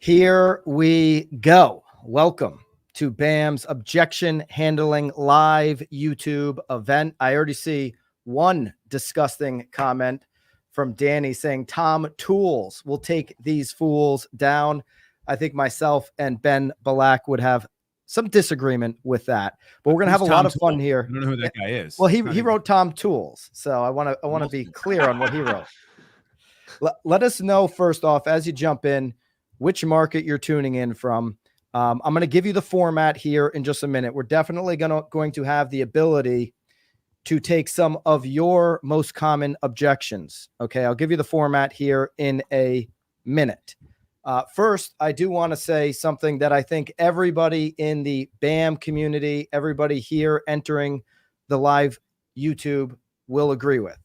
Here we go. Welcome to BAM's Objection Handling live YouTube event. I already see one disgusting comment from Danny saying Tom Tools will take these fools down. I think myself and Ben Belack would have some disagreement with that, but we're going to have a lot of fun here. I don't know who that guy is. Well, he wrote Tom Tools, so I want to be clear on what he wrote. Let us know first off, as you jump in, which market you're tuning in from. I'm going to give you the format here in just a minute. We're definitely going to have the ability to take some of your most common objections. Okay, I'll give you the format here in a minute. First, I do want to say something that I think everybody in the BAM community, everybody here entering the live YouTube will agree with.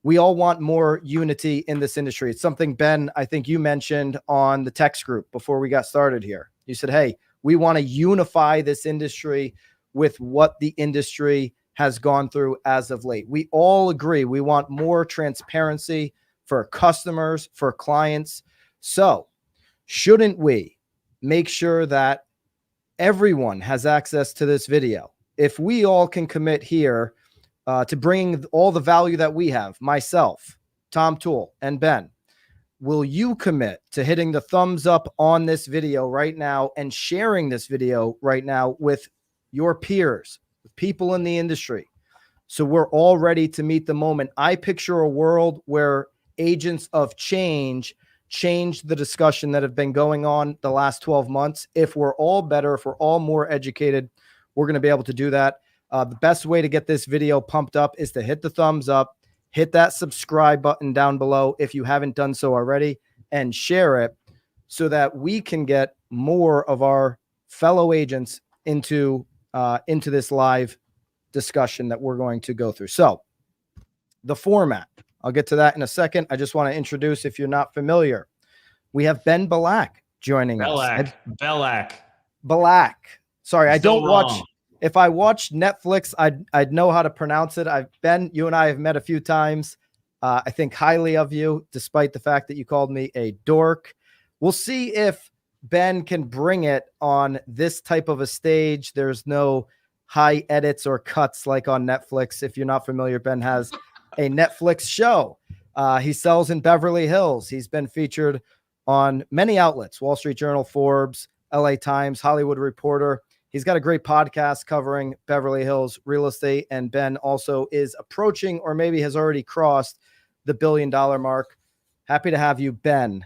We all want more unity in this industry. It's something, Ben, I think you mentioned on the text group before we got started here. You said, hey, we want to unify this industry with what the industry has gone through as of late. We all agree we want more transparency for customers, for clients. So shouldn't we make sure that everyone has access to this video? If we all can commit here to bringing all the value that we have, myself, Tom Toole, and Ben, will you commit to hitting the thumbs up on this video right now and sharing this video right now with your peers, with people in the industry, so we're all ready to meet the moment? I picture a world where agents of change the discussion that have been going on the last 12 months. If we're all better, if we're all more educated, we're going to be able to do that. The best way to get this video pumped up is to hit the thumbs up, hit that subscribe button down below if you haven't done so already, and share it so that we can get more of our fellow agents into this live discussion that we're going to go through. So the format, I'll get to that in a second. I just want to introduce, if you're not familiar, we have Ben Belack joining us. Belack. Sorry, I don't watch. If I watched Netflix, I'd know how to pronounce it. Ben, you and I have met a few times. I think highly of you, despite the fact that you called me a dork. We'll see if Ben can bring it on this type of a stage. There's no high edits or cuts like on Netflix. If you're not familiar, Ben has a Netflix show. He sells in Beverly Hills. He's been featured on many outlets: Wall Street Journal, Forbes, LA Times, Hollywood Reporter. He's got a great podcast covering Beverly Hills real estate, and Ben also is approaching, or maybe has already crossed, the $1 billion mark. Happy to have you, Ben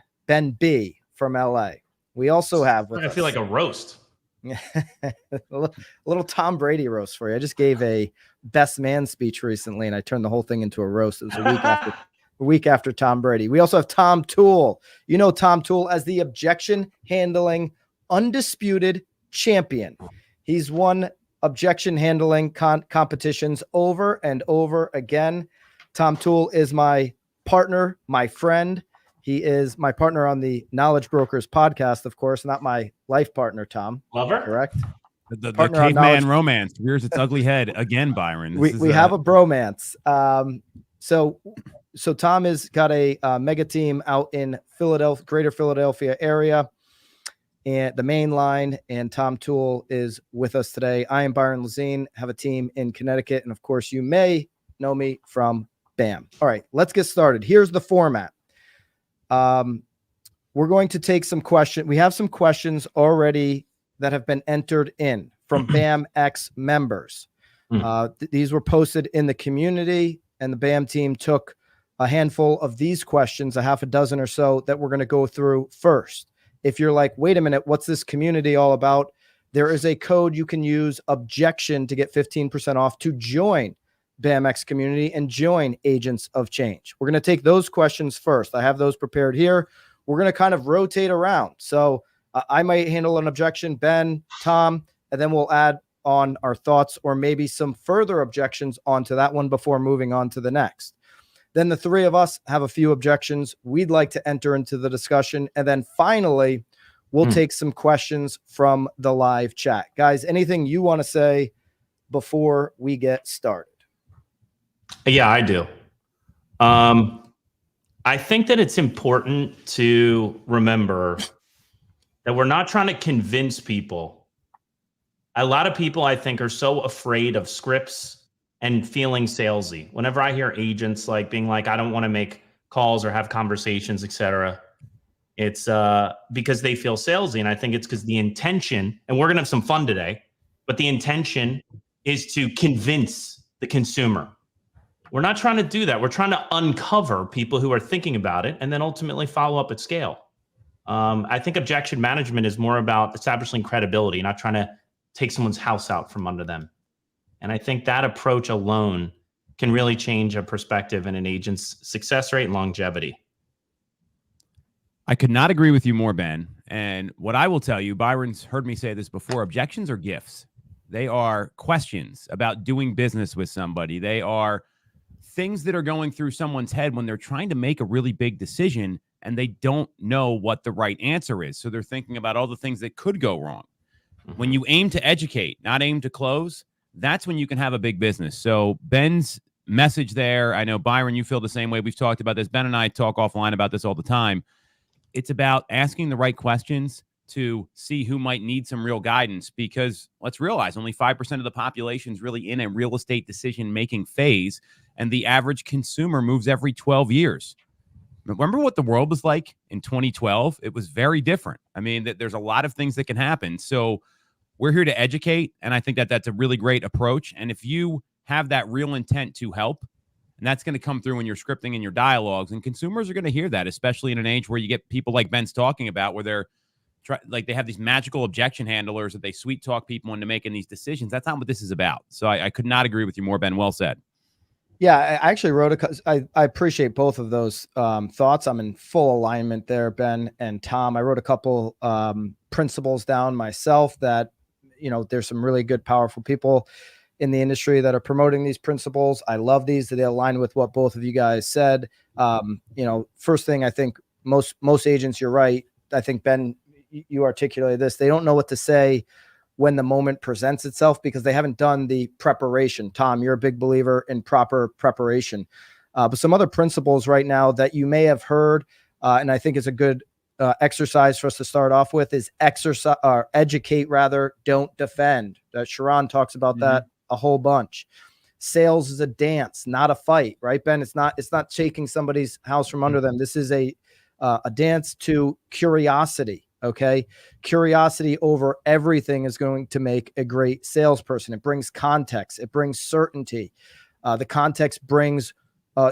B from LA. We also have with I feel like a roast. a little Tom Brady roast for you. I just gave a best man speech recently, and I turned the whole thing into a roast. It was a week after Tom Brady. We also have Tom Toole. You know Tom Toole as the objection handling undisputed champion. He's won objection handling competitions over and over again. Tom Toole is my partner, my friend. He is my partner on the Knowledge Brokers podcast, of course, not my life partner, Tom. Lover? Correct? The caveman romance rears its ugly head again, Byron. We have a bromance. So Tom has got a mega team out in Philadelphia, greater Philadelphia area, and the main line, and Tom Toole is with us today. I am Byron Lazine, have a team in Connecticut, and of course you may know me from BAM. All right, let's get started. Here's the format. We're going to take some questions. We have some questions already that have been entered in from BAM X members. These were posted in the community, and the BAM team took a handful of these questions, a half a dozen or so, that we're going to go through first. If you're like, wait a minute, what's this community all about? There is a code you can use, objection, to get 15% off to join BAMX community and join Agents of Change. We're going to take those questions first. I have those prepared here. We're going to kind of rotate around. So I might handle an objection, Ben, Tom, and then we'll add on our thoughts or maybe some further objections onto that one before moving on to the next. Then the three of us have a few objections we'd like to enter into the discussion. And then finally, we'll take some questions from the live chat. Guys, anything you want to say before we get started? Yeah, I do. I think that it's important to remember that we're not trying to convince people. A lot of people, I think, are so afraid of scripts and feeling salesy. Whenever I hear agents like being like, I don't want to make calls or have conversations, etc., it's because they feel salesy. And I think it's because the intention, and we're going to have some fun today, but the intention is to convince the consumer. We're not trying to do that. We're trying to uncover people who are thinking about it and then ultimately follow up at scale. I think objection management is more about establishing credibility, not trying to take someone's house out from under them. And I think that approach alone can really change a perspective in an agent's success rate and longevity. I could not agree with you more, Ben. And what I will tell you, Byron's heard me say this before, objections are gifts. They are questions about doing business with somebody. They are things that are going through someone's head when they're trying to make a really big decision and they don't know what the right answer is. So they're thinking about all the things that could go wrong. When you aim to educate, not aim to close, that's when you can have a big business. So Ben's message there, I know, Byron, you feel the same way. We've talked about this. Ben and I talk offline about this all the time. It's about asking the right questions to see who might need some real guidance, because let's realize only 5% of the population is really in a real estate decision-making phase, and the average consumer moves every 12 years. Remember what the world was like in 2012? It was very different. I mean, there's a lot of things that can happen. So we're here to educate, and I think that that's a really great approach. And if you have that real intent to help, and that's going to come through in your scripting and your dialogues, and consumers are going to hear that, especially in an age where you get people like Ben's talking about, where they're they have these magical objection handlers that they sweet talk people into making these decisions. That's not what this is about. So I could not agree with you more, Ben. Well said. Yeah, I actually wrote I appreciate both of those thoughts. I'm in full alignment there, Ben and Tom. I wrote a couple principles down myself that, you know, there's some really good, powerful people in the industry that are promoting these principles. I love these, that they align with what both of you guys said. You know, first thing, I think most agents, you're right. I think, Ben, you articulated this. They don't know what to say when the moment presents itself because they haven't done the preparation. Tom, you're a big believer in proper preparation. But some other principles right now that you may have heard, and I think is a good exercise for us to start off with, is educate rather, don't defend. Sharon talks about that a whole bunch. Sales is a dance, not a fight, right, Ben? It's not shaking somebody's house from under them. This is a dance to curiosity. Okay. Curiosity over everything is going to make a great salesperson. It brings context. It brings certainty. The context brings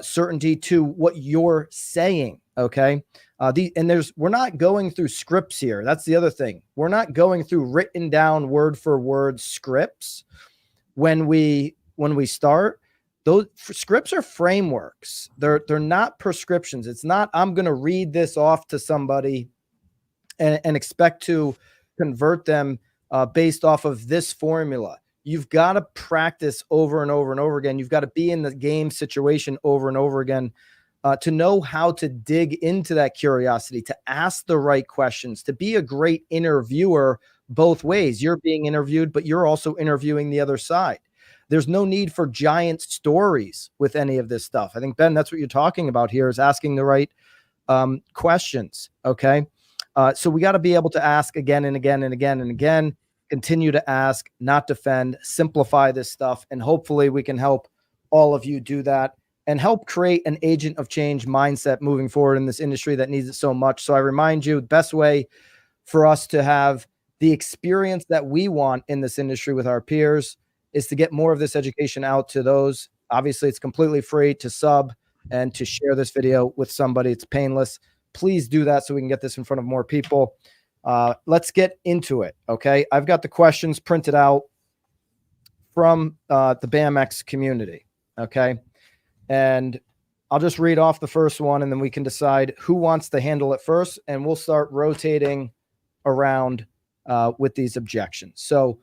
certainty to what you're saying. Okay. We're not going through scripts here. That's the other thing. We're not going through written down word for word scripts. When we start, those scripts are frameworks. They're not prescriptions. It's not, I'm going to read this off to somebody and expect to convert them based off of this formula. You've got to practice over and over and over again. You've got to be in the game situation over and over again to know how to dig into that curiosity, to ask the right questions, to be a great interviewer both ways. You're being interviewed, but you're also interviewing the other side. There's no need for giant stories with any of this stuff. I think, Ben, that's what you're talking about here, is asking the right questions. Okay. So we got to be able to ask again and again and again and again, continue to ask, not defend, simplify this stuff. And hopefully we can help all of you do that and help create an agent of change mindset moving forward in this industry that needs it so much. So I remind you, the best way for us to have the experience that we want in this industry with our peers is to get more of this education out to those. Obviously, it's completely free to sub and to share this video with somebody. It's painless. Please do that so we can get this in front of more people. Let's get into it. Okay. I've got the questions printed out from the BAMX community. Okay. And I'll just read off the first one and then we can decide who wants to handle it first. And we'll start rotating around with these objections. So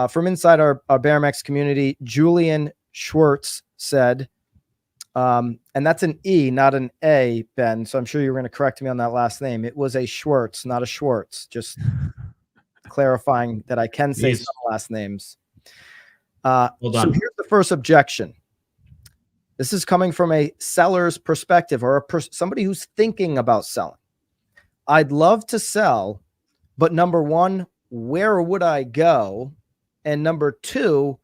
from inside our BAMX community, Julian Schwartz said, and that's an E, not an A, Ben. So I'm sure you were going to correct me on that last name. It was a Schwartz, not a Schwartz. Just clarifying that I can say some last names. So here's the first objection. This is coming from a seller's perspective or somebody who's thinking about selling. I'd love to sell, But number one, where would I go? And number two,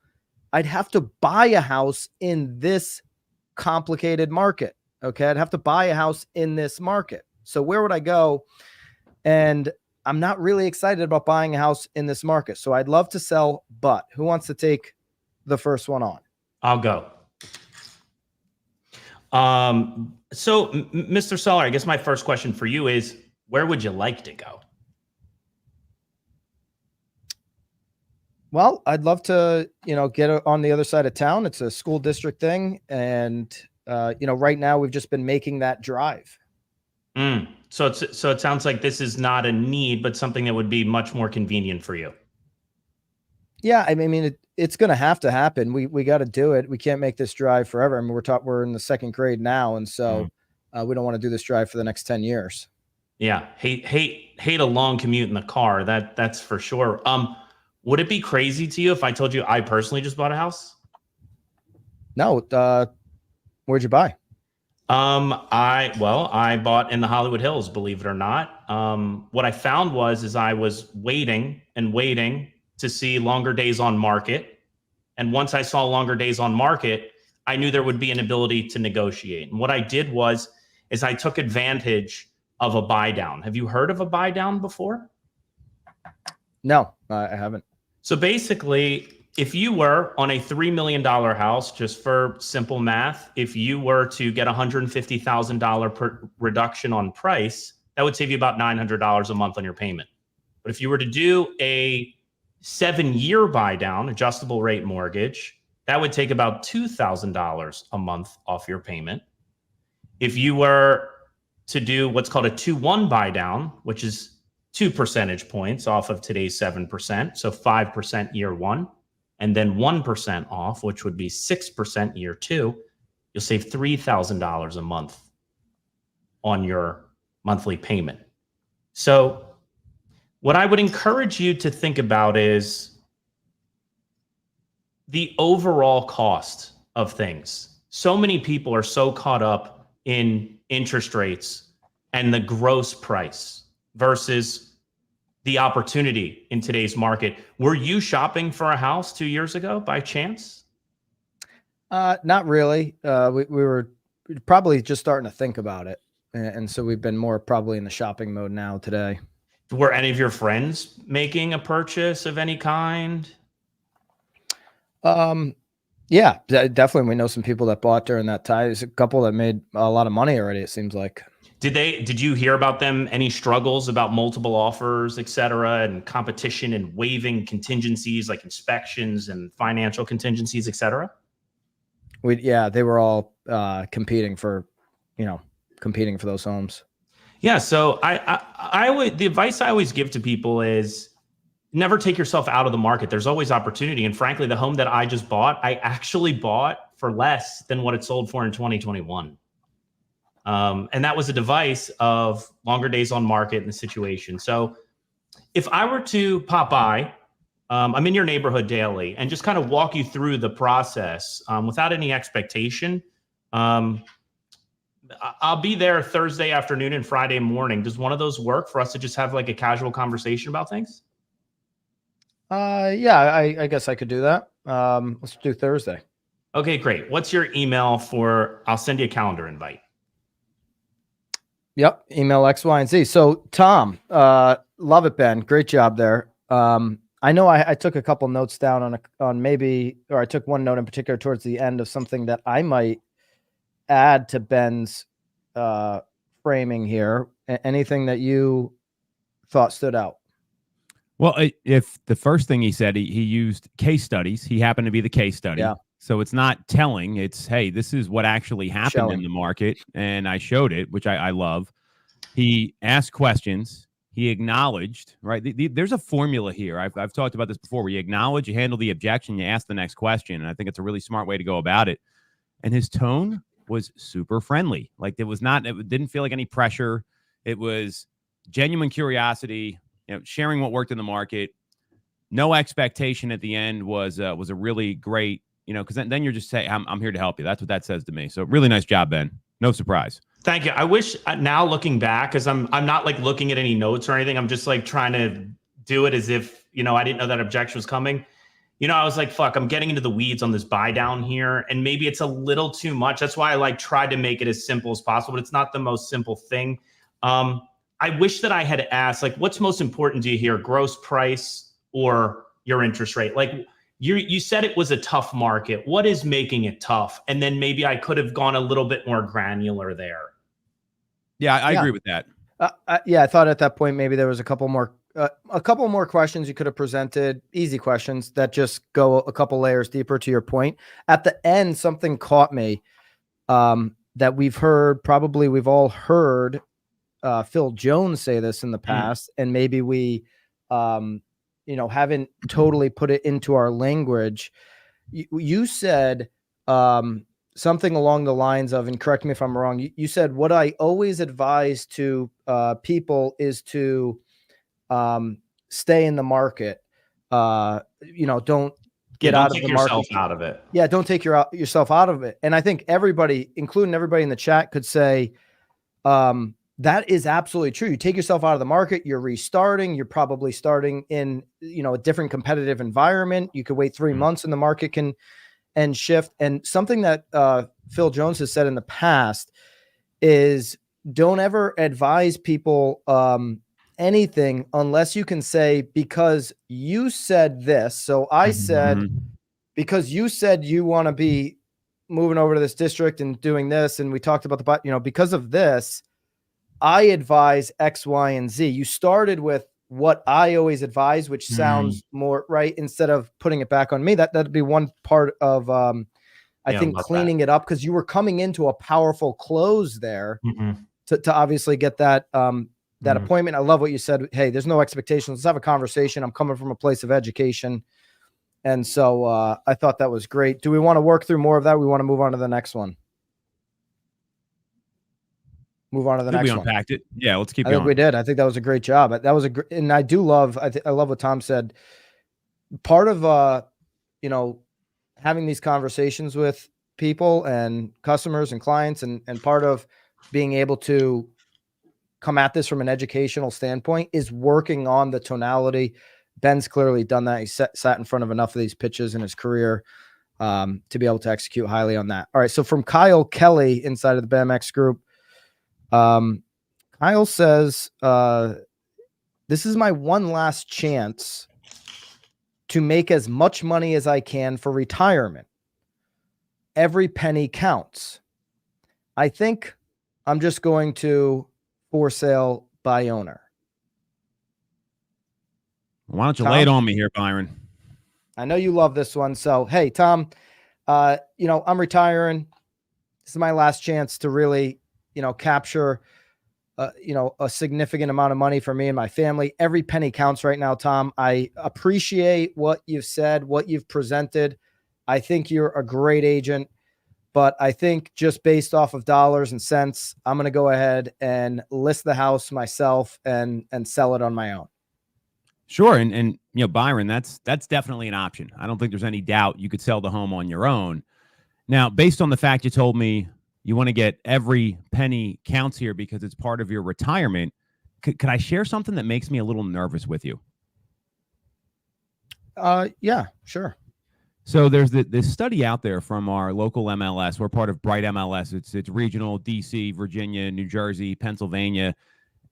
I'd have to buy a house in this complicated market. Okay. I'd have to buy a house in this market. So where would I go? And I'm not really excited about buying a house in this market. So I'd love to sell, but who wants to take the first one on? I'll go. So Mr. Seller, I guess my first question for you is, where would you like to go? Well, I'd love to, get on the other side of town. It's a school district thing. And, right now we've just been making that drive. So it sounds like this is not a need, but something that would be much more convenient for you. Yeah. I mean, it's going to have to happen. We got to do it. We can't make this drive forever. I mean, we're in the second grade now. And so we don't want to do this drive for the next 10 years. Yeah. Hate a long commute in the car. That's for sure. Would it be crazy to you if I told you I personally just bought a house? No. Where'd you buy? I bought in the Hollywood Hills, believe it or not. What I found was I was waiting to see longer days on market. And once I saw longer days on market, I knew there would be an ability to negotiate. And what I did is I took advantage of a buy down. Have you heard of a buy down before? No, I haven't. So basically, if you were on a $3 million house, just for simple math, if you were to get $150,000 per reduction on price, that would save you about $900 a month on your payment. But if you were to do a 7-year buy down, adjustable rate mortgage, that would take about $2,000 a month off your payment. If you were to do what's called a 2-1 buy down, which is 2 percentage points off of today's 7%, so 5% year one, and then 1% off, which would be 6% year two, you'll save $3,000 a month on your monthly payment. So what I would encourage you to think about is the overall cost of things. So many people are so caught up in interest rates and the gross price versus the opportunity in today's market. Were you shopping for a house 2 years ago by chance? Not really. We were probably just starting to think about it. And so we've been more probably in the shopping mode now today. Were any of your friends making a purchase of any kind? Yeah, definitely. We know some people that bought during that time. There's a couple that made a lot of money already, it seems like. Did you hear about them, any struggles about multiple offers, et cetera, and competition and waiving contingencies like inspections and financial contingencies, et cetera? They were all competing for those homes. Yeah. So the advice I always give to people is never take yourself out of the market. There's always opportunity. And frankly, the home that I just bought, I actually bought for less than what it sold for in 2021. And that was a device of longer days on market in the situation. So if I were to pop by, I'm in your neighborhood daily, and just kind of walk you through the process without any expectation. I'll be there Thursday afternoon and Friday morning. Does one of those work for us to just have like a casual conversation about things? Yeah, I guess I could do that. Let's do Thursday. Okay, great. What's your email I'll send you a calendar invite. Yep. Email X, Y, and Z. So Tom, love it, Ben. Great job there. I know I took a couple notes down I took one note in particular towards the end of something that I might add to Ben's framing here. Anything that you thought stood out? Well, if the first thing he said, he used case studies. He happened to be the case study. Yeah. So it's not telling. It's, hey, this is what actually happened in the market. And I showed it, which I love. He asked questions. He acknowledged, right? There's a formula here. I've talked about this before, where you acknowledge, you handle the objection, you ask the next question. And I think it's a really smart way to go about it. And his tone was super friendly. Like it didn't feel like any pressure. It was genuine curiosity, sharing what worked in the market. No expectation at the end was a really great, because then you're just saying, I'm here to help you. That's what that says to me. So really nice job, Ben. No surprise. Thank you. I wish now looking back, because I'm not like looking at any notes or anything. I'm just like trying to do it as if, I didn't know that objection was coming. I was like, fuck, I'm getting into the weeds on this buy down here. And maybe it's a little too much. That's why I like tried to make it as simple as possible, but it's not the most simple thing. I wish that I had asked, like, what's most important to you here, gross price or your interest rate? Like, you said it was a tough market. What is making it tough? And then maybe I could have gone a little bit more granular there. Yeah, I agree with that. Yeah, I thought at that point maybe there was a couple more questions you could have presented, easy questions that just go a couple layers deeper to your point. At the end, something caught me that we've all heard Phil Jones say this in the past, and maybe we haven't totally put it into our language. You said something along the lines of, and correct me if I'm wrong, you said, what I always advise to people is to stay in the market. Don't get out of the market. Out of it. Yeah, don't take yourself out of it. And I think everybody, including everybody in the chat, could say that is absolutely true. You take yourself out of the market, you're restarting. You're probably starting in a different competitive environment. You could wait 3 months and the market can shift. And something that Phil Jones has said in the past is don't ever advise people anything unless you can say, because you said this. So I said, because you said you want to be moving over to this district and doing this, and we talked about because of this, I advise X, Y, and Z. You started with what I always advise, which sounds more right, instead of putting it back on me. That'd be one part of I think cleaning it up, because you were coming into a powerful close there to obviously get that that appointment. I love what you said. Hey, there's no expectations. Let's have a conversation. I'm coming from a place of education. And so I thought that was great. Do we want to work through more of that? We want to move on to the next one. Move on to the next one. We unpacked it. Yeah, let's keep going. I think we did. I think that was a great job. That was and I do love, I love what Tom said. Part of, having these conversations with people and customers and clients, and part of being able to come at this from an educational standpoint is working on the tonality. Ben's clearly done that. He sat in front of enough of these pitches in his career to be able to execute highly on that. All right. So from Kyle Kelly inside of the BMX group, Kyle says, this is my one last chance to make as much money as I can for retirement. Every penny counts. I think I'm just going to for sale by owner. Why don't you lay it on me here, Byron? I know you love this one. So, hey, Tom, I'm retiring. This is my last chance to really, capture, a significant amount of money for me and my family. Every penny counts right now, Tom. I appreciate what you've said, what you've presented. I think you're a great agent, but I think just based off of dollars and cents, I'm going to go ahead and list the house myself and sell it on my own. Sure. And Byron, that's definitely an option. I don't think there's any doubt you could sell the home on your own. Now, based on the fact you told me you want to get every penny counts here because it's part of your retirement, could I share something that makes me a little nervous with you? Yeah, sure. So there's this study out there from our local MLS. We're part of Bright MLS. It's regional, DC, Virginia, New Jersey, Pennsylvania.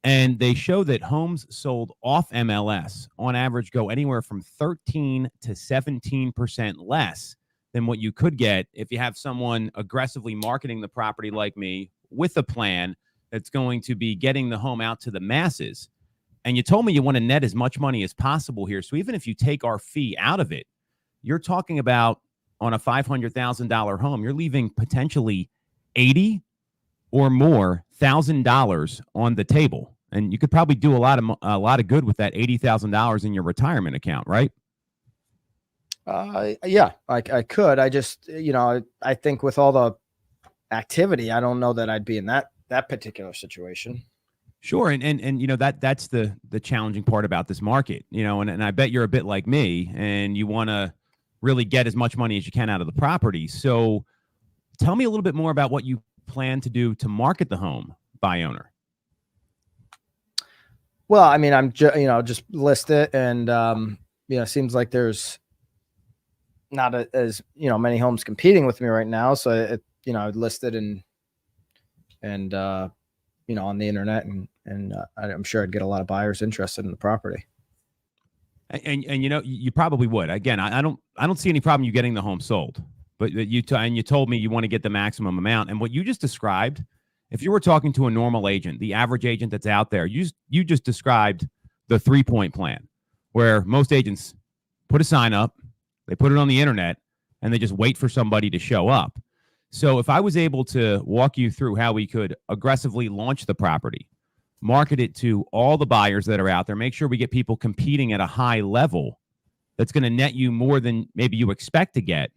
And they show that homes sold off MLS on average go anywhere from 13 to 17% less than what you could get if you have someone aggressively marketing the property like me with a plan that's going to be getting the home out to the masses. And you told me you want to net as much money as possible here. So even if you take our fee out of it, you're talking about on a $500,000 home, you're leaving potentially $80,000 or more on the table. And you could probably do a lot of good with that $80,000 in your retirement account, right? Yeah, I could. I just, I think with all the activity, I don't know that I'd be in that particular situation. Sure. And that's the challenging part about this market, and I bet you're a bit like me and you want to really get as much money as you can out of the property. So tell me a little bit more about what you plan to do to market the home by owner? Well, I mean, just list it, and seems like there's not as many homes competing with me right now, so I'd list it and on the internet, and I'm sure I'd get a lot of buyers interested in the property. And you probably would. Again, I don't see any problem you getting the home sold, but you told me you want to get the maximum amount. And what you just described, if you were talking to a normal agent, the average agent that's out there, you just described the 3-point plan, where most agents put a sign up, they put it on the internet, and they just wait for somebody to show up. So if I was able to walk you through how we could aggressively launch the property, market it to all the buyers that are out there, make sure we get people competing at a high level that's going to net you more than maybe you expect to get,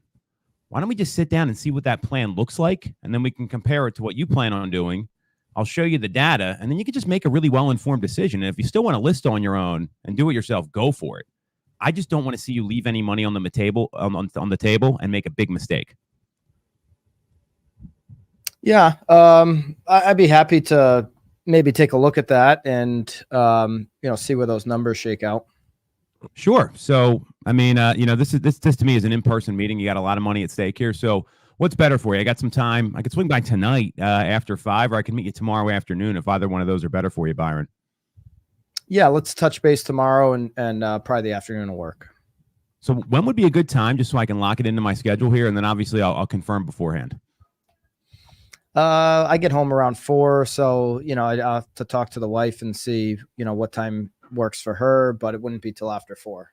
why don't we just sit down and see what that plan looks like? And then we can compare it to what you plan on doing. I'll show you the data, and then you can just make a really well-informed decision. And if you still want to list on your own and do it yourself, go for it. I just don't want to see you leave any money on the table on the table and make a big mistake. Yeah, I'd be happy to maybe take a look at that and see where those numbers shake out. Sure. So, I mean, this to me is an in-person meeting. You got a lot of money at stake here. So what's better for you? I got some time. I could swing by tonight after 5, or I can meet you tomorrow afternoon if either one of those are better for you, Byron. Yeah, let's touch base tomorrow and probably the afternoon will work. So when would be a good time, just so I can lock it into my schedule here, and then obviously I'll confirm beforehand. I get home around 4, so I'd have to talk to the wife and see what time works for her, but it wouldn't be till after 4.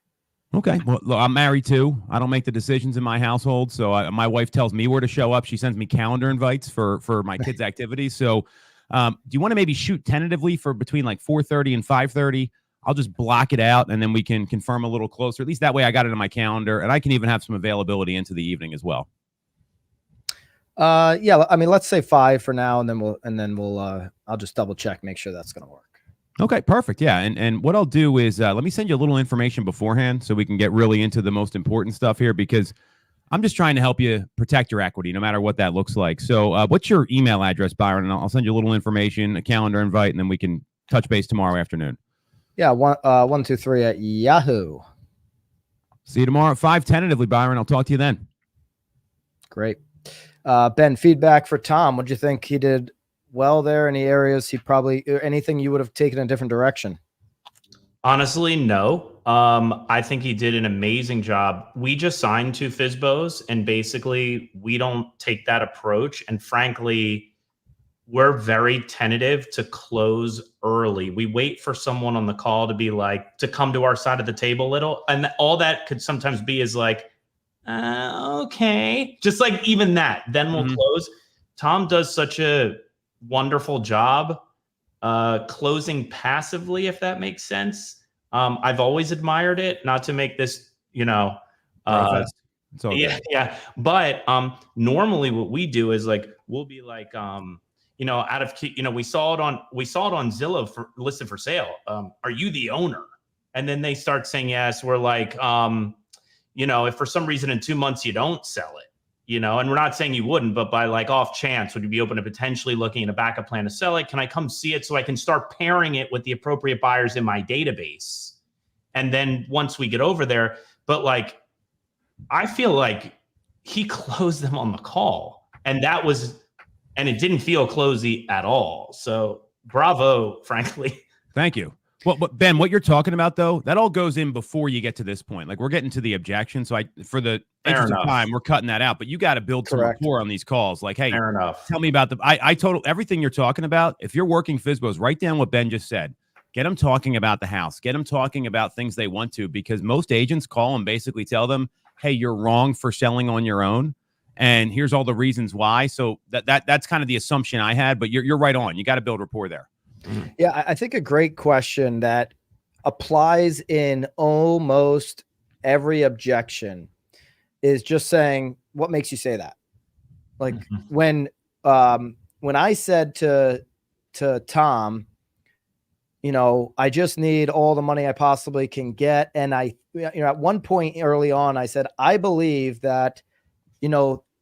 Okay. Well, look, I'm married too. I don't make the decisions in my household, so my wife tells me where to show up. She sends me calendar invites for my kids' activities. So, do you want to maybe shoot tentatively for between like 4:30 and 5:30? I'll just block it out, and then we can confirm a little closer. At least that way, I got it in my calendar, and I can even have some availability into the evening as well. Yeah, I mean, let's say 5 for now, and then we'll I'll just double check, make sure that's going to work. Okay, perfect. Yeah. And what I'll do is let me send you a little information beforehand so we can get really into the most important stuff here, because I'm just trying to help you protect your equity no matter what that looks like. So what's your email address, Byron? And I'll send you a little information, a calendar invite, and then we can touch base tomorrow afternoon. Yeah. 123 at Yahoo. See you tomorrow at 5 tentatively, Byron. I'll talk to you then. Great. Ben, feedback for Tom. What'd you think? He did well there? Any areas anything you would have taken a different direction? Honestly, no. I think he did an amazing job. We just signed 2 FSBOs, and basically we don't take that approach. And frankly, we're very tentative to close early. We wait for someone on the call to come to our side of the table a little. And all that could sometimes be is like, okay, just like even that, then we'll close. Tom does such a wonderful job closing passively, if that makes sense. I've always admired it, not to make this, yeah. But normally what we do is we'll be we saw it on Zillow for listed for sale. Are you the owner? And then they start saying yes. We're like, if for some reason in 2 months you don't sell it, and we're not saying you wouldn't, but by off chance, would you be open to potentially looking at a backup plan to sell it? Can I come see it so I can start pairing it with the appropriate buyers in my database? And then once we get over there, but I feel like he closed them on the call, and it didn't feel closey at all. So bravo, frankly. Thank you. Well, but Ben, what you're talking about though, that all goes in before you get to this point. We're getting to the objection. So for the interest of time, we're cutting that out, but you got to build some rapport on these calls. Hey, fair enough. Tell me about everything you're talking about. If you're working FSBOs, write down what Ben just said. Get them talking about the house. Get them talking about things they want to, because most agents call and basically tell them, hey, you're wrong for selling on your own, and here's all the reasons why. So that's kind of the assumption I had, but you're right on. You got to build rapport there. Yeah, I think a great question that applies in almost every objection is just saying, what makes you say that? When I said to Tom, I just need all the money I possibly can get. And at one point early on, I said, I believe that,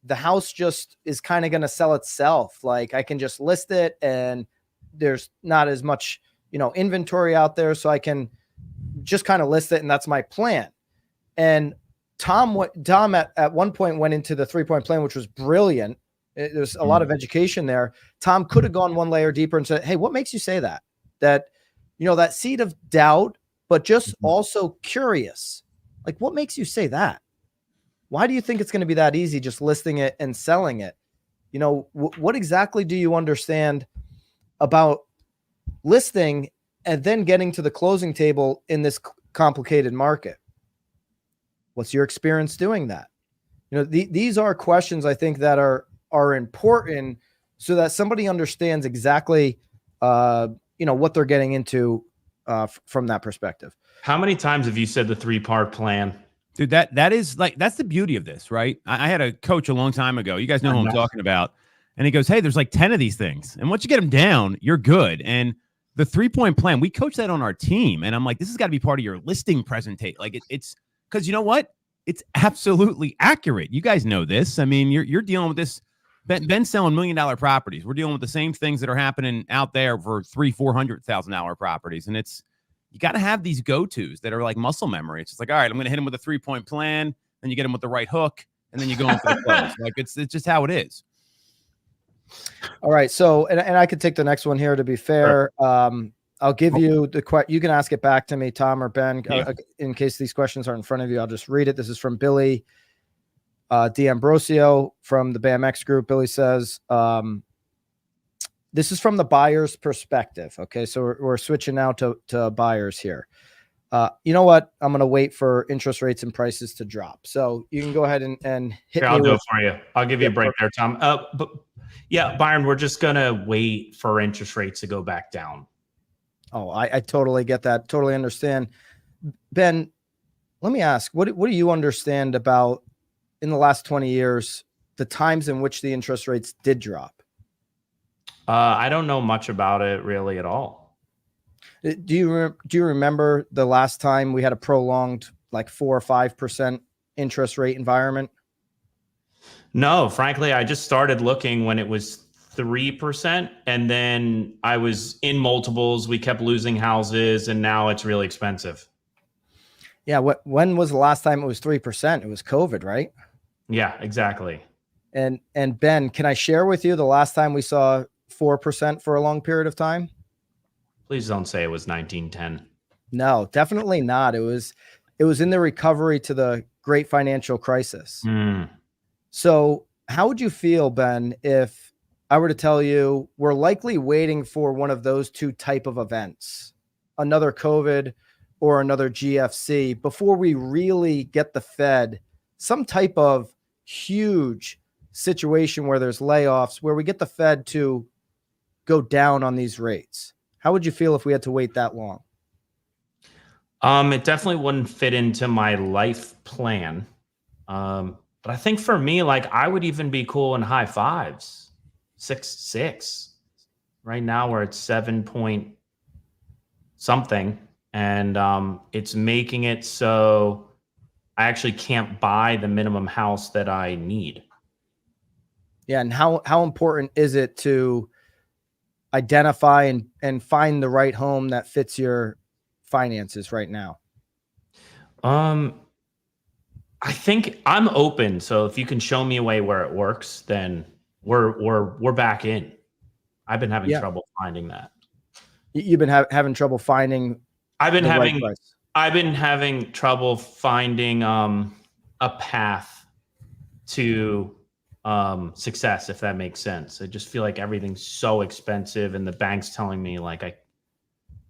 the house just is kind of going to sell itself. Like I can just list it and there's not as much, inventory out there. So I can just kind of list it. And that's my plan. And Tom at one point went into the 3-point plan, which was brilliant. There's a lot of education there. Tom could have gone one layer deeper and said, hey, what makes you say that? That seed of doubt, but just also curious. Like, what makes you say that? Why do you think it's going to be that easy just listing it and selling it? What exactly do you understand about listing and then getting to the closing table in this complicated market? What's your experience doing that? These are questions I think that are important so that somebody understands exactly, what they're getting into from that perspective. How many times have you said the 3-part plan? Dude, that is like, that's the beauty of this, right? I had a coach a long time ago. You guys know who I'm talking about. And he goes, hey, there's like 10 of these things. And once you get them down, you're good. And the 3-point plan, we coach that on our team. And I'm like, this has got to be part of your listing presentation. Like it's because you know what? It's absolutely accurate. You guys know this. I mean, you're dealing with this. Ben's selling $1 million properties. We're dealing with the same things that are happening out there for $300,000-$400,000 properties. And you got to have these go-tos that are like muscle memory. It's just like, all right, I'm going to hit him with a 3-point plan. Then you get him with the right hook. And then you go in for the close. Like it's just how it is. All right. So, and I could take the next one here to be fair. I'll give you the question. You can ask it back to me, Tom or Ben, in case these questions are in front of you. I'll just read it. This is from Billy D'Ambrosio from the BAMX group. Billy says, this is from the buyer's perspective. Okay. So we're switching now to buyers here. You know what? I'm going to wait for interest rates and prices to drop. So you can go ahead and hit me. I'll do it for you. I'll give you a break there, Tom. But yeah, Byron, we're just going to wait for interest rates to go back down. Oh, I totally get that. Totally understand. Ben, let me ask, what do you understand about in the last 20 years, the times in which the interest rates did drop? I don't know much about it really at all. Do you remember the last time we had a prolonged like 4 or 5% interest rate environment? No, frankly, I just started looking when it was 3%. And then I was in multiples. We kept losing houses and now it's really expensive. Yeah. When was the last time it was 3%? It was COVID, right? Yeah, exactly. And Ben, can I share with you the last time we saw 4% for a long period of time? Please don't say it was 1910. No, definitely not. It was in the recovery to the great financial crisis. So how would you feel, Ben, if I were to tell you we're likely waiting for one of those two type of events, another COVID or another GFC, before we really get the Fed some type of huge situation where there's layoffs, where we get the Fed to go down on these rates? How would you feel if we had to wait that long? It definitely wouldn't fit into my life plan. But I think for me, like I would even be cool in high fives, 6.6. Right now we're at 7 point something. And it's making it so I actually can't buy the minimum house that I need. Yeah. And how important is it to identify and find the right home that fits your finances right now? I think I'm open. So if you can show me a way where it works, then we're back in. I've been having trouble finding that. You've been having trouble finding. I've been having trouble finding a path to success, if that makes sense. I just feel like everything's so expensive, and the bank's telling me like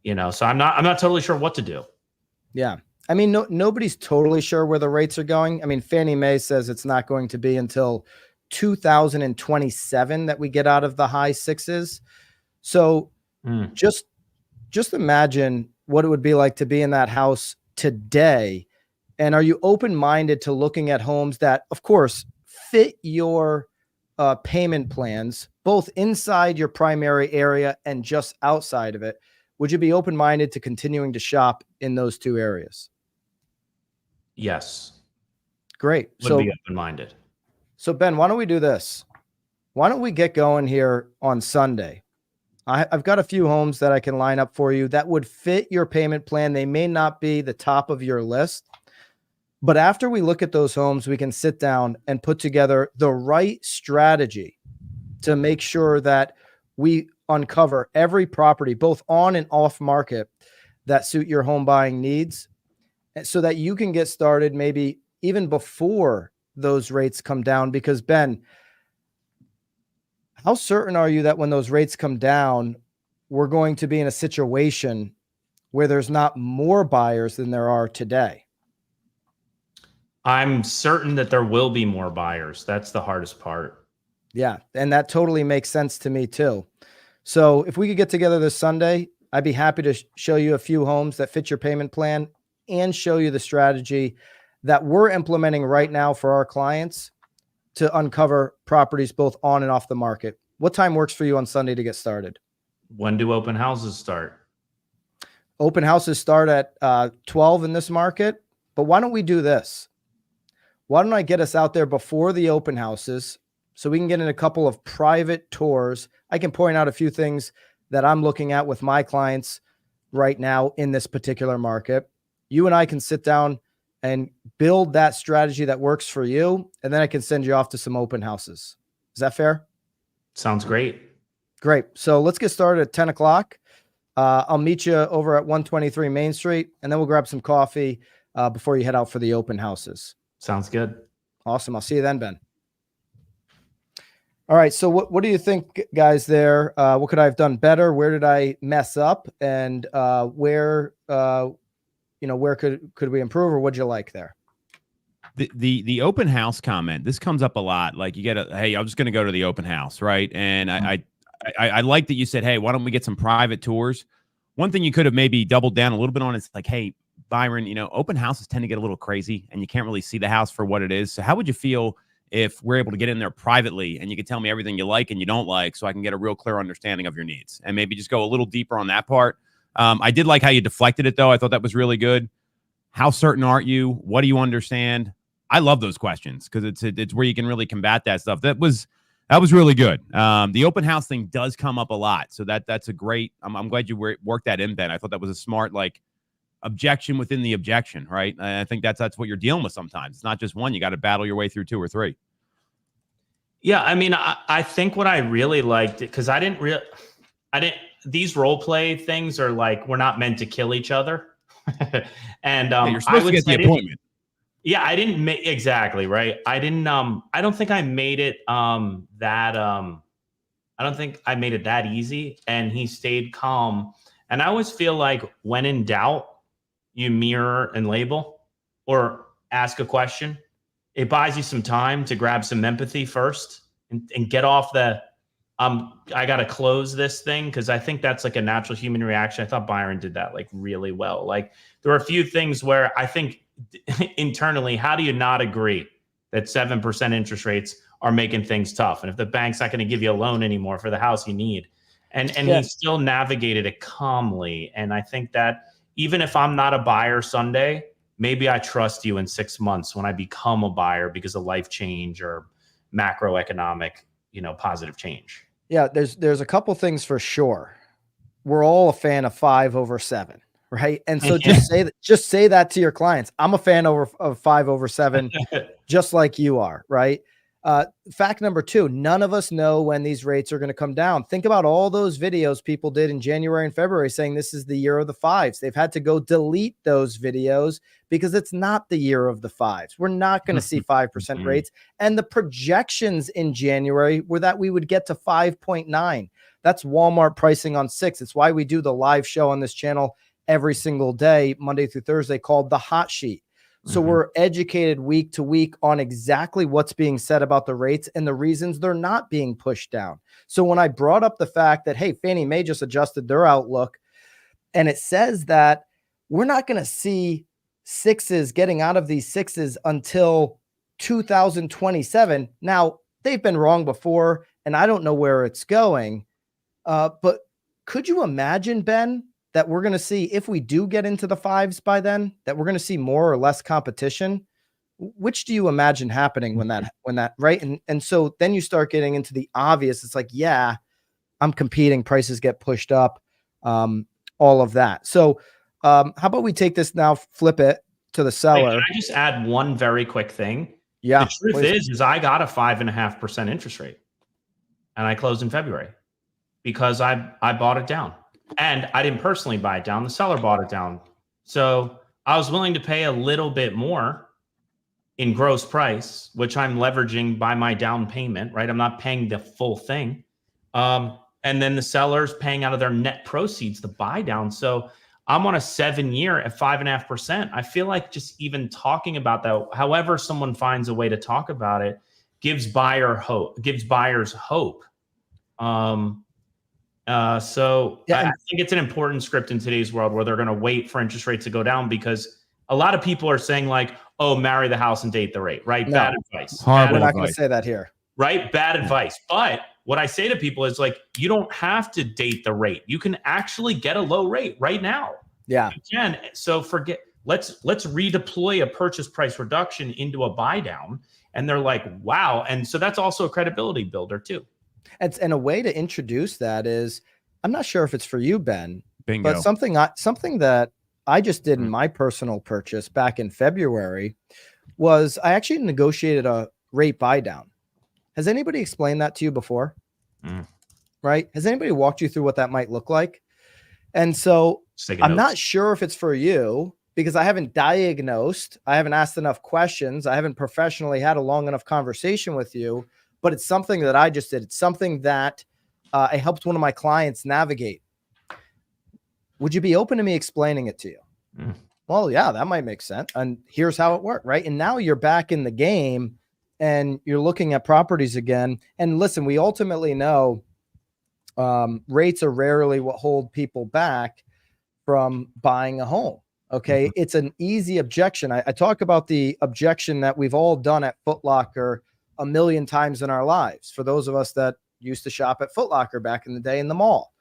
so I'm not totally sure what to do. Yeah. I mean, nobody's totally sure where the rates are going. I mean, Fannie Mae says it's not going to be until 2027 that we get out of the high sixes. So just imagine what it would be like to be in that house today. And are you open-minded to looking at homes that, of course, fit your payment plans, both inside your primary area and just outside of it? Would you be open-minded to continuing to shop in those two areas? Yes. Great. Would be open-minded. So Ben, why don't we do this? Why don't we get going here on Sunday? I've got a few homes that I can line up for you that would fit your payment plan. They may not be the top of your list, but after we look at those homes, we can sit down and put together the right strategy to make sure that we uncover every property, both on and off market, that suit your home buying needs, so that you can get started maybe even before those rates come down. Because Ben, how certain are you that when those rates come down, we're going to be in a situation where there's not more buyers than there are today? I'm certain that there will be more buyers. That's the hardest part. Yeah, and that totally makes sense to me too. So if we could get together this Sunday, I'd be happy to show you a few homes that fit your payment plan and show you the strategy that we're implementing right now for our clients to uncover properties both on and off the market. What time works for you on Sunday to get started? When do open houses start? Open houses start at 12 in this market, but why don't we do this? Why don't I get us out there before the open houses so we can get in a couple of private tours? I can point out a few things that I'm looking at with my clients right now in this particular market. You and I can sit down and build that strategy that works for you, and then I can send you off to some open houses. Is that fair? Sounds great. Great. So let's get started at 10 o'clock. I'll meet you over at 123 Main Street, and then we'll grab some coffee before you head out for the open houses. Sounds good. Awesome. I'll see you then, Ben. All right. So what do you think, guys, there? What could I have done better? Where did I mess up? And where could we improve, or what'd you like there? The open house comment, this comes up a lot. Like, you get hey, I'm just going to go to the open house, right? And I like that you said, hey, why don't we get some private tours? One thing you could have maybe doubled down a little bit on is like, hey, Byron, open houses tend to get a little crazy and you can't really see the house for what it is. So how would you feel if we're able to get in there privately and you can tell me everything you like and you don't like, so I can get a real clear understanding of your needs, and maybe just go a little deeper on that part? I did like how you deflected it, though. I thought that was really good. How certain aren't you? What do you understand? I love those questions because it's where you can really combat that stuff. That was really good. The open house thing does come up a lot, so that's a great. I'm glad you worked that in, Ben. I thought that was a smart objection within the objection, right? I think that's what you're dealing with sometimes. It's not just one. You got to battle your way through two or three. Yeah, I mean, I think what I really liked, because these role play things are like, we're not meant to kill each other. And you're supposed to get the appointment. Yeah, I didn't make exactly right. I didn't. I don't think I made it that. I don't think I made it that easy. And he stayed calm. And I always feel like when in doubt, you mirror and label or ask a question. It buys you some time to grab some empathy first and get off the. I got to close this thing, because I think that's like a natural human reaction. I thought Byron did that really well. Like, there are a few things where I think internally, how do you not agree that 7% interest rates are making things tough? And if the bank's not going to give you a loan anymore for the house you need, and he still navigated it calmly. And I think that even if I'm not a buyer Sunday, maybe I trust you in 6 months when I become a buyer because of life change or macroeconomic, positive change. Yeah, there's a couple things for sure. We're all a fan of 5/7, right? And so just say that to your clients. I'm a fan of 5/7, just like you are, right? Fact number 2, none of us know when these rates are going to come down. Think about all those videos people did in January and February saying this is the year of the 5s. They've had to go delete those videos because it's not the year of the 5s. We're not going to see 5% rates. And the projections in January were that we would get to 5.9. That's Walmart pricing on 6. It's why we do the live show on this channel every single day, Monday through Thursday, called The Hot Sheet. So we're educated week to week on exactly what's being said about the rates and the reasons they're not being pushed down. So when I brought up the fact that, hey, Fannie Mae just adjusted their outlook, and it says that we're not going to see 6s getting out of these 6s until 2027. Now, they've been wrong before, and I don't know where it's going. But could you imagine, Ben, that we're going to see, if we do get into the 5s by then, that we're going to see more or less competition which do you imagine happening when that right? And so then you start getting into the obvious. It's like, yeah, I'm competing, prices get pushed up, all of that. So how about we take this now, flip it to the Wait, seller. can I just add one very quick thing? Yeah. The truth is I got a 5.5% interest rate and I closed in February because I bought it down, and I didn't personally buy it down. The seller bought it down. So I was willing to pay a little bit more in gross price, which I'm leveraging by my down payment, right? I'm not paying the full thing. And then the seller's paying out of their net proceeds the buy down. So I'm on a 7-year at 5.5%. I feel like just even talking about that, however someone finds a way to talk about it, gives buyers hope. So Yeah, I think it's an important script in today's world where they're going to wait for interest rates to go down, because a lot of people are saying like, oh, marry the house and date the rate, right? No. Bad advice. Horrible We're not advice. going to say that here. Right? Bad advice. But what I say to people is like, you don't have to date the rate. You can actually get a low rate right now. Yeah. You can. So let's redeploy a purchase price reduction into a buy down. And they're like, wow. And so that's also a credibility builder too. And a way to introduce that is, I'm not sure if it's for you, Ben, Bingo. but something that I just did in my personal purchase back in February was I actually negotiated a rate buy down. Has anybody explained that to you before? Right? Has anybody walked you through what that might look like? And so I'm not sure if it's for you, because I haven't diagnosed, I haven't asked enough questions, I haven't professionally had a long enough conversation with you, but it's something that I just did. It's something that I helped one of my clients navigate. Would you be open to me explaining it to you? Well, yeah, that might make sense. And here's how it worked, right? And now you're back in the game and you're looking at properties again. And listen, we ultimately know rates are rarely what hold people back from buying a home. Okay. It's an easy objection. I talk about the objection that we've all done at Foot Locker a million times in our lives. For those of us that used to shop at Foot Locker back in the day in the mall,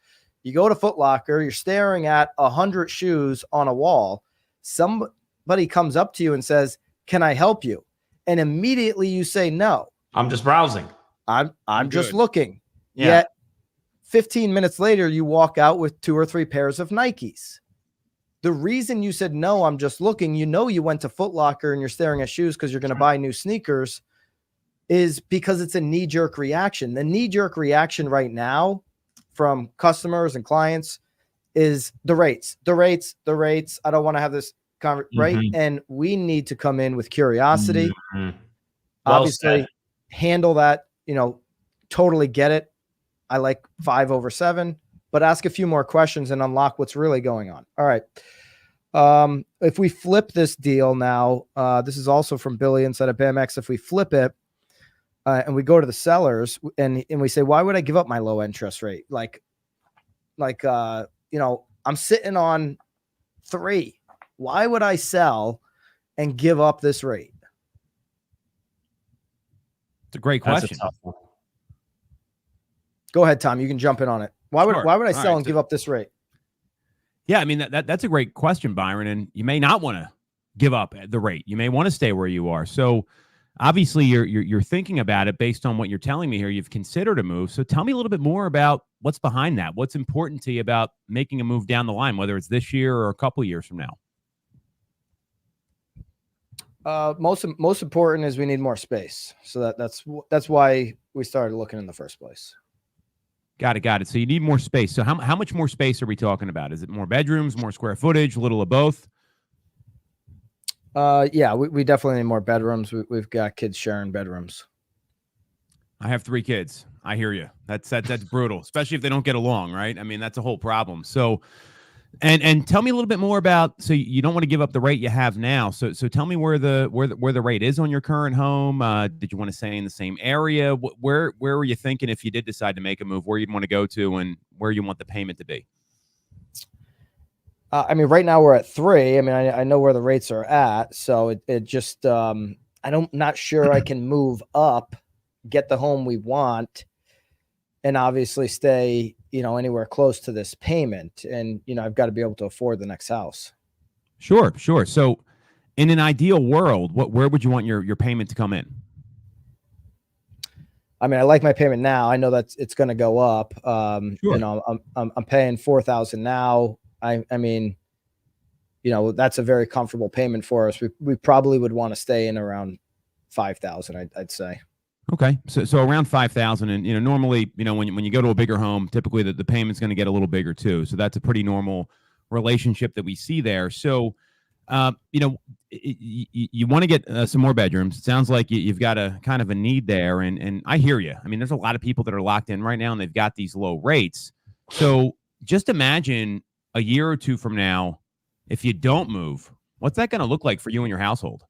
you go to Foot Locker, you're staring at 100 shoes on a wall. Somebody comes up to you and says, "Can I help you?" And immediately you say, "No, I'm just browsing. I'm just looking." Yeah. Yet 15 minutes later, you walk out with 2 or 3 pairs of Nikes. The reason you said, "No, I'm just looking," you went to Foot Locker and you're staring at shoes because you're going to buy new sneakers, is because it's a knee-jerk reaction. The knee-jerk reaction right now from customers and clients is the rates. I don't want to have this right? And we need to come in with curiosity. Obviously, handle that, totally get it. I like 5 over 7, but ask a few more questions and unlock what's really going on. All right. If we flip this deal now, this is also from Billy inside of BAMX. If we flip it and we go to the sellers and we say, why would I give up my low interest rate? I'm sitting on 3. Why would I sell and give up this rate? It's a great question. Go ahead, Tom. You can jump in on it. Why would I sell and give up this rate? Yeah, I mean, that's a great question, Byron. And you may not want to give up the rate. You may want to stay where you are. So obviously you're thinking about it based on what you're telling me here. You've considered a move. So tell me a little bit more about what's behind that. What's important to you about making a move down the line, whether it's this year or a couple of years from now? Most important is we need more space. So that's why we started looking in the first place. Got it. So you need more space. So how much more space are we talking about? Is it more bedrooms, more square footage, a little of both? Yeah, we definitely need more bedrooms. We've got kids sharing bedrooms. I have 3 kids. I hear you. That's brutal, especially if they don't get along, right? I mean, that's a whole problem. So, and tell me a little bit more about. So you don't want to give up the rate you have now. So tell me where the rate is on your current home. Did you want to stay in the same area? Where were you thinking if you did decide to make a move? Where you'd want to go to and where you want the payment to be? I mean, right now we're at 3. I mean, I know where the rates are at, so it just not sure I can move up, get the home we want, and obviously stay, anywhere close to this payment. And, I've got to be able to afford the next house. Sure. So In an ideal world, where would you want your payment to come in? I mean, I like my payment now. I know that it's going to go up. Sure. You know, I'm paying $4,000 now. I mean, you know, that's a very comfortable payment for us. We probably would want to stay in around 5,000, I'd say. Okay, so around 5,000, and you know, normally, you know, when you go to a bigger home, typically the payment's going to get a little bigger too. So that's a pretty normal relationship that we see there. So, you know, you want to get some more bedrooms. It sounds like you've got a kind of a need there, and I hear you. I mean, there's a lot of people that are locked in right now, and they've got these low rates. So just imagine a year or two from now, if you don't move, what's that going to look like for you and your household?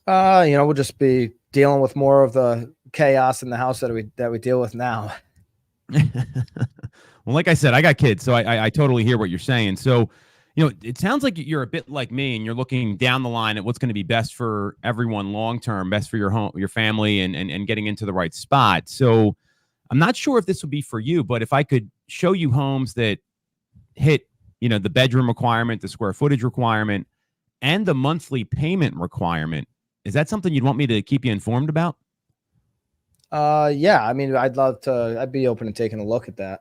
You know, we'll just be dealing with more of the chaos in the house that we deal with now. Well, like I said, I got kids, so I totally hear what you're saying. So, you know, it sounds like you're a bit like me, and you're looking down the line at what's going to be best for everyone long term, best for your home, your family, and getting into the right spot. So, I'm not sure if this would be for you, but if I could show you homes that hit, you know, the bedroom requirement, the square footage requirement, and the monthly payment requirement, is that something you'd want me to keep you informed about? Yeah, I mean, I'd be open to taking a look at that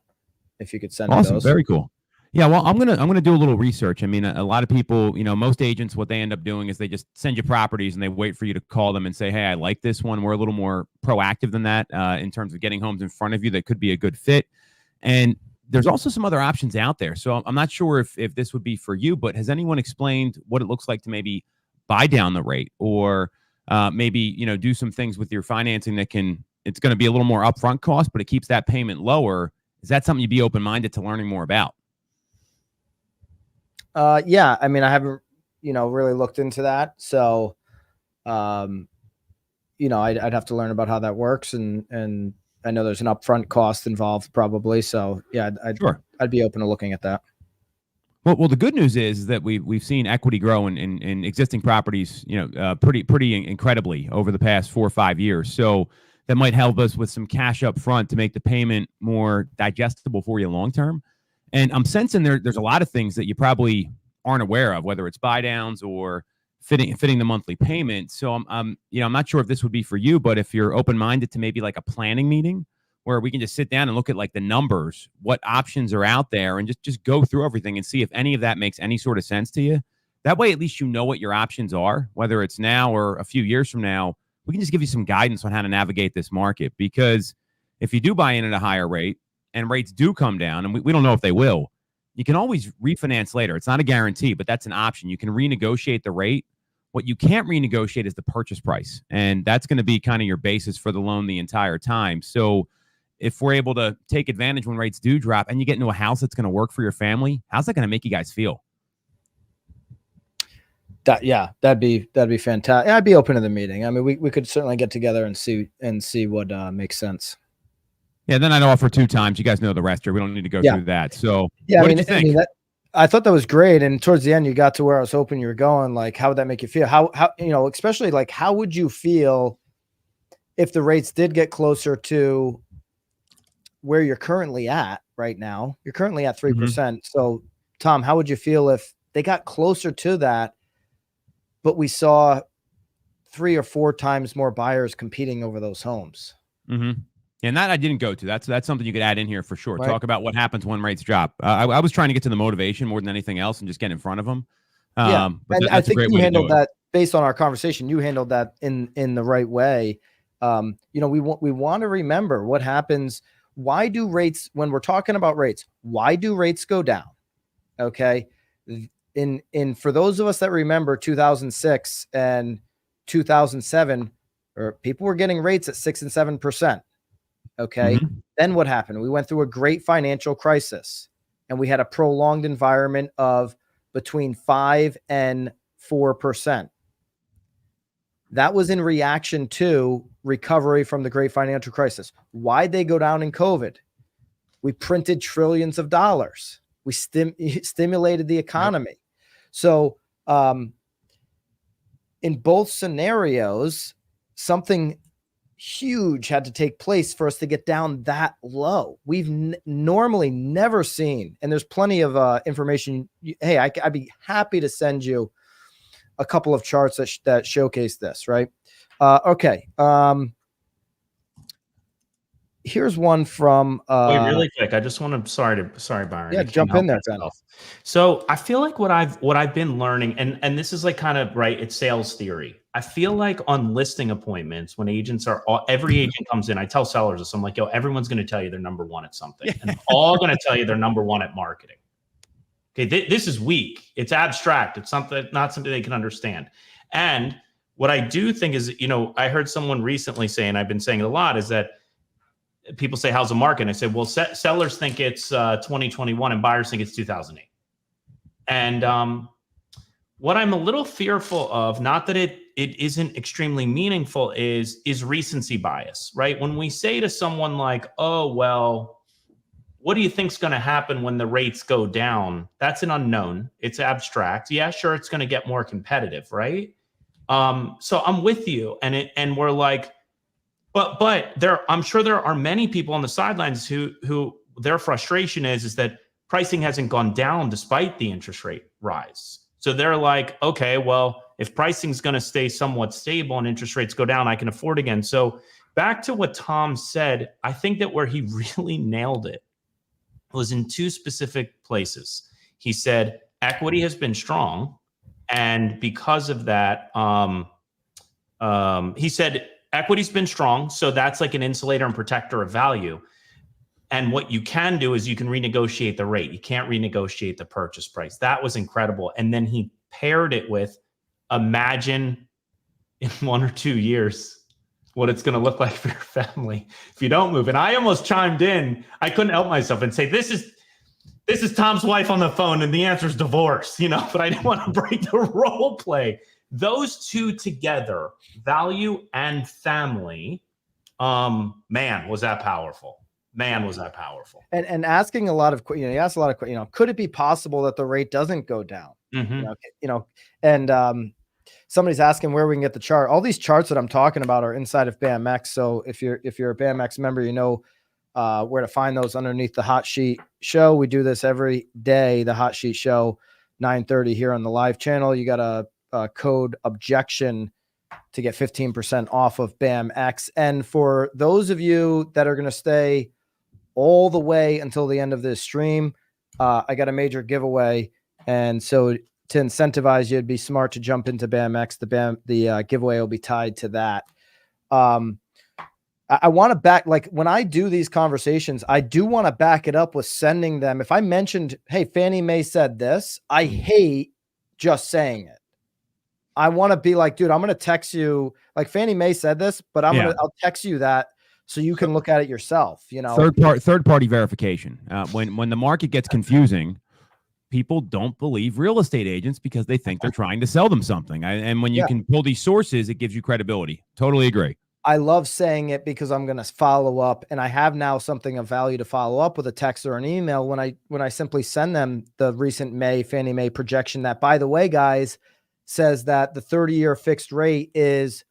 if you could send me Awesome. those. Very cool. Yeah, well, I'm gonna do a little research. I mean, a lot of people, you know, most agents, what they end up doing is they just send you properties and they wait for you to call them and say, "Hey, I like this one." We're a little more proactive than that in terms of getting homes in front of you that could be a good fit. And there's also some other options out there. So I'm not sure if this would be for you, but has anyone explained what it looks like to maybe buy down the rate, or maybe, you know, do some things with your financing that it's going to be a little more upfront cost, but it keeps that payment lower? Is that something you'd be open-minded to learning more about? Yeah, I mean, I haven't, you know, really looked into that. So, you know, I'd have to learn about how that works. And I know there's an upfront cost involved probably. So yeah, Sure. I'd be open to looking at that. Well, the good news is that we've seen equity grow in existing properties, you know, pretty incredibly over the past 4 or 5 years. So that might help us with some cash up front to make the payment more digestible for you long term. And I'm sensing there's a lot of things that you probably aren't aware of, whether it's buy downs or fitting the monthly payment. So I'm you know, I'm not sure if this would be for you, but if you're open minded to maybe like a planning meeting where we can just sit down and look at like the numbers, what options are out there, and just go through everything and see if any of that makes any sort of sense to you. That way, at least you know what your options are, whether it's now or a few years from now. We can just give you some guidance on how to navigate this market, because if you do buy in at a higher rate and rates do come down, and we don't know if they will, you can always refinance later. It's not a guarantee, but that's an option. You can renegotiate the rate. What you can't renegotiate is the purchase price, and that's going to be kind of your basis for the loan the entire time. So if we're able to take advantage when rates do drop and you get into a house that's going to work for your family, how's that going to make you guys feel? Yeah, that'd be fantastic. I'd be open to the meeting. I mean, we could certainly get together and see what makes sense. Yeah, then I'd offer 2 times. You guys know the rest here. We don't need to go through that. So yeah, what did you think? I thought that was great. And towards the end, you got to where I was hoping you were going. Like, how would that make you feel? How, you know, especially like, how would you feel if the rates did get closer to where you're currently at right now? You're currently at 3%. So Tom, how would you feel if they got closer to that, but we saw 3 or 4 times more buyers competing over those homes? And that I didn't go to. That's something you could add in here for sure. Right. Talk about what happens when rates drop. I was trying to get to the motivation more than anything else and just get in front of them. Yeah, but and I think you handled that based on our conversation. You handled that in the right way. You know, we want to remember what happens. Why do rates, when we're talking about rates, why do rates go down? Okay. In for those of us that remember 2006 and 2007, or people were getting rates at 6 and 7%. Okay. Then what happened? We went through a great financial crisis, and we had a prolonged environment of between 5 and 4%. That was in reaction to recovery from the great financial crisis. Why'd they go down in COVID? We printed trillions of dollars. We stimulated the economy. Yep. So in both scenarios, something huge had to take place for us to get down that low. We've normally never seen, and there's plenty of information. Hey, I'd be happy to send you a couple of charts that showcase this, right? Okay. Here's one from wait, really quick. I just want to sorry, Byron. Yeah, jump in there, Ben. So I feel like what I've been learning, and this is like kind of right, it's sales theory. I feel like on listing appointments, when agents are every agent comes in, I tell sellers this. I'm like, yo, everyone's going to tell you they're number one at something, and they're all going to tell you they're number one at marketing. Okay, this is weak. It's abstract. It's not something they can understand. And what I do think is, I heard someone recently say, and I've been saying it a lot, is that people say, how's the market? And I say, well, sellers think it's 2021 and buyers think it's 2008. And what I'm a little fearful of, not that it isn't extremely meaningful, is recency bias, right? When we say to someone like, oh, well, what do you think's going to happen when the rates go down? That's an unknown. It's abstract. Yeah, sure, it's going to get more competitive, right? So I'm with you. And we're like, but I'm sure there are many people on the sidelines who their frustration is that pricing hasn't gone down despite the interest rate rise. So they're like, okay, well, if pricing's going to stay somewhat stable and interest rates go down, I can afford again. So back to what Tom said, I think that where he really nailed it was in two specific places. He said equity has been strong, and because of that, he said equity's been strong, so that's like an insulator and protector of value. And what you can do is you can renegotiate the rate. You can't renegotiate the purchase price. That was incredible. And then he paired it with, imagine in 1 or 2 years what it's going to look like for your family if you don't move. And I almost chimed in. I couldn't help myself and say, this is Tom's wife on the phone, and the answer is divorce, but I didn't want to break the role play. Those two together, value and family, man, was that powerful. Man, was that powerful. And asking a lot of, you asked a lot of, could it be possible that the rate doesn't go down? Mm-hmm. And somebody's asking where we can get the chart. All these charts that I'm talking about are inside of BAMX. So if you're a BAMX member, where to find those underneath the Hot Sheet show. We do this every day. The Hot Sheet show, 9:30 here on the live channel. You got a code objection to get 15% off of BAMX. And for those of you that are going to stay all the way until the end of this stream, I got a major giveaway. And so to incentivize you, it'd be smart to jump into BAMX. The giveaway will be tied to that. I want to back, like when I do these conversations, I do want to back it up with sending them. If I mentioned, hey, Fannie Mae said this, I hate just saying it. I want to be like, dude, I'm going to text you, like Fannie Mae said this, but I'll text you that so you can look at it yourself. Third party verification. When the market gets confusing, people don't believe real estate agents because they think they're trying to sell them something. And when you can pull these sources, it gives you credibility. Totally agree. I love saying it because I'm going to follow up, and I have now something of value to follow up with a text or an email when I simply send them the recent Fannie Mae projection that, by the way, guys, says that the 30-year fixed rate is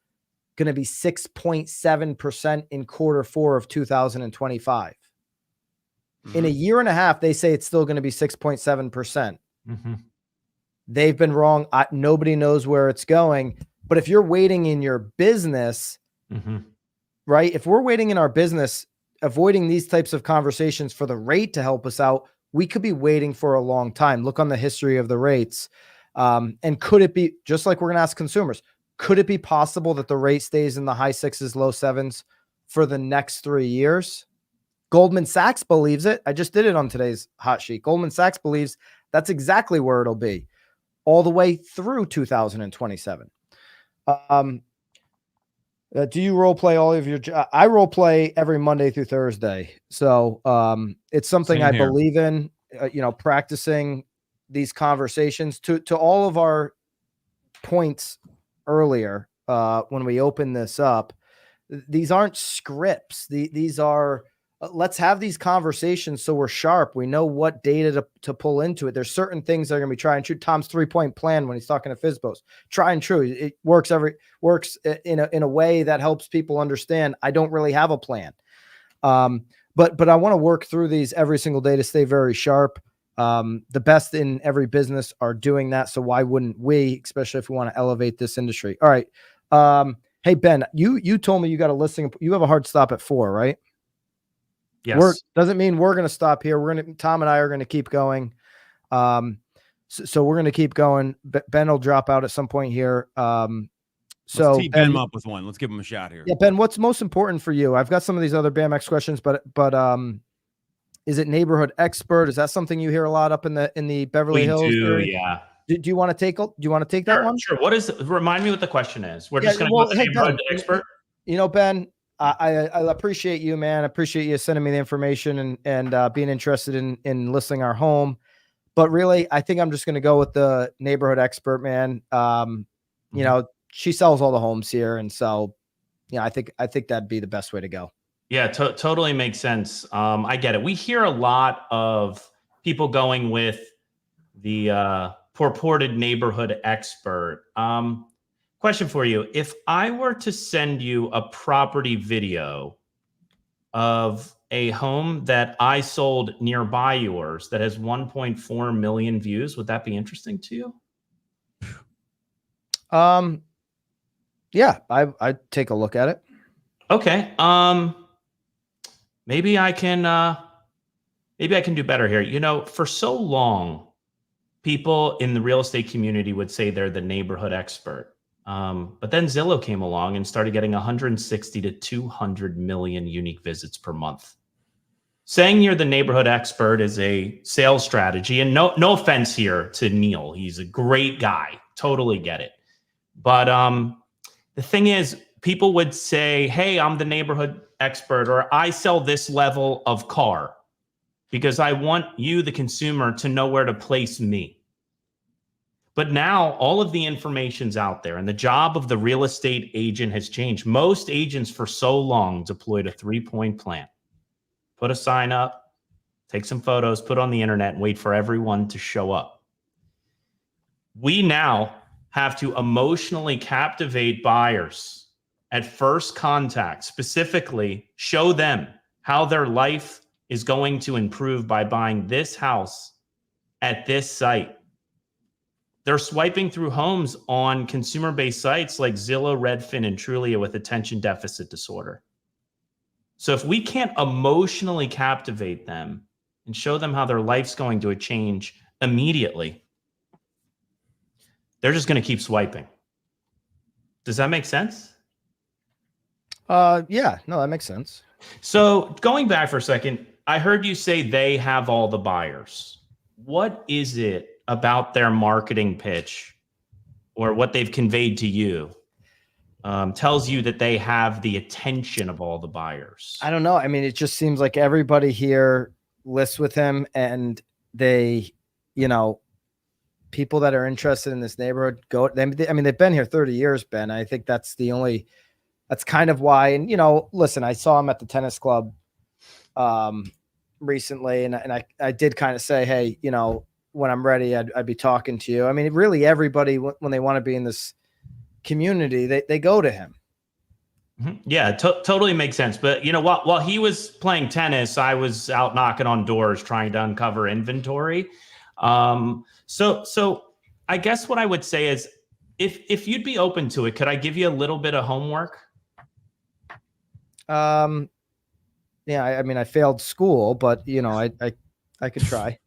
going to be 6.7% in Q4 of 2025. Mm-hmm. In a year and a half, they say it's still going to be 6.7%. Mm-hmm. They've been wrong. Nobody knows where it's going. But if you're waiting in your business, mm-hmm. right? If we're waiting in our business, avoiding these types of conversations for the rate to help us out, we could be waiting for a long time. Look on the history of the rates. And could it be, just like we're going to ask consumers, could it be possible that the rate stays in the high 6s, low 7s for the next 3 years? Goldman Sachs believes it. I just did it on today's Hot Sheet. Goldman Sachs believes that's exactly where it'll be all the way through 2027. Do you role play all of your? I role play every Monday through Thursday. So it's something I believe in, practicing these conversations to all of our points earlier when we open this up. These aren't scripts. These are let's have these conversations so we're sharp. We know what data to pull into it. There's certain things that are going to be try and true. Tom's 3-point plan when he's talking to FSBOs, try and true. It works in a way that helps people understand I don't really have a plan. But I want to work through these every single day to stay very sharp. The best in every business are doing that. So why wouldn't we, especially if we want to elevate this industry? All right. Hey, Ben, you told me you got a listing. You have a hard stop at 4, right? Yes. Doesn't mean we're going to stop here. Tom and I are going to keep going. So we're going to keep going. Ben will drop out at some point here. So let's tee Ben up with one. Let's give him a shot here. Yeah, Ben, what's most important for you? I've got some of these other BAMX questions, but is it neighborhood expert? Is that something you hear a lot up in the Beverly Hills area? Yeah. Do you want to take that one? Sure. Remind me what the question is. We're just going to go neighborhood expert. Ben, I appreciate you, man. I appreciate you sending me the information and being interested in listing our home. But really, I think I'm just going to go with the neighborhood expert, man. You know, she sells all the homes here, and so I think that'd be the best way to go. Yeah, totally makes sense. I get it. We hear a lot of people going with the purported neighborhood expert. Question for you. If I were to send you a property video of a home that I sold nearby yours that has 1.4 million views, would that be interesting to you? Yeah, I'd take a look at it. Okay. Maybe I can do better here. You know, for so long, people in the real estate community would say they're the neighborhood expert. But then Zillow came along and started getting 160 to 200 million unique visits per month. Saying you're the neighborhood expert is a sales strategy, and no offense here to Neil. He's a great guy. Totally get it. But the thing is, people would say, hey, I'm the neighborhood expert, or I sell this level of car because I want you, the consumer, to know where to place me. But now all of the information's out there, and the job of the real estate agent has changed. Most agents for so long deployed a 3-point plan. Put a sign up, take some photos, put on the internet, and wait for everyone to show up. We now have to emotionally captivate buyers at first contact, specifically show them how their life is going to improve by buying this house at this site. They're swiping through homes on consumer-based sites like Zillow, Redfin, and Trulia with attention deficit disorder. So if we can't emotionally captivate them and show them how their life's going to change immediately, they're just going to keep swiping. Does that make sense? Yeah, no, that makes sense. So going back for a second, I heard you say they have all the buyers. What is it about their marketing pitch or what they've conveyed to you tells you that they have the attention of all the buyers? I don't know. I mean, it just seems like everybody here lists with him, and they, people that are interested in this neighborhood go. I mean, they've been here 30 years, Ben. I think that's kind of why. And, listen, I saw him at the tennis club recently, and I did kind of say, hey, when I'm ready, I'd be talking to you. I mean, really everybody, when they want to be in this community, they go to him. Yeah, totally makes sense. But, while he was playing tennis, I was out knocking on doors trying to uncover inventory. So I guess what I would say is if you'd be open to it, could I give you a little bit of homework? Yeah, I mean, I failed school, but I could try.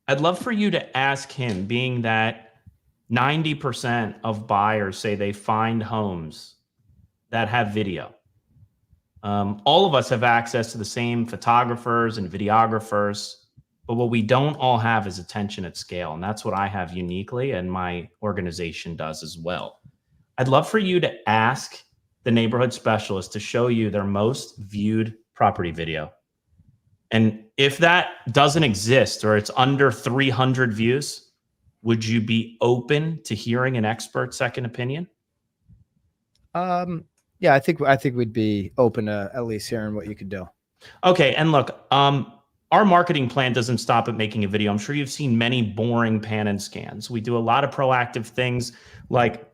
I'd love for you to ask him, being that 90% of buyers say they find homes that have video. All of us have access to the same photographers and videographers, but what we don't all have is attention at scale. And that's what I have uniquely, and my organization does as well. I'd love for you to ask the neighborhood specialist to show you their most viewed property video. And if that doesn't exist, or it's under 300 views, would you be open to hearing an expert second opinion? Yeah, I think we'd be open to at least hearing what you could do. Okay, and look, our marketing plan doesn't stop at making a video. I'm sure you've seen many boring pan and scans. We do a lot of proactive things like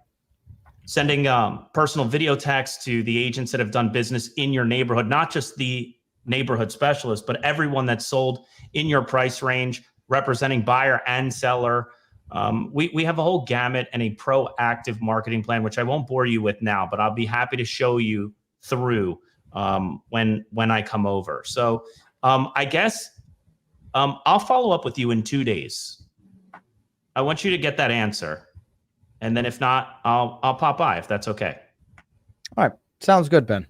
sending personal video text to the agents that have done business in your neighborhood, not just the neighborhood specialist, but everyone that's sold in your price range, representing buyer and seller. We have a whole gamut and a proactive marketing plan, which I won't bore you with now, but I'll be happy to show you through when I come over. So I guess I'll follow up with you in 2 days. I want you to get that answer. And then if not, I'll pop by if that's okay. All right. Sounds good, Ben.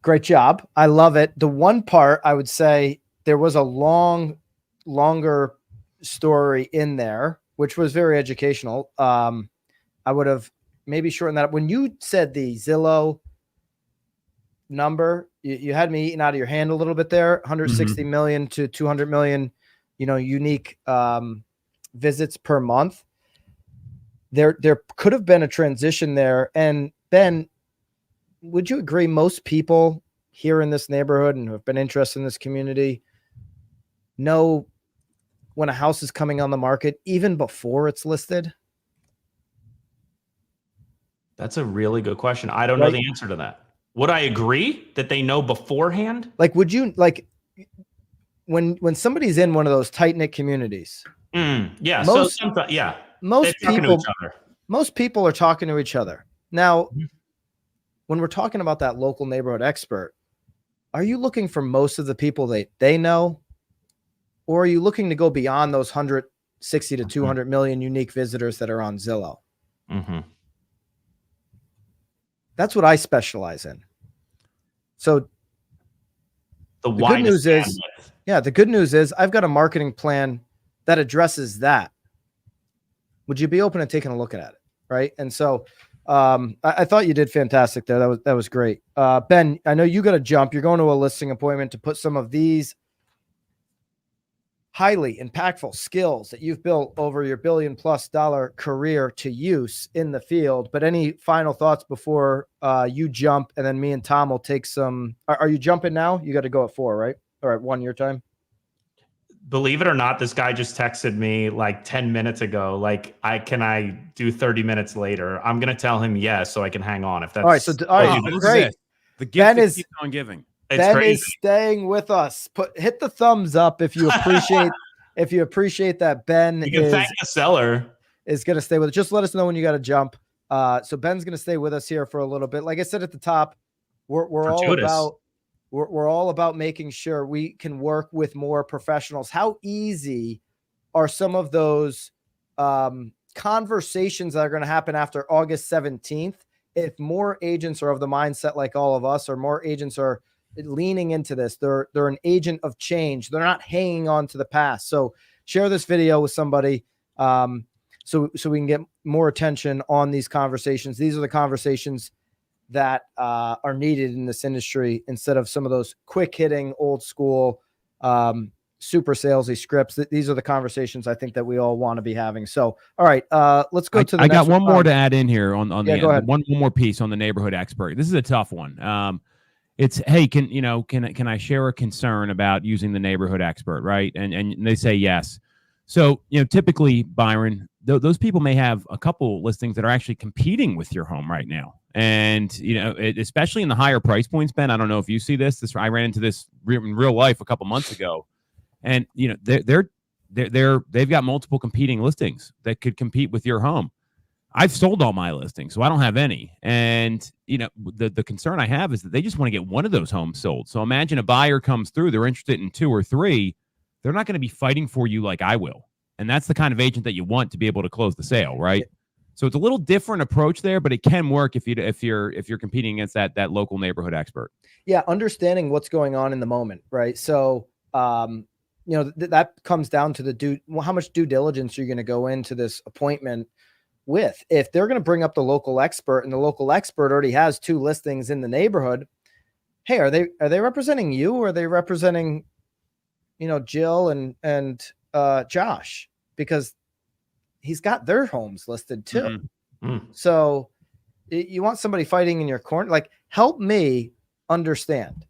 Great job. I love it. The one part I would say there was a longer story in there, which was very educational. I would have maybe shortened that up. When you said the Zillow number, you had me eating out of your hand a little bit there, 160 million to 200 million, unique visits per month. There could have been a transition there. And Ben, would you agree most people here in this neighborhood and who have been interested in this community know when a house is coming on the market even before it's listed? That's a really good question. I don't know the answer to that. Would I agree that they know beforehand? Like, would you like when somebody's in one of those tight knit communities? Yeah. Most people are talking to each other. Now, when we're talking about that local neighborhood expert, are you looking for most of the people they know, or are you looking to go beyond those 160 to 200 million unique visitors that are on Zillow? That's what I specialize in. So the good news is, the good news is I've got a marketing plan that addresses that. Would you be open to taking a look at it? Right. And so I thought you did fantastic there. That was great. Ben, I know you got to jump. You're going to a listing appointment to put some of these highly impactful skills that you've built over your $1 billion+ career to use in the field. But any final thoughts before you jump, and then me and Tom will take some. Are you jumping now? You got to go at 4, right? Or at 1 your time? Believe it or not, this guy just texted me like 10 minutes ago. Like, can I do 30 minutes later? I'm going to tell him yes, so I can hang on. If that's all right. So great. The gift that keeps on giving. Ben is staying with us. Hit the thumbs up if you appreciate that Ben thank the seller is going to stay with us. Just let us know when you got to jump. So Ben's going to stay with us here for a little bit. Like I said at the top, we're all about making sure we can work with more professionals. How easy are some of those conversations that are going to happen after August 17th if more agents are of the mindset like all of us, or more agents are leaning into this? They're an agent of change. They're not hanging on to the past. So share this video with somebody so we can get more attention on these conversations. These are the conversations that are needed in this industry, instead of some of those quick hitting, old school, super salesy scripts. These are the conversations I think that we all want to be having. So, all right, let's go to the I next got one more to add in here on go the ahead. one more piece on the neighborhood expert. This is a tough one. It's, hey, can I share a concern about using the neighborhood expert, right? And they say yes. So, typically, Byron, those people may have a couple listings that are actually competing with your home right now. And, especially in the higher price points, Ben, I don't know if you see this. I ran into this in real life a couple months ago. And, they've got multiple competing listings that could compete with your home. I've sold all my listings, so I don't have any. And, the concern I have is that they just want to get one of those homes sold. So imagine a buyer comes through, they're interested in 2 or 3. They're not going to be fighting for you like I will. And that's the kind of agent that you want to be able to close the sale, right? So it's a little different approach there, but it can work if you're competing against that local neighborhood expert. Yeah, understanding what's going on in the moment, right? So, that comes down to how much due diligence you're going to go into this appointment with. If they're going to bring up the local expert, and the local expert already has 2 listings in the neighborhood, hey, are they representing you, or are they representing, Jill and Josh? Because he's got their homes listed too. So you want somebody fighting in your corner. Like, help me understand?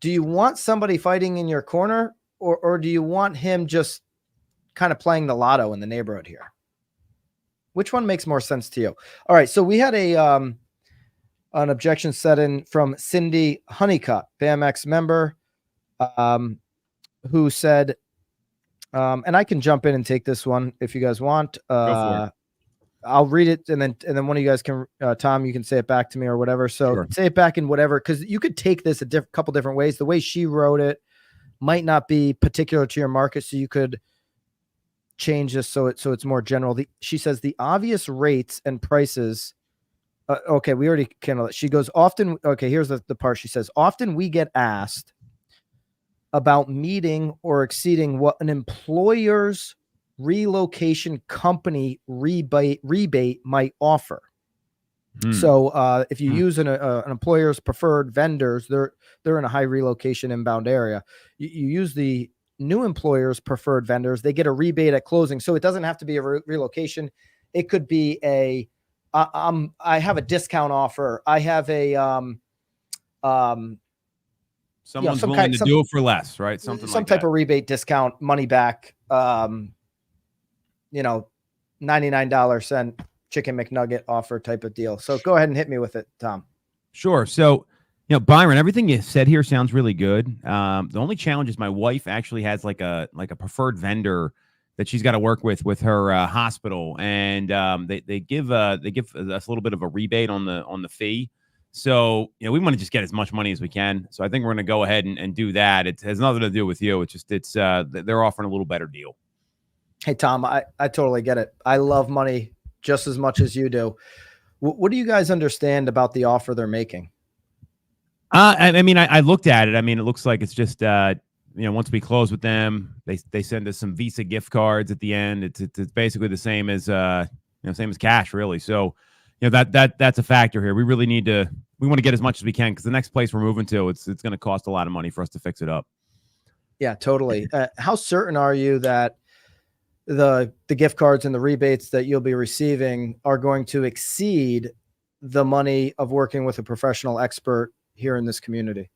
Do you want somebody fighting in your corner, or do you want him just kind of playing the lotto in the neighborhood here? Which one makes more sense to you? All right. So we had an objection set in from Cindy Honeycutt, BAMX member, who said, and I can jump in and take this one if you guys want. Go for it. I'll read it, and then one of you guys can, Tom, you can say it back to me or whatever. So Sure. say it back in whatever, because you could take this a couple different ways. The way she wrote it might not be particular to your market, so you could change this so it's more general. She says the obvious rates and prices. Okay, we already kind of. She goes often. Okay, here's the part. She says often we get asked about meeting or exceeding what an employer's relocation company rebate might offer. So if you use an employer's preferred vendors, they're in a high relocation inbound area. You use the new employer's preferred vendors, they get a rebate at closing. So it doesn't have to be a relocation. It could be I have a discount offer. I have a someone's willing to do it for less, right? Some type of rebate, discount, money back, $99 chicken McNugget offer type of deal. So go ahead and hit me with it, Tom. Sure. So, Byron, everything you said here sounds really good. The only challenge is my wife actually has like a preferred vendor that she's got to work with her hospital, and they give us a little bit of a rebate on the fee. So, we want to just get as much money as we can. So I think we're going to go ahead and do that. It has nothing to do with you. It's just, they're offering a little better deal. Hey, Tom, I totally get it. I love money just as much as you do. What do you guys understand about the offer they're making? I mean, I looked at it. I mean, it looks like it's just, once we close with them, they send us some Visa gift cards at the end. It's basically the same as, same as cash, really. So, that's a factor here. We really we want to get as much as we can, because the next place we're moving to, it's going to cost a lot of money for us to fix it up. Yeah, totally. How certain are you that the gift cards and the rebates that you'll be receiving are going to exceed the money of working with a professional expert here in this community?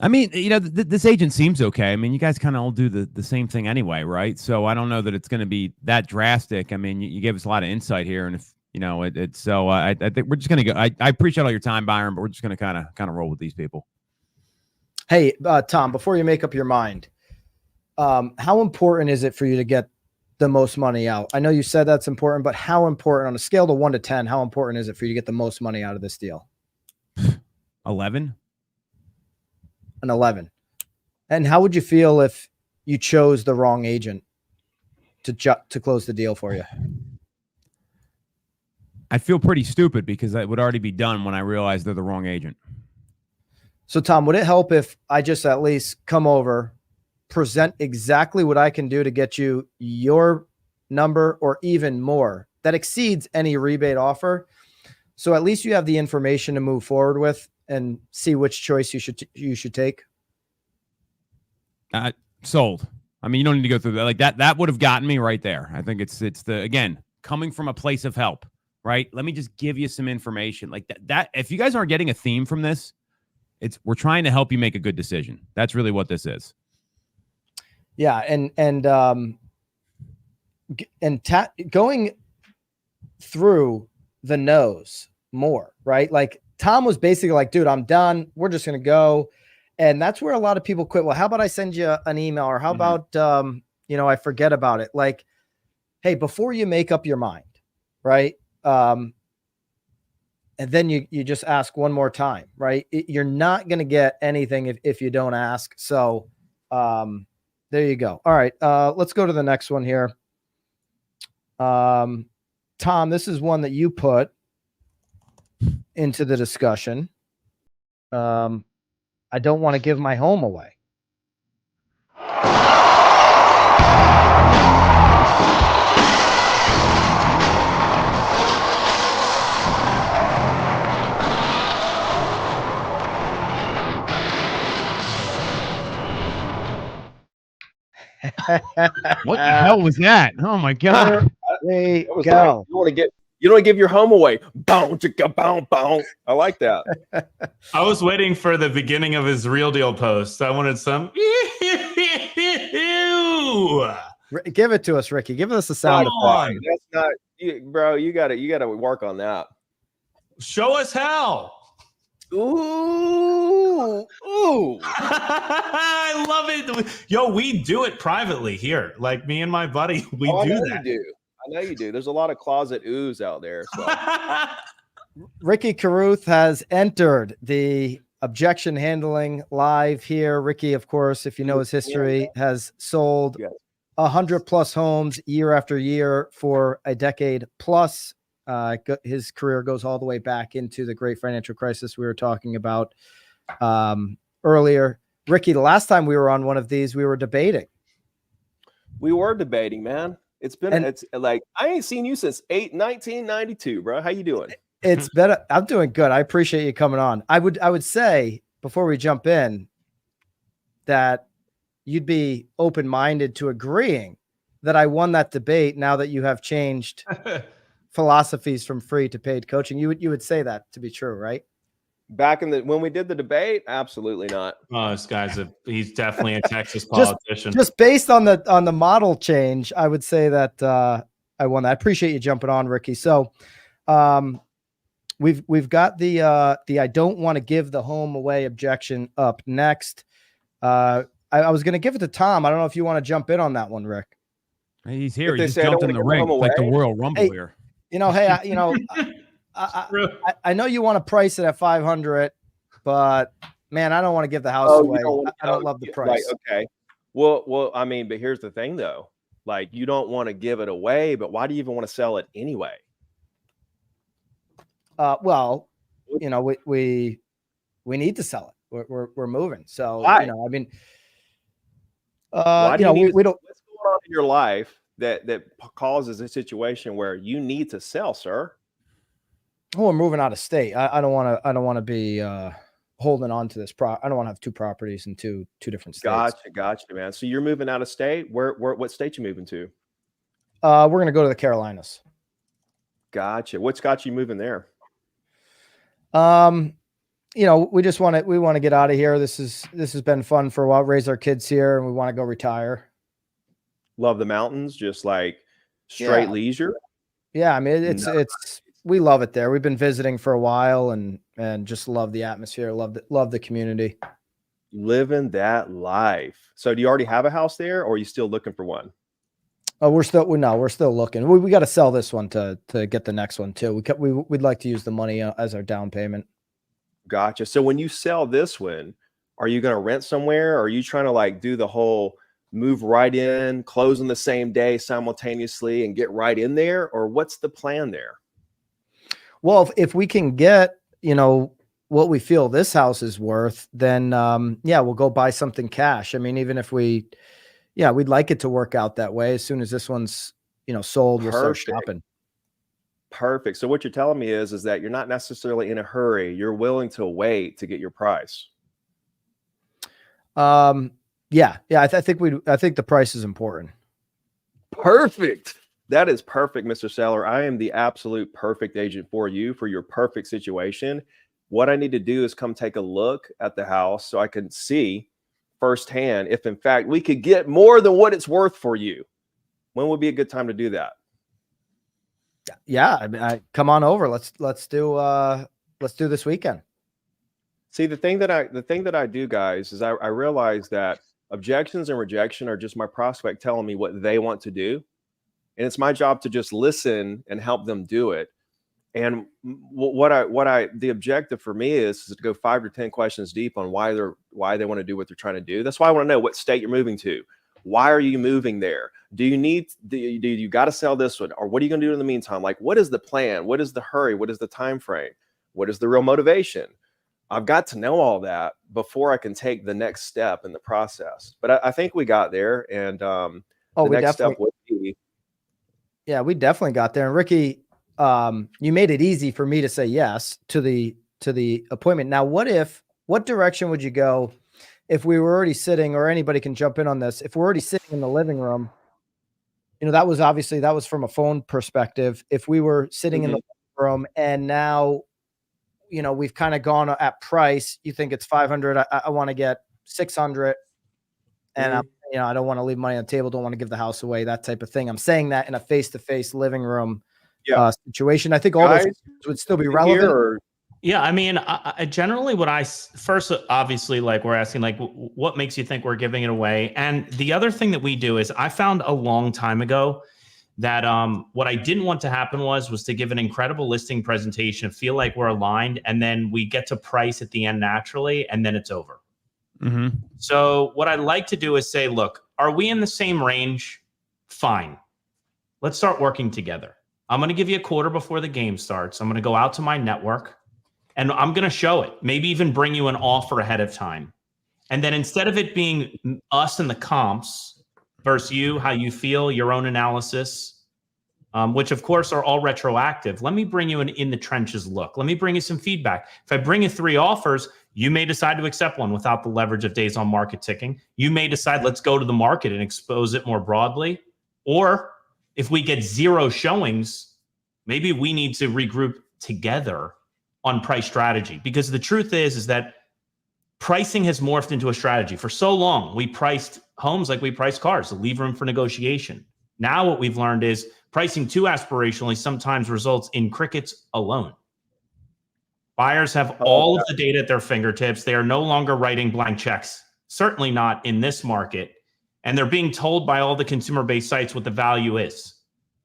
I mean, this agent seems okay. I mean, you guys kind of all do the same thing anyway, right? So I don't know that it's going to be that drastic. I mean, you gave us a lot of insight here, and if so I think we're just going to go. I appreciate all your time, Byron, but we're just going to kind of roll with these people. Hey, Tom, before you make up your mind, how important is it for you to get the most money out? I know you said that's important, but how important, on a scale of 1 to 10, how important is it for you to get the most money out of this deal? 11. An 11. And how would you feel if you chose the wrong agent to close the deal for you? I feel pretty stupid, because that would already be done when I realized they're the wrong agent. So, Tom, would it help if I just at least come over, present exactly what I can do to get you your number or even more that exceeds any rebate offer? So at least you have the information to move forward with and see which choice you should take. Sold. I mean, you don't need to go through that. Like that would have gotten me right there. I think it's again, coming from a place of help, right? Let me just give you some information like that. If you guys aren't getting a theme from this, we're trying to help you make a good decision. That's really what this is. Yeah. Going through the nose more, right? Like Tom was basically like, dude, I'm done. We're just going to go. And that's where a lot of people quit. Well, how about I send you an email, or how about, I forget about it. Like, hey, before you make up your mind, right? And then you just ask one more time, right? You're not going to get anything if you don't ask. So there you go. All right. Let's go to the next one here. Tom, this is one that you put into the discussion. I don't want to give my home away. What the hell was that? Oh my God. There we go. You want to get You don't give your home away. Boom, chicka, boom, boom. I like that. I was waiting for the beginning of his Real Deal post. I wanted some. Give it to us, Ricky. Give us the sound Come effect. on. That's not, bro. You gotta work on that. Show us how. Ooh. I love it. Yo, we do it privately here. Like me and my buddy, we I do know that. You do. I know you do. There's a lot of closet oohs out there. So. Ricky Carruth has entered the objection handling live here. Ricky, of course, if you know his history, has sold 100+ homes year after year for a decade plus. His career goes all the way back into the great financial crisis we were talking about earlier. Ricky, the last time we were on one of these, we were debating. We were debating, man. It's like I ain't seen you since 1992, bro. How you doing? It's better. I'm doing good. I appreciate you coming on. I would say before we jump in that you'd be open-minded to agreeing that I won that debate now that you have changed philosophies from free to paid coaching. You would say that to be true, right? Back in when we did the debate, absolutely not. Oh, this guy's he's definitely a Texas politician. Just based on the model change, I would say that I won that. I appreciate you jumping on, Ricky. So we've got the I don't want to give the home away objection up next. I was going to give it to Tom. I don't know if you want to jump in on that one, Rick. He's here. He just jumped in the ring like the Royal Rumble here. You know, hey, I know you want to price it at 500, but man, I don't want to give the house away. I don't love the price. Right, okay. Well, I mean, but here's the thing though. Like, you don't want to give it away, but why do you even want to sell it anyway? Well, you know, we need to sell it. We're moving. So, why? You know, I mean, we don't. What's going on in your life that causes a situation where you need to sell, sir? Oh, we're moving out of state. I don't want to be holding on to this. I don't want to have two properties in two different states. Gotcha, man. So you're moving out of state. What state you moving to? We're gonna go to the Carolinas. Gotcha. What's got you moving there? You know, we want to get out of here. This has been fun for a while. Raise our kids here, and we want to go retire. Love the mountains, just like straight leisure. Yeah, I mean it's we love it there. We've been visiting for a while and just love the atmosphere. Love the community. Living that life. So do you already have a house there, or are you still looking for one? Oh, we're still looking. We got to sell this one to get the next one too. We'd like to use the money as our down payment. Gotcha. So when you sell this one, are you going to rent somewhere? Or are you trying to like do the whole move right in, close on the same day simultaneously and get right in there? Or what's the plan there? Well, if we can get, you know, what we feel this house is worth, then we'll go buy something cash. I mean, even if we'd like it to work out that way. As soon as this one's, you know, sold, we'll start shopping. Perfect. So what you're telling me is that you're not necessarily in a hurry. You're willing to wait to get your price. I think the price is important. Perfect. That is perfect, Mr. Seller. I am the absolute perfect agent for you, for your perfect situation. What I need to do is come take a look at the house so I can see firsthand if in fact we could get more than what it's worth for you. When would be a good time to do that? Yeah, I mean, come on over. Let's do this weekend. See, the thing that I do, guys, is I realize that objections and rejection are just my prospect telling me what they want to do. And it's my job to just listen and help them do it. And the objective for me is to go 5 or 10 questions deep on why they want to do what they're trying to do. That's why I want to know what state you're moving to. Why are you moving there? Do you got to sell this one? Or what are you going to do in the meantime? Like, what is the plan? What is the hurry? What is the time frame? What is the real motivation? I've got to know all that before I can take the next step in the process. But I think we got there. And the next step would be. Yeah, we definitely got there. And Ricky, you made it easy for me to say yes to the appointment. Now, what direction would you go if we were already sitting, or anybody can jump in on this, if we're already sitting in the living room that was from a phone perspective. If we were sitting in the room and now, we've kind of gone at price, you think it's 500. I want to get 600 and I don't want to leave money on the table. Don't want to give the house away, that type of thing. I'm saying that in a face-to-face living room situation. I think all those would still be relevant. Yeah, I mean, I generally what I first, obviously, like we're asking, like, what makes you think we're giving it away? And the other thing that we do is I found a long time ago that what I didn't want to happen was to give an incredible listing presentation, feel like we're aligned, and then we get to price at the end naturally, and then it's over. So what I'd like to do is say, look, are we in the same range? Fine. Let's start working together. I'm going to give you a quarter before the game starts. I'm going to go out to my network. And I'm going to show it, maybe even bring you an offer ahead of time. And then instead of it being us and the comps versus you, how you feel, your own analysis, which of course are all retroactive, let me bring you an in the trenches look. Let me bring you some feedback. If I bring you 3 offers, you may decide to accept one without the leverage of days on market ticking. You may decide, let's go to the market and expose it more broadly. Or if we get 0 showings, maybe we need to regroup together on price strategy, because the truth is that pricing has morphed into a strategy. For so long, we priced homes like we priced cars to leave room for negotiation. Now what we've learned is pricing too aspirationally sometimes results in crickets alone. Buyers have all of the data at their fingertips. They are no longer writing blank checks, certainly not in this market. And they're being told by all the consumer-based sites what the value is.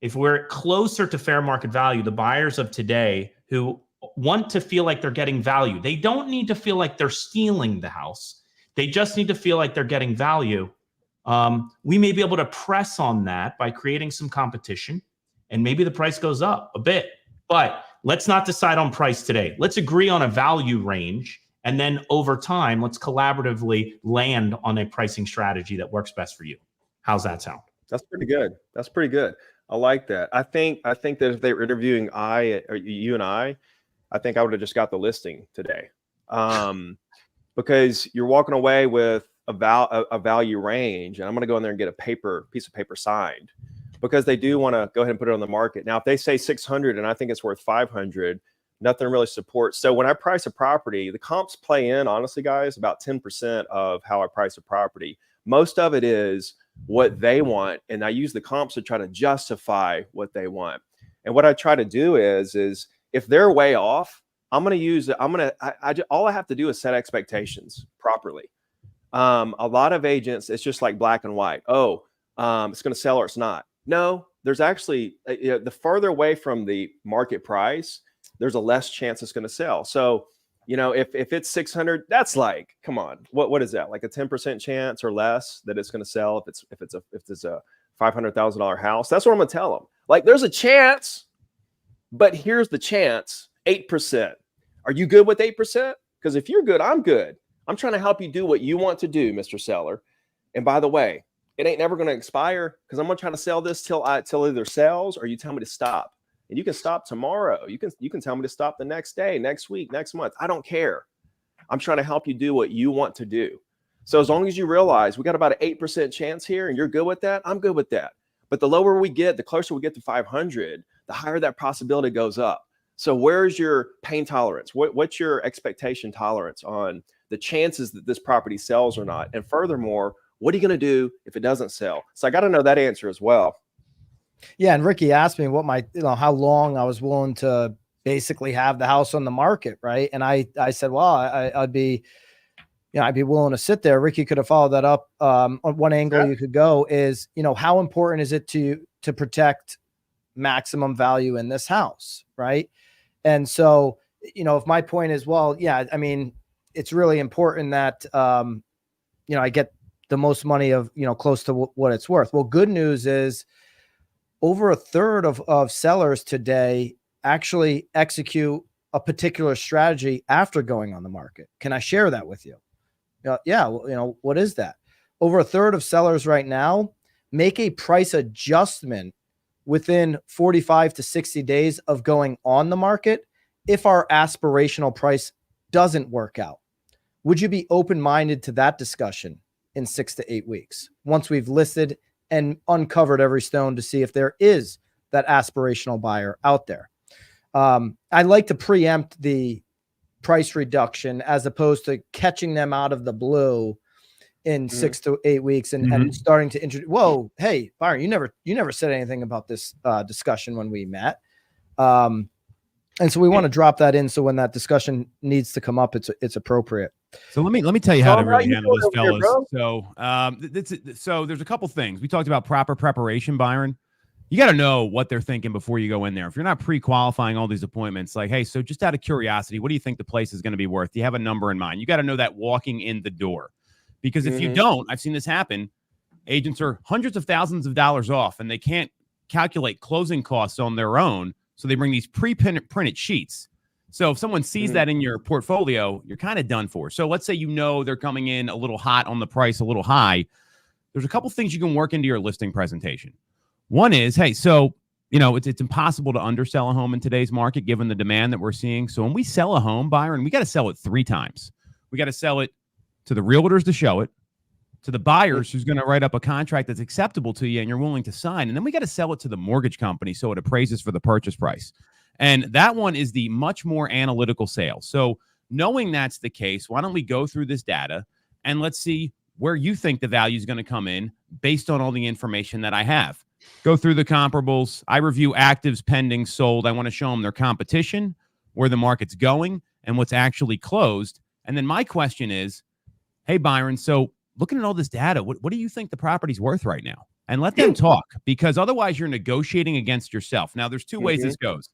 If we're closer to fair market value, the buyers of today who want to feel like they're getting value. They don't need to feel like they're stealing the house. They just need to feel like they're getting value. We may be able to press on that by creating some competition, and maybe the price goes up a bit. But let's not decide on price today. Let's agree on a value range, and then over time, let's collaboratively land on a pricing strategy that works best for you. How's that sound? That's pretty good. That's pretty good. I like that. I think that if they were interviewing you and I think I would have just got the listing today, because you're walking away with a value range, and I'm going to go in there and get a piece of paper signed, because they do want to go ahead and put it on the market. Now, if they say 600 and I think it's worth 500, nothing really supports. So when I price a property, the comps play in, honestly, guys, about 10% of how I price a property. Most of it is what they want, and I use the comps to try to justify what they want. And what I try to do is if they're way off, all I have to do is set expectations properly. A lot of agents, it's just like black and white. It's going to sell or it's not. No, there's actually, the further away from the market price, there's a less chance it's going to sell. So, if it's 600, that's like, come on, what is that? Like a 10% chance or less that it's going to sell if it's a $500,000 house. That's what I'm going to tell them. Like, there's a chance, but here's the chance, 8%. Are you good with 8%? Because if you're good, I'm good. I'm trying to help you do what you want to do, Mr. Seller. And by the way, it ain't never going to expire, because I'm going to try to sell this till either sells or you tell me to stop. And you can stop tomorrow. You can tell me to stop the next day, next week, next month. I don't care. I'm trying to help you do what you want to do. So as long as you realize we got about an 8% chance here and you're good with that, I'm good with that. But the lower we get, the closer we get to 500, the higher that possibility goes up. So where's your pain tolerance? What's your expectation tolerance on the chances that this property sells or not? And furthermore, what are you going to do if it doesn't sell? So I got to know that answer as well. Yeah. And Ricky asked me what how long I was willing to basically have the house on the market. Right. And I said, well, I'd be willing to sit there. Ricky could have followed that up. On one angle you could go is, how important is it to protect maximum value in this house? Right. And so, if my point is, well, yeah, I mean, it's really important that, I get the most money of, close to what it's worth. Well, good news is over a third of sellers today actually execute a particular strategy after going on the market. Can I share that with you? Yeah. Well, what is that? Over a third of sellers right now make a price adjustment within 45 to 60 days of going on the market if our aspirational price doesn't work out. Would you be open-minded to that discussion in 6 to 8 weeks once we've listed and uncovered every stone to see if there is that aspirational buyer out there. I like to preempt the price reduction as opposed to catching them out of the blue in 6 to 8 weeks and starting to introduce, whoa, hey, Byron, you never said anything about this discussion when we met. And so we want to drop that in. So when that discussion needs to come up, it's appropriate. So let me tell you how to really handle this, fellas. So there's a couple things. We talked about proper preparation, Byron. You got to know what they're thinking before you go in there. If you're not pre-qualifying all these appointments, like, hey, so just out of curiosity, what do you think the place is going to be worth? Do you have a number in mind? You got to know that walking in the door. Because if you don't, I've seen this happen. Agents are hundreds of thousands of dollars off, and they can't calculate closing costs on their own. So they bring these pre-printed sheets. So if someone sees that in your portfolio, you're kind of done for. So let's say they're coming in a little hot on the price, a little high. There's a couple things you can work into your listing presentation. One is, hey, so it's impossible to undersell a home in today's market given the demand that we're seeing. So when we sell a home, Byron, we got to sell it 3 times. We got to sell it to the realtors to show it, to the buyers who's going to write up a contract that's acceptable to you and you're willing to sign. And then we got to sell it to the mortgage company so it appraises for the purchase price. And that one is the much more analytical sale. So knowing that's the case, why don't we go through this data and let's see where you think the value is going to come in based on all the information that I have. Go through the comparables. I review actives, pending, sold. I want to show them their competition, where the market's going, and what's actually closed. And then my question is, hey, Byron, so looking at all this data, what do you think the property's worth right now? And let them talk, because otherwise you're negotiating against yourself. Now, there's 2 ways this goes.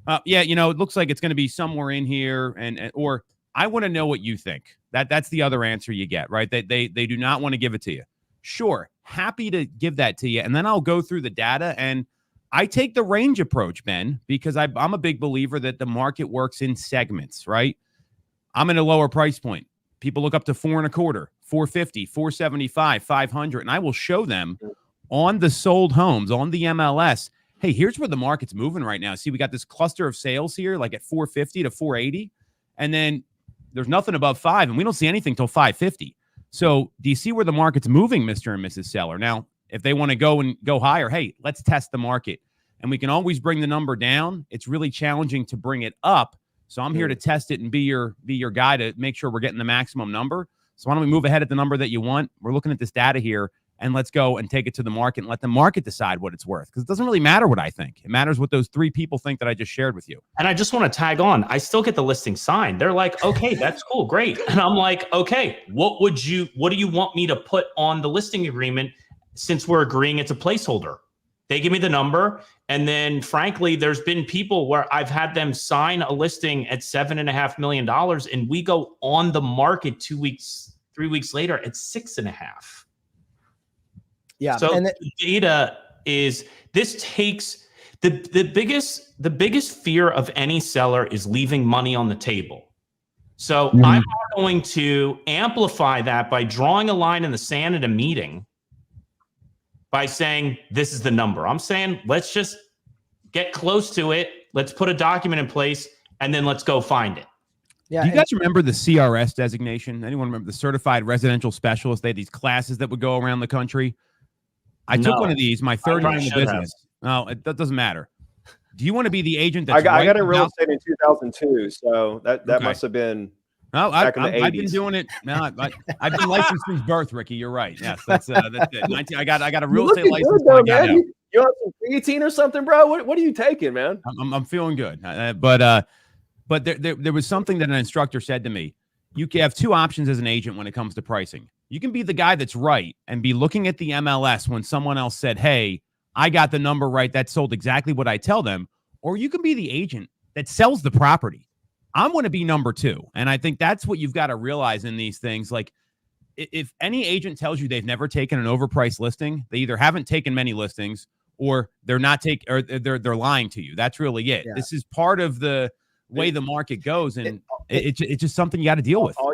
It looks like it's going to be somewhere in here, or I want to know what you think. That's the other answer you get, right? They do not want to give it to you. Sure, happy to give that to you, and then I'll go through the data, and I take the range approach, Ben, because I'm a big believer that the market works in segments, right? I'm in a lower price point. People look up to 4.25, 450, 475, 500, and I will show them on the sold homes, on the MLS, hey, here's where the market's moving right now. See, we got this cluster of sales here, like at 450 to 480, and then there's nothing above 5, and we don't see anything till 550. So do you see where the market's moving, Mr. and Mrs. Seller? Now, if they want to go higher, hey, let's test the market. And we can always bring the number down. It's really challenging to bring it up. So I'm here to test it and be your guy to make sure we're getting the maximum number. So why don't we move ahead at the number that you want? We're looking at this data here, and let's go and take it to the market and let the market decide what it's worth. Because it doesn't really matter what I think. It matters what those 3 people think that I just shared with you. And I just want to tag on. I still get the listing signed. They're like, okay, that's cool, great. And I'm like, okay, what do you want me to put on the listing agreement since we're agreeing it's a placeholder? They give me the number. And then frankly, there's been people where I've had them sign a listing at $7.5 million and we go on the market 3 weeks later at 6.5. Yeah. So and the data is, this takes the biggest fear of any seller is leaving money on the table. So I'm going to amplify that by drawing a line in the sand at a meeting by saying, this is the number. I'm saying, let's just get close to it. Let's put a document in place and then let's go find it. Yeah. Do you guys remember the CRS designation? Anyone remember the Certified Residential Specialist? They had these classes that would go around the country. I took one of these, my 3rd year in the business. No, that doesn't matter. Do you want to be the agent that's I got in real estate in 2002. So that must have been back in the 80s. I've been doing it. No, I've been licensed since birth, Ricky. You're right. Yes, that's it. I got a real estate license. Good, though, man. You have some creatine or something, bro? What are you taking, man? I'm feeling good. But there was something that an instructor said to me. You can have 2 options as an agent when it comes to pricing. You can be the guy that's right and be looking at the MLS when someone else said, hey, I got the number right. That sold exactly what I tell them. Or you can be the agent that sells the property. I'm going to be number 2. And I think that's what you've got to realize in these things. Like, if any agent tells you they've never taken an overpriced listing, they either haven't taken many listings or they're lying to you. That's really it. Yeah. This is part of the way the market goes. And it's just something you got to deal with. All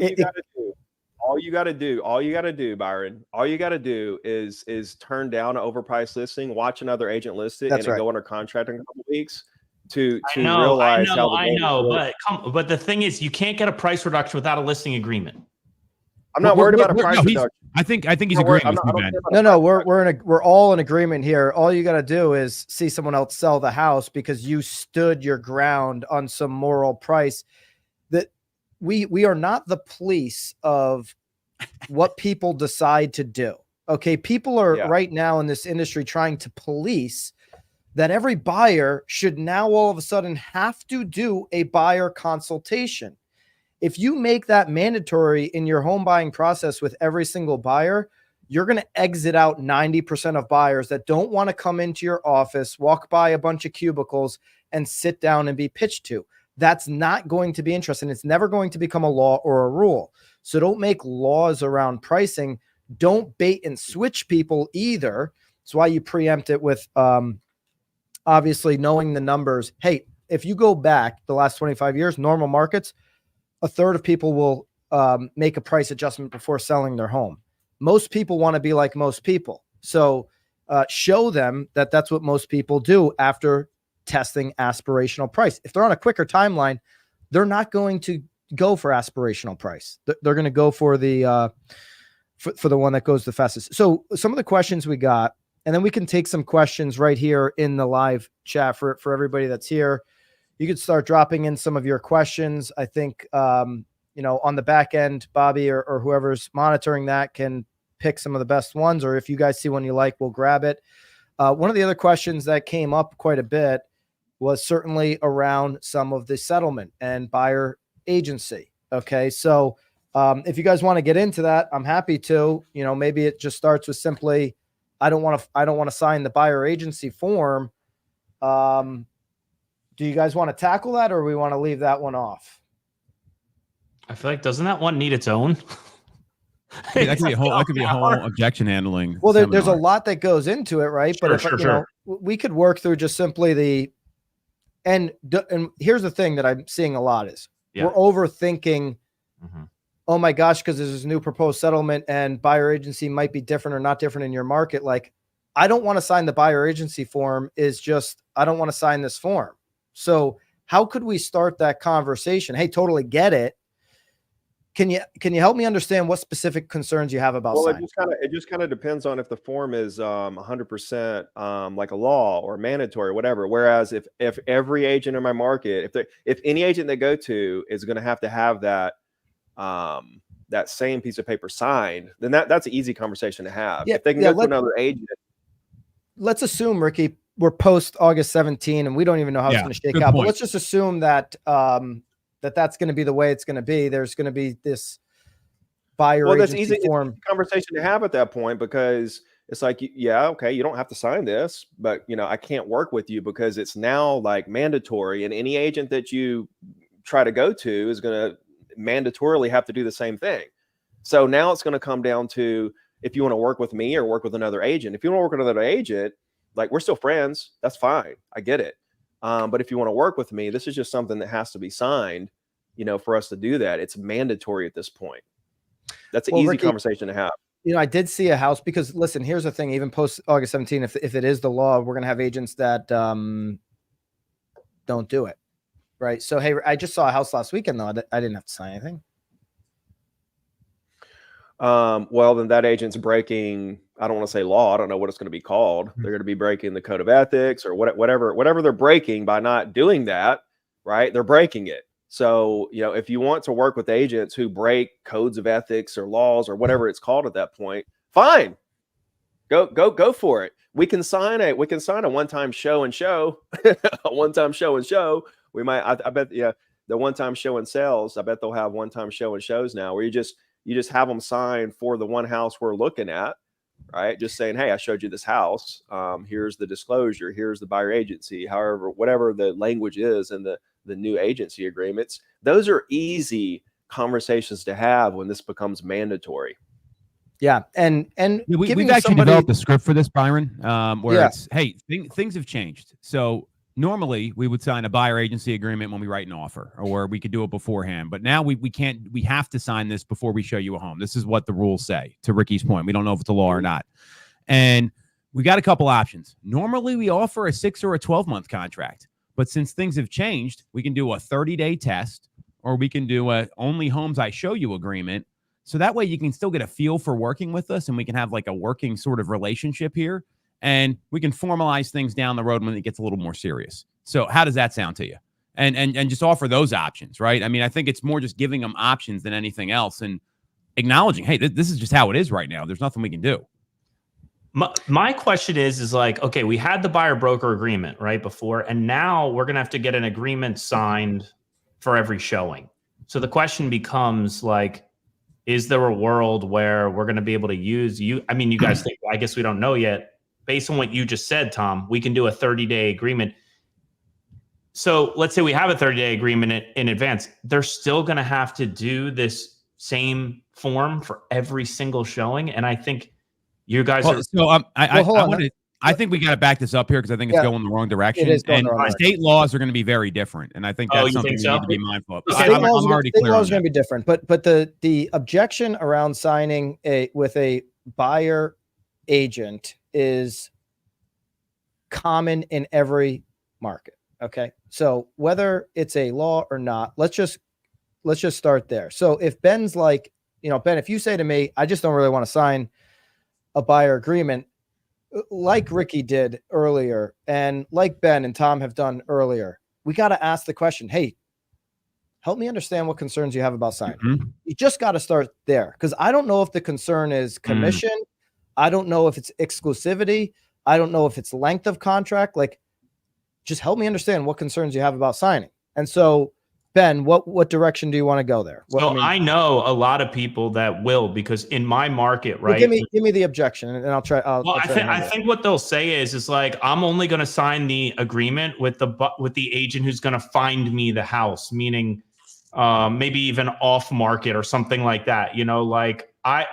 you got to do, Byron, all you got to do is turn down an overpriced listing, watch another agent list it, go under contract in a couple of weeks to realize how the I know, but the thing is, you can't get a price reduction without a listing agreement. I'm not worried about a We're- price no, he's- reduction. I think he's I'm not worried- agreeing with I'm you, not- I Ben. don't care about No, a price reduction. we're all in agreement here. All you got to do is see someone else sell the house because you stood your ground on some moral price. That we are not the police of what people decide to do. Okay, people are Yeah. right now in this industry trying to police that every buyer should now all of a sudden have to do a buyer consultation. If you make that mandatory in your home buying process with every single buyer, you're going to exit out 90% of buyers that don't want to come into your office, walk by a bunch of cubicles, and sit down and be pitched to. That's not going to be interesting. It's never going to become a law or a rule. So don't make laws around pricing. Don't bait and switch people either. That's why you preempt it with obviously knowing the numbers. Hey, if you go back the last 25 years, normal markets, a third of people will make a price adjustment before selling their home. Most people want to be like most people. So show them that that's what most people do after testing aspirational price. If they're on a quicker timeline, they're not going to go for aspirational price. They're going to go for the for the one that goes the fastest. So some of the questions we got, and then we can take some questions right here in the live chat for everybody that's here. You could start dropping in some of your questions. I think, on the back end, Bobby or whoever's monitoring that can pick some of the best ones, or if you guys see one you like, we'll grab it. One of the other questions that came up quite a bit was certainly around some of the settlement and buyer agency. Okay. So if you guys want to get into that, I'm happy to. Maybe it just starts with simply, I don't want to sign the buyer agency form. Do you guys want to tackle that, or we want to leave that one off? I feel like doesn't that one need its own? That could be a whole objection handling. Well, there's a seminar. lot that goes into it, right? Sure, But sure. we could work through just simply and here's the thing that I'm seeing a lot is we're overthinking. Mhm. Oh my gosh, because there's this new proposed settlement and buyer agency might be different or not different in your market. Like, I don't want to sign the buyer agency form is just, I don't want to sign this form. So how could we start that conversation? Hey, totally get it. Can you help me understand what specific concerns you have about signing? It just kind of depends on if the form is 100% like a law or mandatory or whatever. Whereas if every agent in my market, if any agent they go to is going to have that that same piece of paper signed, then that's an easy conversation to have. Yeah, if they can go to another agent. Let's assume, Ricky, we're post August 17 and we don't even know how it's going to shake out. But let's just assume that that's going to be the way it's going to be. There's going to be this buyer agency form conversation to have at that point, because it's like, yeah, okay, you don't have to sign this, but I can't work with you because it's now like mandatory, and any agent that you try to go to is going to mandatorily have to do the same thing. So now it's going to come down to if you want to work with me or work with another agent. If you want to work with another agent, like, we're still friends, that's fine, I get it. But if you want to work with me, this is just something that has to be signed, for us to do that. It's mandatory at this point. That's an easy Ricky, conversation to have. I did see a house because, listen, here's the thing, even post August 17, if it is the law, we're going to have agents that don't do it. Right. So, hey, I just saw a house last weekend, though. I didn't have to sign anything. Well, then that agent's breaking, I don't want to say law. I don't know what it's going to be called. They're going to be breaking the code of ethics or whatever they're breaking by not doing that, right? They're breaking it. So, if you want to work with agents who break codes of ethics or laws or whatever it's called at that point, fine. Go for it. We can sign a one-time show and show, a one-time show and show. We might, I bet, the one-time show and sales, I bet they'll have one-time show and shows now where you just have them sign for the one house we're looking at, right? Just saying, hey, I showed you this house. Here's the disclosure. Here's the buyer agency. However, whatever the language is in the new agency agreements, those are easy conversations to have when this becomes mandatory. Yeah. And we've actually developed a script for this, Byron, where it's, hey, things have changed. So normally we would sign a buyer agency agreement when we write an offer, or we could do it beforehand. But now we can't, we have to sign this before we show you a home. This is what the rules say, to Ricky's point. We don't know if it's a law or not. And we got a couple options. Normally we offer a 6 or a 12-month contract. But since things have changed, we can do a 30-day test, or we can do a only homes I show you agreement So that way you can still get a feel for working with us and we can have like a working sort of relationship here and we can formalize things down the road when it gets a little more serious. So how does that sound to you? And just offer those options, right? I mean, I think it's more just giving them options than anything else and acknowledging, hey, this is just how it is right now. There's nothing we can do. My question is like, okay, we had the buyer broker agreement right before, and now we're going to have to get an agreement signed for every showing. So the question becomes like, is there a world where we're going to be able to use you? I mean, you guys think, I guess we don't know yet. Based on what you just said, Tom, we can do a 30-day agreement. So let's say we have a 30-day agreement in advance. They're still going to have to do this same form for every single showing. And I think you guys are. So I think we got to back this up here because I think it's going the wrong direction. It is going and the wrong direction. State laws are going to be very different. And I think that's something we need to be mindful of. State laws are going to be different. But the objection around signing with a buyer agent is common in every market. Okay. So whether it's a law or not, let's just start there. So if Ben's like, Ben, if you say to me, I just don't really want to sign a buyer agreement like Ricky did earlier, and like Ben and Tom have done earlier, we got to ask the question, hey, help me understand what concerns you have about signing. Mm-hmm. You just got to start there. Cause I don't know if the concern is commission. I don't know if it's exclusivity. I don't know if it's length of contract. Like, just help me understand what concerns you have about signing. And so, Ben, what direction do you want to go there? I know a lot of people that will, because in my market, right? Well, give me the objection, and I'll try. I think what they'll say is like, I'm only going to sign the agreement with the agent who's going to find me the house, meaning maybe even off market or something like that. Like I'm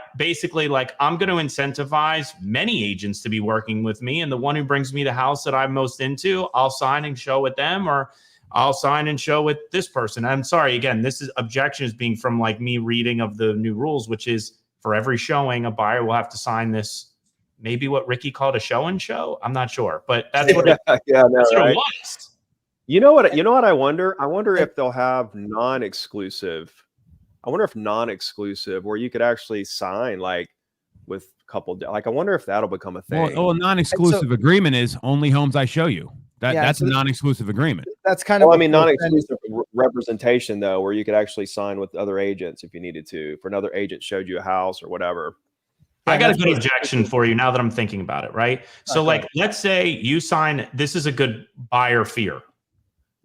going to incentivize many agents to be working with me, and the one who brings me the house that I'm most into, I'll sign and show with them, or I'll sign and show with this person. I'm sorry, again, this is objections being from like me reading of the new rules, which is for every showing, a buyer will have to sign this, maybe what Ricky called a show and show. I'm not sure, but that's what it was. You know what I wonder? I wonder if they'll have non-exclusive. I wonder if non-exclusive, where you could actually sign like with a couple, like I wonder if that'll become a thing. Well, a non-exclusive agreement is only homes I show you. That's a non-exclusive agreement. That's kind of, non-exclusive representation though, where you could actually sign with other agents if you needed to, for another agent showed you a house or whatever. I got a good objection for you now that I'm thinking about it, right? So like, let's say you sign, this is a good buyer fear.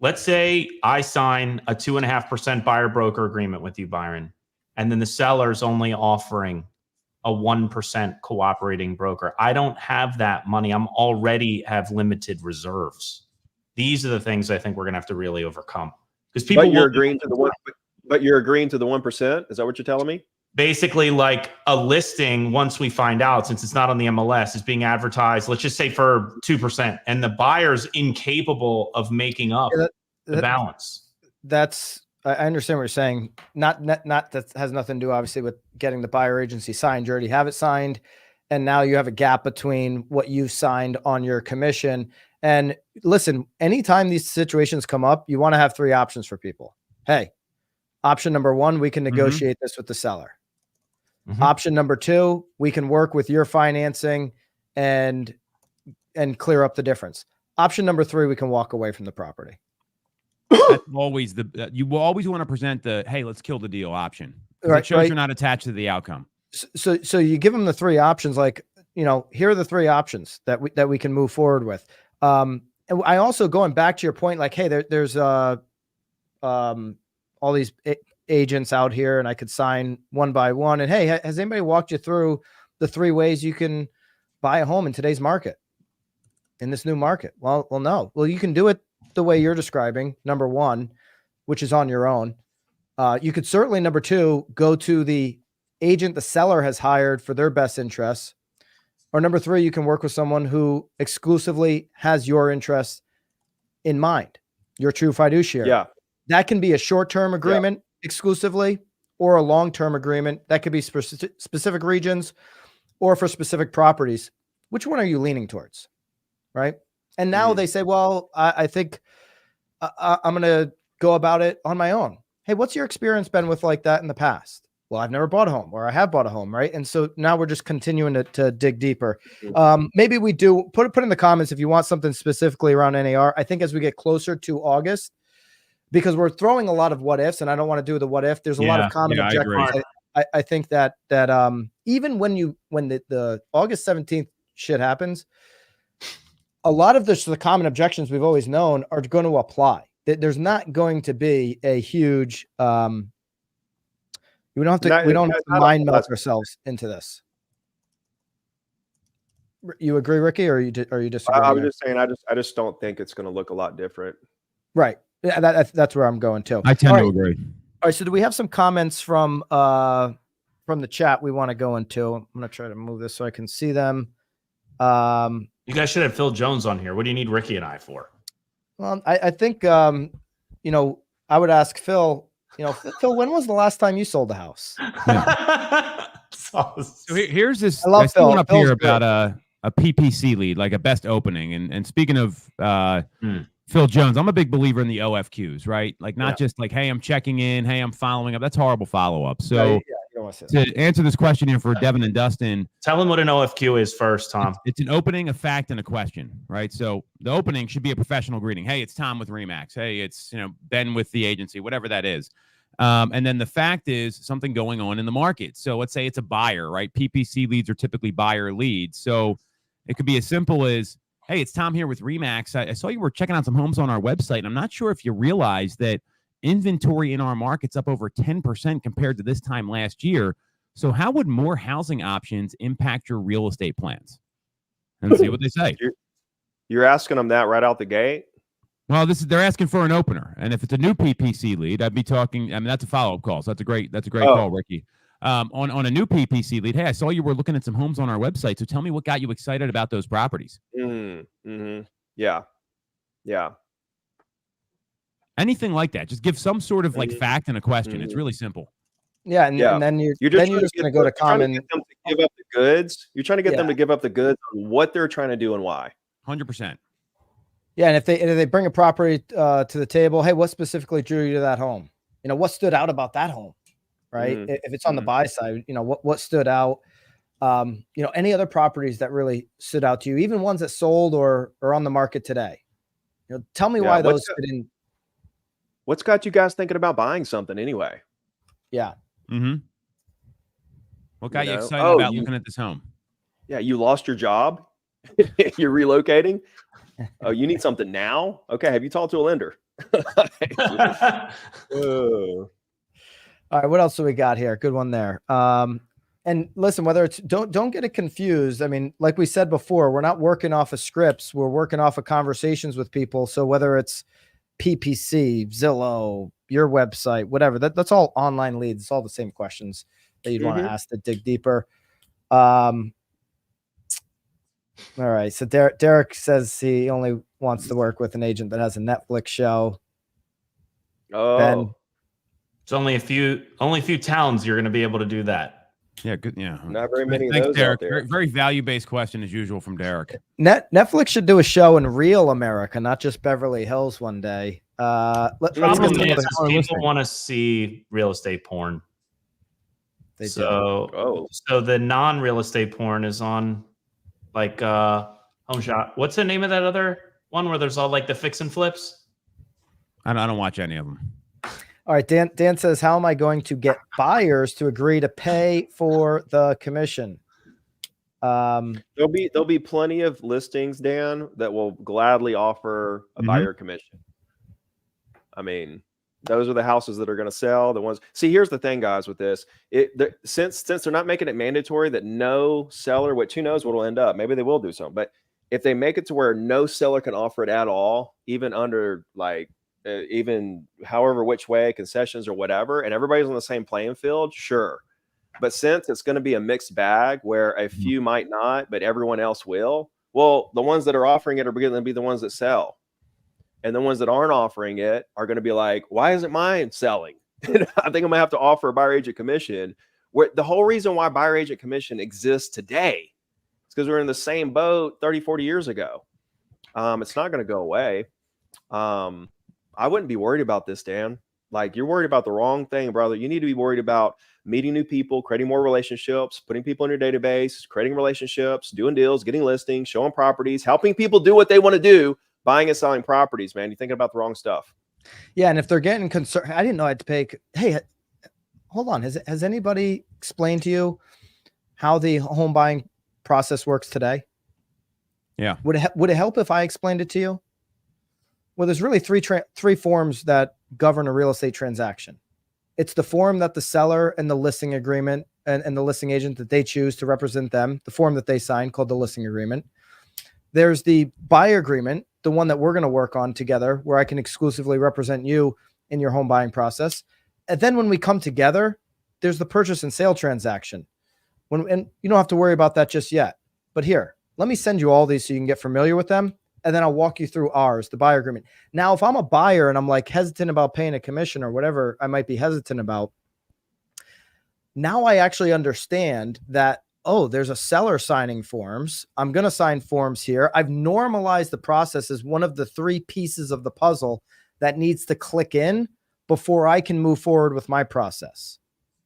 Let's say I sign a 2.5% buyer broker agreement with you, Byron, and then the seller's only offering a 1% cooperating broker. I don't have that money. I'm already have limited reserves. These are the things I think we're gonna have to really overcome. Because people, you're agreeing to the 1%. Is that what you're telling me? Basically, like a listing, once we find out, since it's not on the MLS, is being advertised, let's just say for 2%, and the buyer's incapable of making up the balance. I understand what you're saying. Not that has nothing to do, obviously, with getting the buyer agency signed. You already have it signed, and now you have a gap between what you signed on your commission. And listen, anytime these situations come up, you want to have three options for people. Hey, option number one, we can negotiate this with the seller. Option number two, we can work with your financing and clear up the difference. Option number three, we can walk away from the property. That's always you will always want to present the, hey, let's kill the deal option. It shows you're not attached to the outcome. So you give them the three options, like, here are the three options that we can move forward with. And I also, going back to your point, like, hey, there's all these agents out here, and I could sign one by one. And hey, has anybody walked you through the three ways you can buy a home in today's market, in this new market? Well, no. Well, you can do it the way you're describing, number one, which is on your own. You could certainly, number two, go to the agent the seller has hired for their best interests. Or number three, you can work with someone who exclusively has your interests in mind, your true fiduciary. Yeah. That can be a short-term agreement exclusively, or a long-term agreement. That could be specific regions or for specific properties. Which one are you leaning towards? Right. And now they say, well, I think I'm going to go about it on my own. Hey, what's your experience been with like that in the past? well, I've never bought a home, or I have bought a home, right? And so now we're just continuing to dig deeper. Maybe we do put in the comments if you want something specifically around NAR. I think as we get closer to August, because we're throwing a lot of what ifs, and I don't want to do the what if. There's a lot of common objections. I think that even when the August 17th shit happens, a lot of the common objections we've always known are going to apply. There's not going to be a huge we don't have to mind melt ourselves into this. You agree, Ricky, or you disagree? I was just saying, I just don't think it's going to look a lot different. Right. Yeah, that's where I'm going too. I tend to agree. All right. So do we have some comments from the chat we want to go into? I'm going to try to move this so I can see them. You guys should have Phil Jones on here. What do you need Ricky and I for? Well, I think I would ask Phil. Phil, when was the last time you sold a house? Yeah. So here's this. I love Phil. Up here about a PPC lead, like a best opening. And speaking of Phil Jones, I'm a big believer in the OFQs, right? Like not just like, hey, I'm checking in, hey, I'm following up. That's horrible follow up. So to answer this question here for Devin and Dustin, tell them what an OFQ is first, Tom. It's an opening, a fact, and a question, right? So the opening should be a professional greeting. Hey, it's Tom with Remax. Hey, it's Ben with the agency, whatever that is. And then the fact is something going on in the market. So let's say it's a buyer, right? PPC leads are typically buyer leads. So it could be as simple as, hey, it's Tom here with Remax. I saw you were checking out some homes on our website, and I'm not sure if you realize that inventory in our market's up over 10% compared to this time last year. So how would more housing options impact your real estate plans? And see what they say. You're asking them that right out the gate? Well, they're asking for an opener, and if it's a new PPC lead, I'd be talking. I mean, that's a follow-up call, so that's a great call, Ricky. On a new PPC lead, hey, I saw you were looking at some homes on our website, so tell me what got you excited about those properties. Yeah. Anything like that, just give some sort of like fact and a question. It's really simple. Yeah, and then you're just going to go to common. Them to give up the goods. You're trying to get them to give up the goods on what they're trying to do and why. 100%. Yeah, and if they bring a property to the table, hey, what specifically drew you to that home? What stood out about that home, right? If it's on the buy side, what stood out? Any other properties that really stood out to you, even ones that sold or are on the market today. Tell me why those fit in. What's got you guys thinking about buying something anyway? Yeah. What got you excited about looking at this home? Yeah, you lost your job. You're relocating. Oh, you need something now? Okay, have you talked to a lender? All right, what else do we got here? Good one there. And listen, whether it's don't get it confused. I mean, like we said before, we're not working off of scripts. We're working off of conversations with people. So whether it's PPC, Zillow, your website, whatever, that's all online leads. It's all the same questions that you'd want to ask to dig deeper. All right. So Derek says he only wants to work with an agent that has a Netflix show. Oh, Ben, it's only a few towns you're going to be able to do that. Yeah, good. Yeah, not very many Thanks, of those Derek. out there. Very, very value-based question as usual from Derek. Netflix should do a show in real America, not just Beverly Hills one day. Let's Problem get is people want to see real estate porn. So the non-real estate porn is on like Home Shot. What's the name of that other one where there's all like the fix and flips? I don't watch any of them. All right, Dan says, how am I going to get buyers to agree to pay for the commission? There'll be plenty of listings, Dan, that will gladly offer a buyer commission. I mean, those are the houses that are going to sell. The ones. See, here's the thing, guys. With this, since they're not making it mandatory that no seller, which who knows what will end up. Maybe they will do something, but if they make it to where no seller can offer it at all, even under like even however which way, concessions or whatever, and everybody's on the same playing field, sure. But since it's going to be a mixed bag where a few might not, but everyone else will, well, the ones that are offering it are going to be the ones that sell. And the ones that aren't offering it are going to be like, why isn't mine selling? I think I'm going to have to offer a buyer agent commission. Where the whole reason why buyer agent commission exists today is because we're in the same boat 30, 40 years ago. It's not going to go away. I wouldn't be worried about this, Dan. Like, you're worried about the wrong thing, brother. You need to be worried about meeting new people, creating more relationships, putting people in your database, creating relationships, doing deals, getting listings, showing properties, helping people do what they want to do, buying and selling properties, man. You're thinking about the wrong stuff. Yeah. And if they're getting concerned, I didn't know I had to pay. Hey, hold on. Has anybody explained to you how the home buying process works today? Yeah. Would it help if I explained it to you? Well, there's really three forms that govern a real estate transaction. It's the form that the seller and the listing agreement and the listing agent that they choose to represent them, the form that they sign called the listing agreement. There's the buyer agreement, the one that we're going to work on together, where I can exclusively represent you in your home buying process. And then when we come together, there's the purchase and sale transaction. And you don't have to worry about that just yet. But here, let me send you all these so you can get familiar with them. And then I'll walk you through ours, the buyer agreement. Now, if I'm a buyer and I'm like hesitant about paying a commission or whatever I might be hesitant about, now I actually understand that, oh, there's a seller signing forms. I'm going to sign forms here. I've normalized the process as one of the three pieces of the puzzle that needs to click in before I can move forward with my process.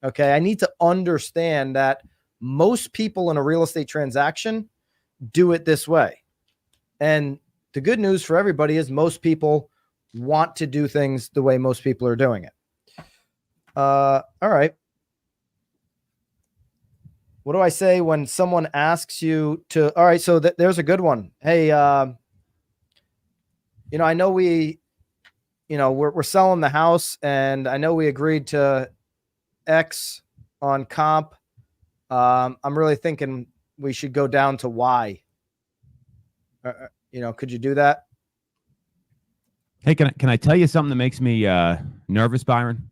Okay. I need to understand that most people in a real estate transaction do it this way. And the good news for everybody is most people want to do things the way most people are doing it. All right. What do I say when someone asks you to, all right, so there's a good one. Hey, I know we're selling the house and I know we agreed to X on comp. I'm really thinking we should go down to Y. Could you do that? Hey, can I tell you something that makes me nervous, Byron?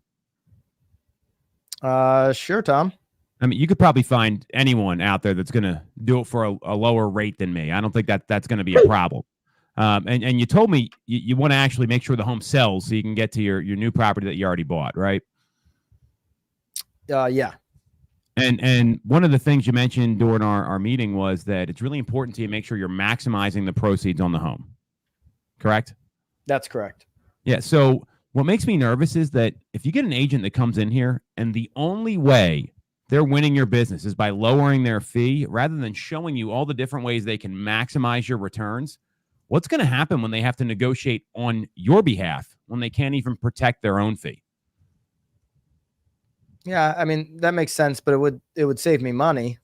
Sure, Tom. I mean, you could probably find anyone out there that's going to do it for a lower rate than me. I don't think that's going to be a problem. And you told me you want to actually make sure the home sells so you can get to your new property that you already bought, right? Yeah. And one of the things you mentioned during our meeting was that it's really important to you make sure you're maximizing the proceeds on the home. Correct? That's correct. Yeah. So what makes me nervous is that if you get an agent that comes in here and the only way they're winning your business is by lowering their fee rather than showing you all the different ways they can maximize your returns, what's going to happen when they have to negotiate on your behalf when they can't even protect their own fee? Yeah, I mean, that makes sense, but it would save me money.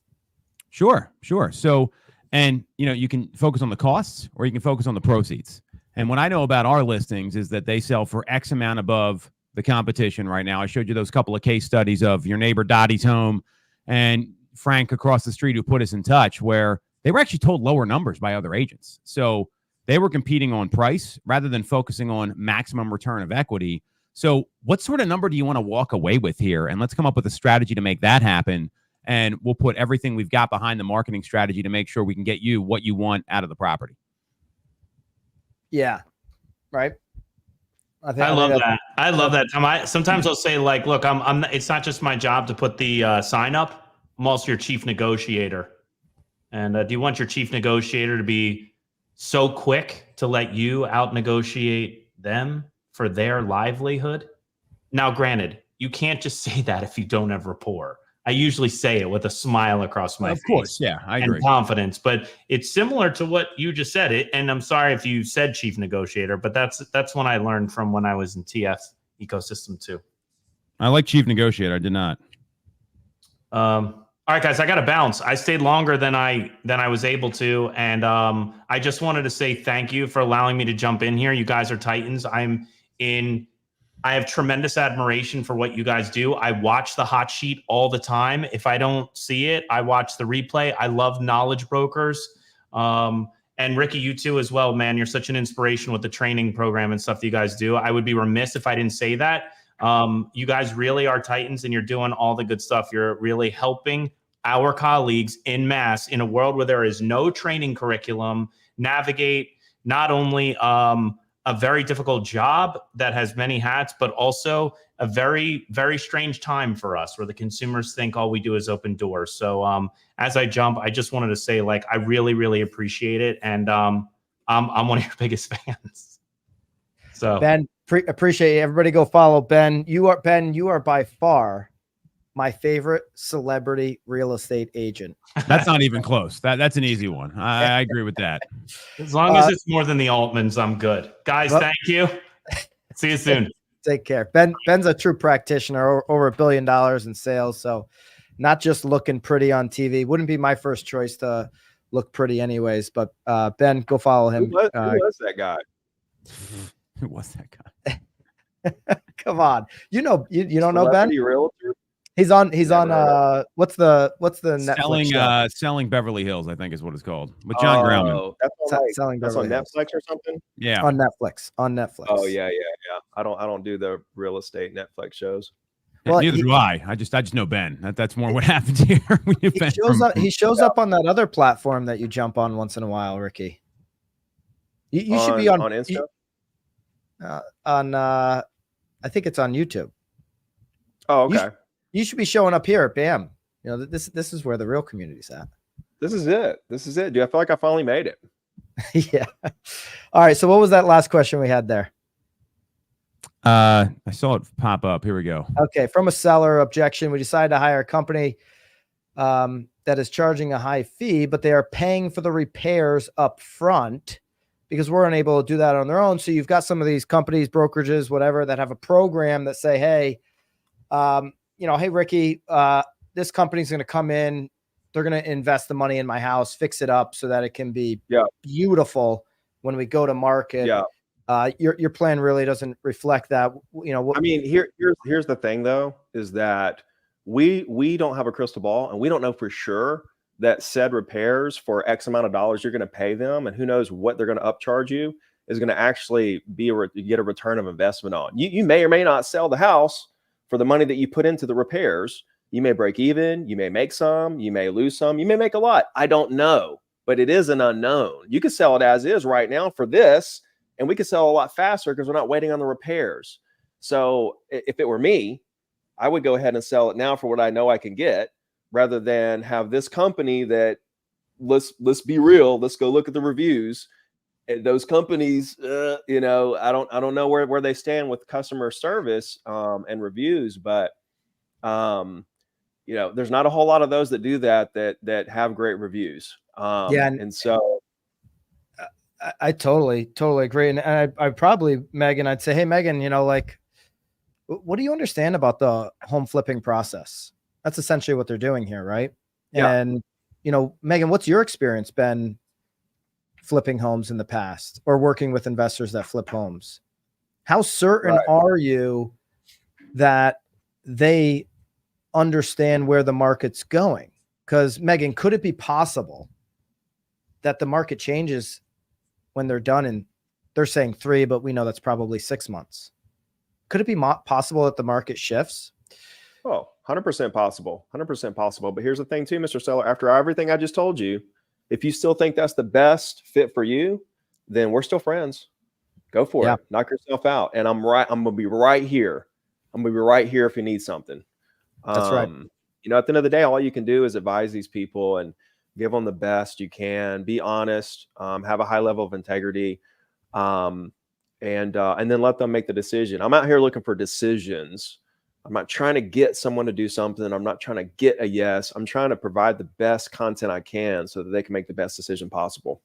Sure. So, and you can focus on the costs or you can focus on the proceeds. And what I know about our listings is that they sell for X amount above the competition right now. I showed you those couple of case studies of your neighbor Dottie's home and Frank across the street who put us in touch, where they were actually told lower numbers by other agents. So they were competing on price rather than focusing on maximum return of equity. So what sort of number do you want to walk away with here? And let's come up with a strategy to make that happen. And we'll put everything we've got behind the marketing strategy to make sure we can get you what you want out of the property. Yeah. Right. I love that. I love that. Sometimes I'll say, like, look, it's not just my job to put the sign up. I'm also your chief negotiator. And do you want your chief negotiator to be so quick to let you out negotiate them for their livelihood? Now, granted, you can't just say that if you don't have rapport. I usually say it with a smile across my face. Of course, yeah, I agree. And confidence, but it's similar to what you just said. And I'm sorry if you said chief negotiator, but that's when I learned from when I was in TF ecosystem too. I like chief negotiator. I did not. All right, guys, I got to bounce. I stayed longer than I was able to, and I just wanted to say thank you for allowing me to jump in here. You guys are Titans. I have tremendous admiration for what you guys do. I watch the hot sheet all the time. If I don't see it, I watch the replay. I love knowledge brokers. And Ricky, you too as well, man. You're such an inspiration with the training program and stuff that you guys do. I would be remiss if I didn't say that. You guys really are Titans and you're doing all the good stuff. You're really helping our colleagues en masse in a world where there is no training curriculum navigate not only a very difficult job that has many hats, but also a very, very strange time for us where the consumers think all we do is open doors. So as I jump, I just wanted to say, like, I really, really appreciate it. And I'm one of your biggest fans. So Ben, Appreciate it. Everybody go follow Ben. You are by far my favorite celebrity real estate agent. That's not even close. That's an easy one. I agree with that. As long as it's more than the Altmans, I'm good. Guys, thank you. See you soon. Take care. Ben's a true practitioner, over $1 billion in sales. So not just looking pretty on TV. Wouldn't be my first choice to look pretty anyways. But Ben, go follow him. Who was that guy? Who was that guy? Come on. You don't know Ben? Realtor? He's on what's the Netflix show? Selling Beverly Hills, I think is what it's called. With John Grauman. That's on Netflix or something? Yeah. On Netflix. Oh yeah. I don't do the real estate Netflix shows. Well, neither do I. I just know Ben. That's more what happens here. He shows up on that other platform that you jump on once in a while, Ricky. You should be on Insta. I think it's on YouTube. Oh, okay. You should be showing up here at BAM. This is where the real community's at. This is it. Dude, I feel like I finally made it. Yeah. All right. So what was that last question we had there? I saw it pop up. Here we go. Okay. From a seller objection, we decided to hire a company that is charging a high fee, but they are paying for the repairs up front because we're unable to do that on their own. So you've got some of these companies, brokerages, whatever, that have a program that say, hey, hey, Ricky, this company's going to come in. They're going to invest the money in my house, fix it up so that it can be beautiful when we go to market. Yeah. Your plan really doesn't reflect that. I mean, here's the thing though, is that we don't have a crystal ball and we don't know for sure that said repairs for X amount of dollars you're going to pay them, and who knows what they're going to upcharge you is going to actually get a return of investment on. You may or may not sell the house for the money that you put into the repairs. You may break even, you may make some, you may lose some, you may make a lot. I don't know, but it is an unknown. You could sell it as is right now for this, and we could sell a lot faster because we're not waiting on the repairs. So if it were me, I would go ahead and sell it now for what I know I can get, rather than have this company that, let's be real, let's go look at the reviews. Those companies, I don't know where they stand with customer service and reviews, but there's not a whole lot of those that do that have great reviews. And so I totally agree. And I probably, Megan, I'd say, hey, Megan, what do you understand about the home flipping process? That's essentially what they're doing here, right? Yeah. And, Megan, what's your experience been flipping homes in the past or working with investors that flip homes? How certain are you that they understand where the market's going? Because, Megan, could it be possible that the market changes when they're done, and they're saying 3, but we know that's probably 6 months? Could it be possible that the market shifts? Oh, 100% possible. 100% possible. But here's the thing too, Mr. Seller, after everything I just told you, if you still think that's the best fit for you, then we're still friends. Go for it. Knock yourself out. And I'm going to be right here. I'm going to be right here if you need something. That's right. At the end of the day, all you can do is advise these people and give them the best you can. Be honest, have a high level of integrity, and then let them make the decision. I'm out here looking for decisions. I'm not trying to get someone to do something. I'm not trying to get a yes. I'm trying to provide the best content I can so that they can make the best decision possible.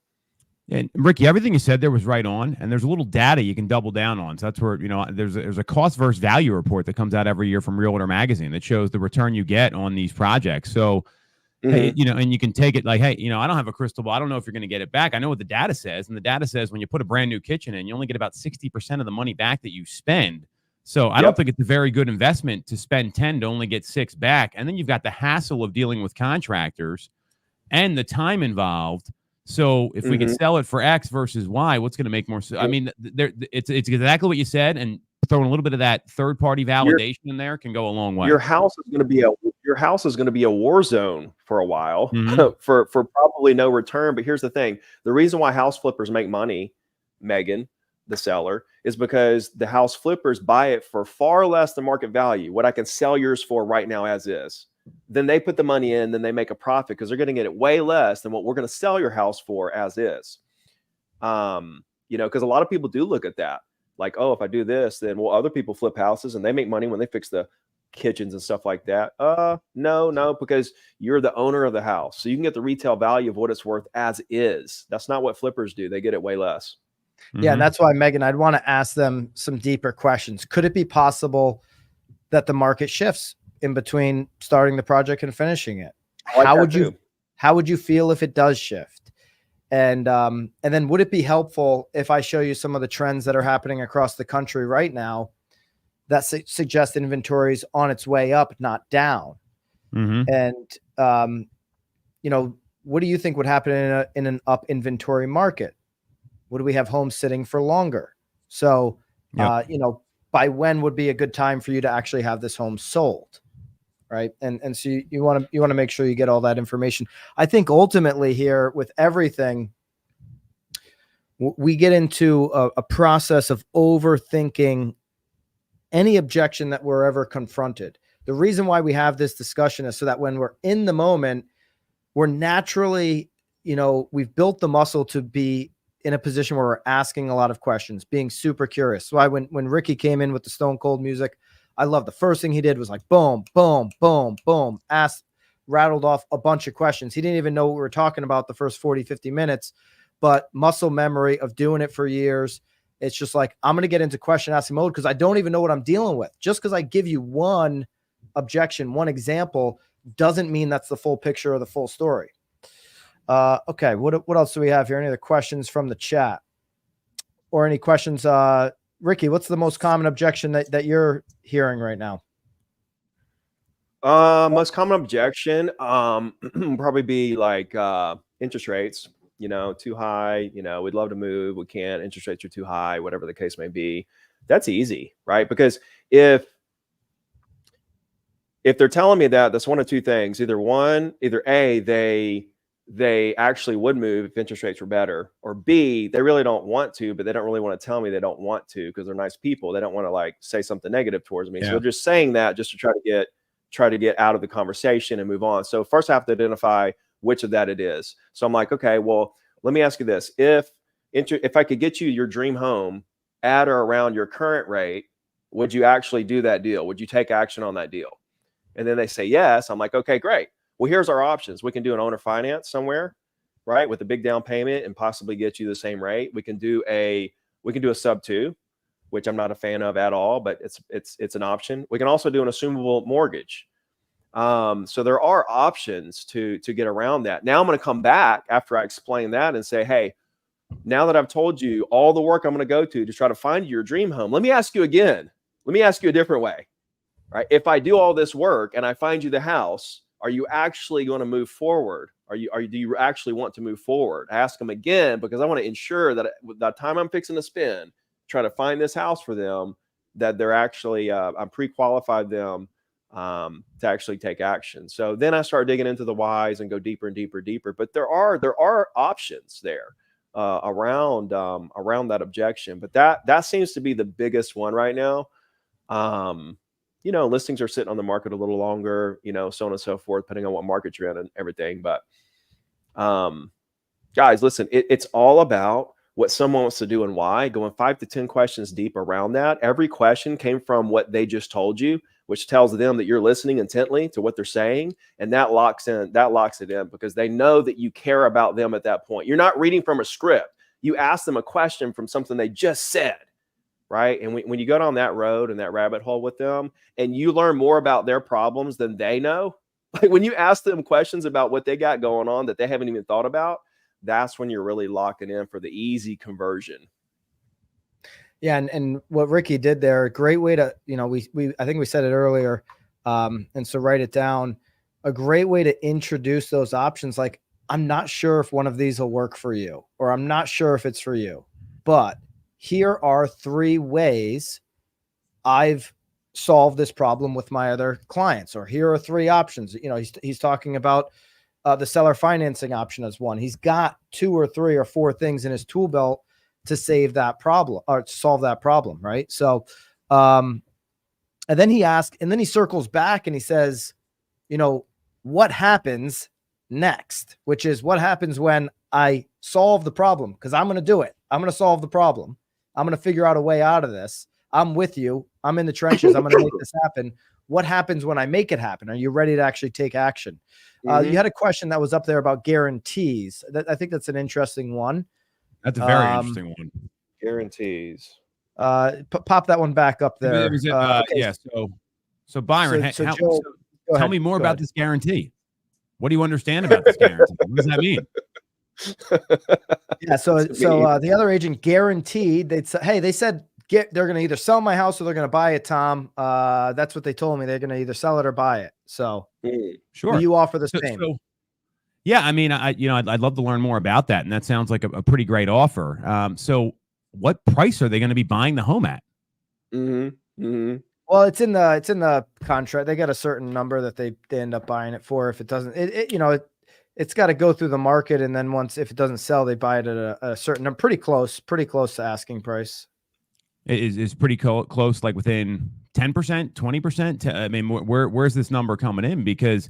And Ricky, everything you said there was right on, and there's a little data you can double down on. So that's where, there's a cost versus value report that comes out every year from Realtor Magazine that shows the return you get on these projects. So, hey, and you can take it like, hey, I don't have a crystal ball. I don't know if you're going to get it back. I know what the data says. And the data says when you put a brand new kitchen in, you only get about 60% of the money back that you spend. So I don't think it's a very good investment to spend 10 to only get 6 back. And then you've got the hassle of dealing with contractors and the time involved. So if we could sell it for X versus Y, what's going to make more sense? I mean, it's exactly what you said, and throwing a little bit of that third-party validation in there can go a long way. Your house is going to be a war zone for a while, for probably no return. But here's the thing: the reason why house flippers make money, Megan, the seller, is because the house flippers buy it for far less than market value, what I can sell yours for right now as is. Then they put the money in, then they make a profit because they're going to get it way less than what we're going to sell your house for as is. Because a lot of people do look at that. Like, oh, if I do this, then well, other people flip houses and they make money when they fix the kitchens and stuff like that. No, because you're the owner of the house. So you can get the retail value of what it's worth as is. That's not what flippers do. They get it way less. Yeah, and that's why, Megan, I'd want to ask them some deeper questions. Could it be possible that the market shifts in between starting the project and finishing it? How would you feel if it does shift? And then would it be helpful if I show you some of the trends that are happening across the country right now that suggest inventories on its way up, not down? And you know, what do you think would happen in an up inventory market? Would we have homes sitting for longer? So, you know, by when would be a good time for you to actually have this home sold? Right. And so you want to make sure you get all that information. I think ultimately here with everything, we get into a process of overthinking any objection that we're ever confronted. The reason why we have this discussion is so that when we're in the moment, we're naturally, you know, we've built the muscle to be in a position where we're asking a lot of questions, being super curious. So when Ricky came in with the Stone Cold music, I love the first thing he did was like, boom, boom, boom, boom, rattled off a bunch of questions. He didn't even know what we were talking about the first 40, 50 minutes, but muscle memory of doing it for years. It's just like, I'm going to get into question asking mode because I don't even know what I'm dealing with. Just because I give you one objection, one example, doesn't mean that's the full picture or the full story. Okay. What else do we have here? Any other questions from the chat or any questions? Ricky, what's the most common objection that you're hearing right now? Most common objection, probably be like, interest rates, you know, too high, you know, we'd love to move. We can't, interest rates are too high, whatever the case may be. That's easy, right? Because if they're telling me that, that's one of two things. Either A, they actually would move if interest rates were better, or B, they really don't want to, but they don't really want to tell me they don't want to because they're nice people. They don't want to like say something negative towards me. So they're just saying that just to try to get out of the conversation and move on. So first I have to identify which of that it is. So I'm like, okay, well, let me ask you this. If I could get you your dream home at or around your current rate, would you actually do that deal? Would you take action on that deal? And then they say yes. I'm like, okay, great. Well, here's our options. We can do an owner finance somewhere, right, with a big down payment and possibly get you the same rate. We can do a sub 2, which I'm not a fan of at all, but it's an option. We can also do an assumable mortgage. So there are options to get around that. Now I'm going to come back after I explain that and say, hey, now that I've told you all the work I'm going to go to try to find your dream home, let me ask you again. Let me ask you a different way, right? If I do all this work and I find you the house, are you actually going to move forward? Do you actually want to move forward? I ask them again because I want to ensure that with the time I'm fixing to spend trying to find this house for them, that they're actually I'm pre-qualified them to actually take action. So then I start digging into the whys and go deeper and deeper. But there are options there around that objection. But that seems to be the biggest one right now. You know, listings are sitting on the market a little longer, you know, so on and so forth, depending on what market you're in and everything. But guys, listen, it's all about what someone wants to do and why. Going 5 to 10 questions deep around that. Every question came from what they just told you, which tells them that you're listening intently to what they're saying. And that locks it in because they know that you care about them at that point. You're not reading from a script. You ask them a question from something they just said. Right. And when you go down that road and that rabbit hole with them and you learn more about their problems than they know, like when you ask them questions about what they got going on that they haven't even thought about, that's when you're really locking in for the easy conversion. Yeah. And what Ricky did there, a great way to, you know, I think we said it earlier. And so write it down, a great way to introduce those options. Like, I'm not sure if one of these will work for you, or I'm not sure if it's for you, but here are 3 ways I've solved this problem with my other clients, or here are 3 options. You know, he's talking about the seller financing option as one. He's got 2 or 3 or 4 things in his tool belt to save that problem or to solve that problem. Right. So, and then he circles back and he says, you know, what happens next, which is what happens when I solve the problem, because I'm going to do it. I'm going to solve the problem. I'm going to figure out a way out of this. I'm with you. I'm in the trenches. I'm going to make this happen. What happens when I make it happen? Are you ready to actually take action? You had a question that was up there about guarantees. I think that's an interesting one. That's a very interesting one. Guarantees. Pop that one back up there. Okay. Yeah. So Byron, Joe, tell me more about this guarantee. What do you understand about this guarantee? What does that mean? Yeah. So the other agent guaranteed they said they're going to either sell my house or they're going to buy it, Tom. That's what they told me. They're going to either sell it or buy it. So sure. Do you offer the same? Yeah. I mean, I'd love to learn more about that. And that sounds like a pretty great offer. So what price are they going to be buying the home at? Well, it's in the contract. They got a certain number that they end up buying it for. If it doesn't, it's got to go through the market. And then if it doesn't sell, they buy it at a certain number, pretty close to asking price. Is pretty close, like within 10%, 20%. I mean, where's this number coming in? Because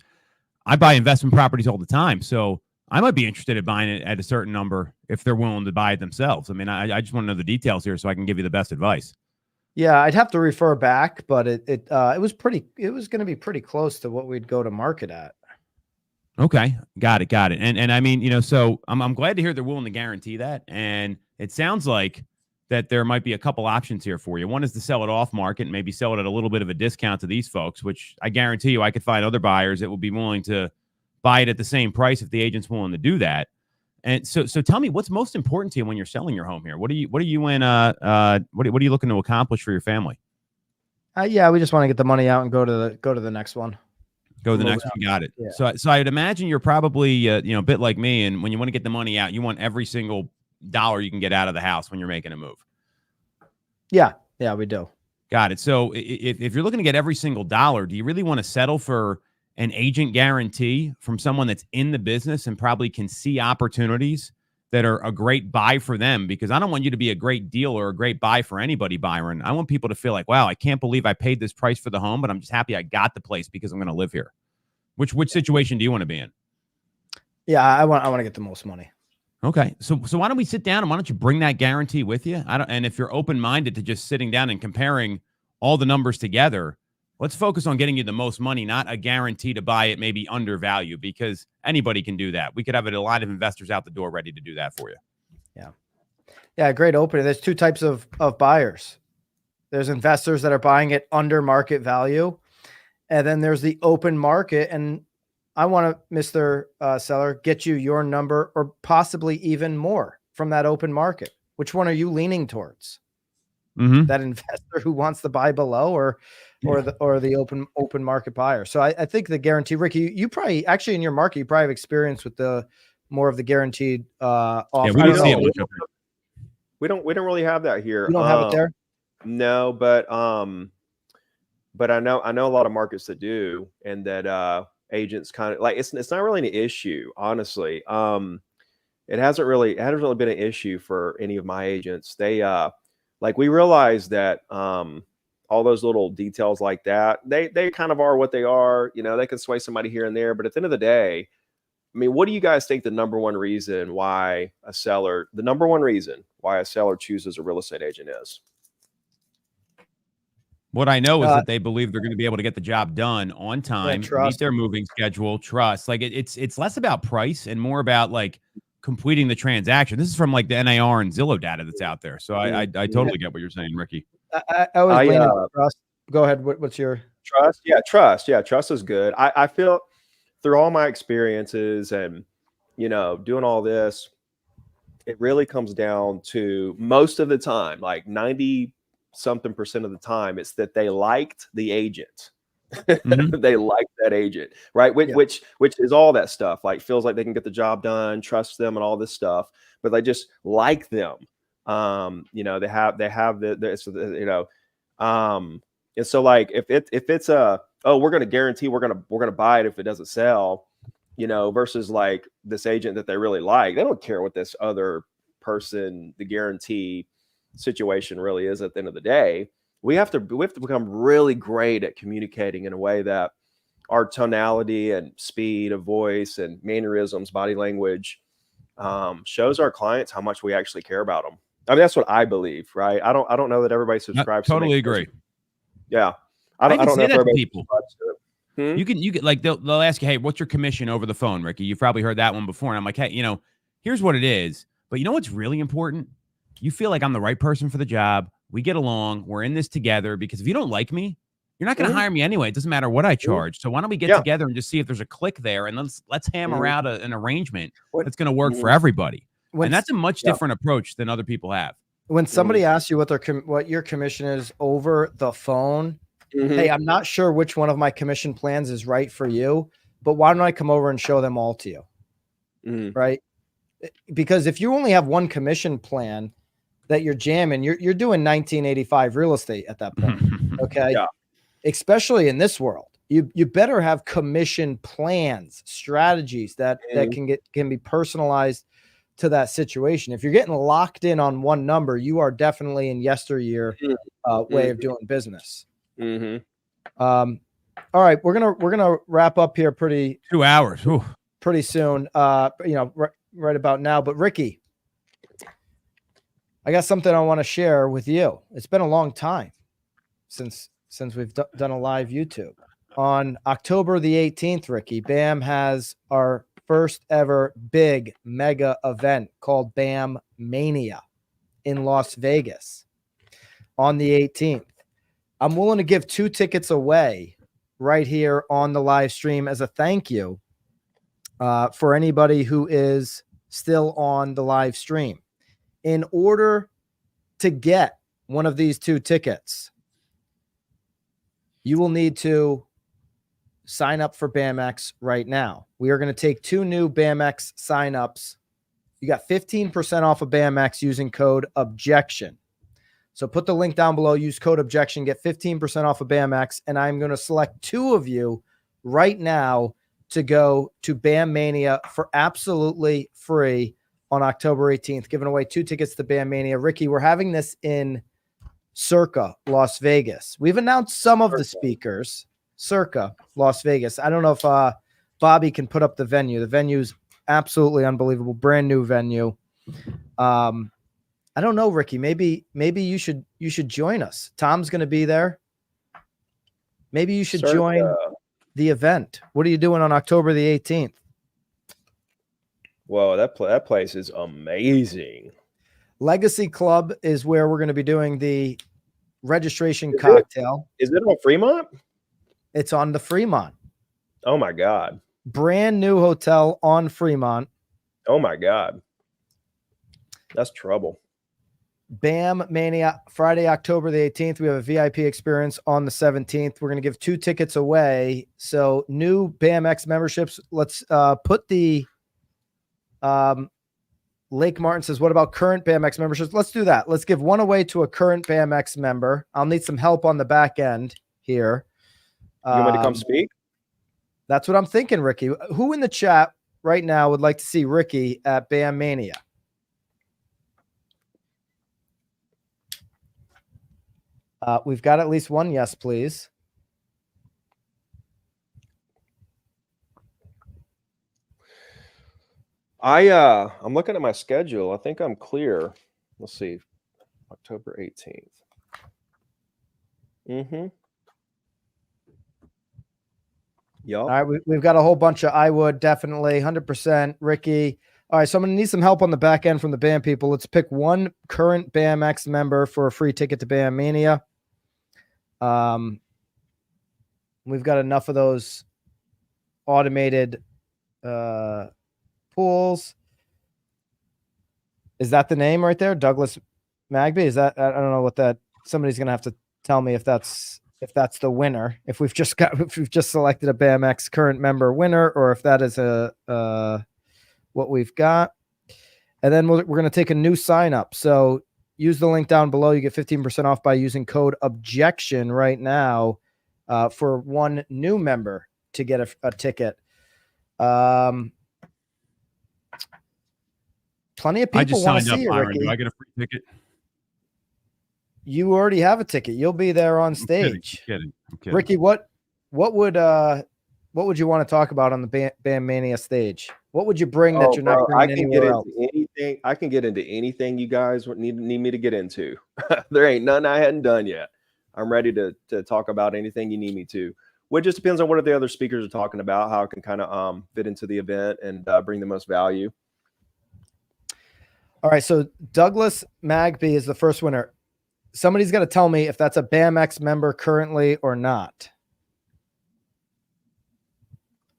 I buy investment properties all the time. So I might be interested in buying it at a certain number if they're willing to buy it themselves. I mean, I just want to know the details here so I can give you the best advice. Yeah, I'd have to refer back, but it was going to be pretty close to what we'd go to market at. Okay, got it. And I mean, so I'm glad to hear they're willing to guarantee that. And it sounds like that there might be a couple options here for you. One is to sell it off market and maybe sell it at a little bit of a discount to these folks, which I guarantee you I could find other buyers that will be willing to buy it at the same price if the agent's willing to do that. And so tell me, what's most important to you when you're selling your home here? What are you looking to accomplish for your family? Yeah, we just want to get the money out and go to the next one. Go to the next one. Got it. Yeah. So I'd imagine you're probably a bit like me, and when you want to get the money out, you want every single dollar you can get out of the house when you're making a move. Yeah, we do. Got it. So if you're looking to get every single dollar, do you really want to settle for an agent guarantee from someone that's in the business and probably can see opportunities that are a great buy for them? Because I don't want you to be a great deal or a great buy for anybody, Byron. I want people to feel like, wow, I can't believe I paid this price for the home, but I'm just happy I got the place because I'm going to live here. Which situation do you want to be in? Yeah, I want to get the most money. Okay. So why don't we sit down and why don't you bring that guarantee with you? And if you're open-minded to just sitting down and comparing all the numbers together, let's focus on getting you the most money, not a guarantee to buy it maybe under value, because anybody can do that. We could have a lot of investors out the door ready to do that for you. Yeah. Great opening. There's two types of buyers. There's investors that are buying it under market value. And then there's the open market. And I want to, Mr. Seller, get you your number or possibly even more from that open market. Which one are you leaning towards? That investor who wants to buy below or the open market buyer. So I think the guarantee, Ricky, you probably actually in your market, you probably have experience with the more of the guaranteed offer. Yeah, we don't really have that here. You don't have it there? No, but I know a lot of markets that do, and that agents kind of like it's not really an issue, honestly. It hasn't really been an issue for any of my agents. They we realize that all those little details like that, they kind of are what they are. They can sway somebody here and there, but at the end of the day, I mean, what do you guys think the number one reason why a seller chooses a real estate agent is? What I know is that they believe they're going to be able to get the job done on time, meet their moving schedule, trust. Like it's less about price and more about like completing the transaction. This is from like the NAR and Zillow data that's out there. So I totally get what you're saying, Ricky. I always lean on trust. Go ahead. What's your trust? Yeah, trust. Yeah, trust is good. I feel through all my experiences and doing all this, it really comes down to most of the time, like 90-something% of the time, it's that they liked the agent. They like that agent, right? Which is all that stuff. Like feels like they can get the job done, trust them, and all this stuff. But they just like them. They have the and so like if it's we're going to guarantee we're going to buy it if it doesn't sell, versus like this agent that they really like, they don't care what this other person, the guarantee situation really is at the end of the day. We have to become really great at communicating in a way that our tonality and speed of voice and mannerisms, body language, shows our clients how much we actually care about them. I mean, that's what I believe, right? I don't know that everybody subscribes. Totally to agree. Yeah. I don't know say if that to everybody people. subscribes to it. You can like they'll ask you, hey, what's your commission over the phone, Ricky? You've probably heard that one before. And I'm like, hey, here's what it is. But you know what's really important? You feel like I'm the right person for the job. We get along. We're in this together. Because if you don't like me, you're not going to hire me anyway. It doesn't matter what I charge. So why don't we get together and just see if there's a click there, and let's hammer out an arrangement that's going to work for everybody. And that's a much different approach than other people have. When somebody asks you what your commission is over the phone, hey, I'm not sure which one of my commission plans is right for you, but why don't I come over and show them all to you? Right? Because if you only have one commission plan that you're jamming, you're doing 1985 real estate at that point. Okay. Yeah. Especially in this world, you better have commission plans, strategies that can be personalized to that situation. If you're getting locked in on one number, you are definitely in yesteryear way of doing business. All right, we're gonna wrap up here 2 hours. Pretty soon. Right about now. But Ricky, I got something I want to share with you. It's been a long time since we've done a live YouTube. On October the 18th, Ricky, BAM has our first ever big mega event called BAM Mania in Las Vegas on the 18th. I'm willing to give 2 tickets away right here on the live stream as a thank you for anybody who is still on the live stream. In order to get one of these 2 tickets, you will need to sign up for BAMX right now. We are going to take 2 new BAMX signups. You got 15% off of BAMX using code OBJECTION. So put the link down below, use code OBJECTION, get 15% off of BAMX, and I'm going to select 2 of you right now to go to BAM Mania for absolutely free on October 18th, giving away 2 tickets to BAM Mania. Ricky, we're having this in Circa, Las Vegas. We've announced some of the speakers. Circa, Las Vegas. I don't know if Bobby can put up the venue. The venue's absolutely unbelievable. Brand new venue. I don't know, Ricky. Maybe you should join us. Tom's going to be there. Maybe you should join the event. What are you doing on October the 18th? Whoa, that place is amazing. Legacy Club is where we're going to be doing the registration cocktail. Is it on Fremont? It's on the Fremont. Oh my God. Brand new hotel on Fremont. Oh my God. That's trouble. BAM Mania, Friday, October the 18th. We have a VIP experience on the 17th. We're going to give 2 tickets away. So new BAMX memberships. Let's put the Lake Martin says, what about current BAMX memberships? Let's do that. Let's give 1 away to a current BAMX member. I'll need some help on the back end here. You want me to come speak? That's what I'm thinking, Ricky. Who in the chat right now would like to see Ricky at BAM Mania? We've got at least 1 yes, please. I'm looking at my schedule. I think I'm clear. Let's see. October 18th. Yep. All right, we've got a whole bunch of I would definitely 100% Ricky. All right, so I'm going to need some help on the back end from the BAM people. Let's pick 1 current BAMX member for a free ticket to BAM Mania. We've got enough of those automated pools. Is that the name right there? Douglas Magby? Is that, I don't know what that, somebody's going to have to tell me if that's the winner, if we've just selected a BAMX current member winner, or if that is what we've got. And then we're going to take a new sign up. So use the link down below. You get 15% off by using code OBJECTION right now for 1 new member to get a ticket. Plenty of people. I just want to signed up, see you, Byron. Ricky. Do I get a free ticket? You already have a ticket. You'll be there on stage. I'm kidding. Ricky, what would you want to talk about on the BAM Mania stage? What would you bring that you're not bringing anywhere else? anything. I can get into anything you guys would need me to get into. There ain't nothing I hadn't done yet. I'm ready to talk about anything you need me to. Well, it just depends on what the other speakers are talking about, how it can kind of fit into the event and bring the most value. All right, so Douglas Magby is the first winner. Somebody's got to tell me if that's a BAMX member currently or not.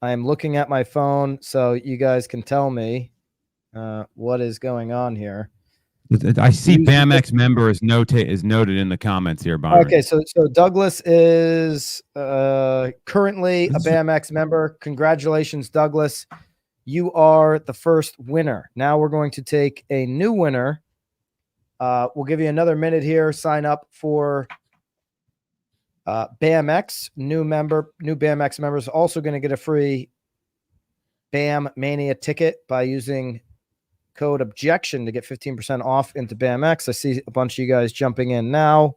I am looking at my phone, so you guys can tell me what is going on here. I see BAMX member is noted in the comments here, Byron. Okay, so Douglas is currently a BAMX member. Congratulations, Douglas. You are the first winner. Now we're going to take a new winner. We'll give you another minute here. Sign up for BAMX. New BAMX members also going to get a free BAM Mania ticket by using code objection to get 15% off into BAMX. I see a bunch of you guys jumping in now.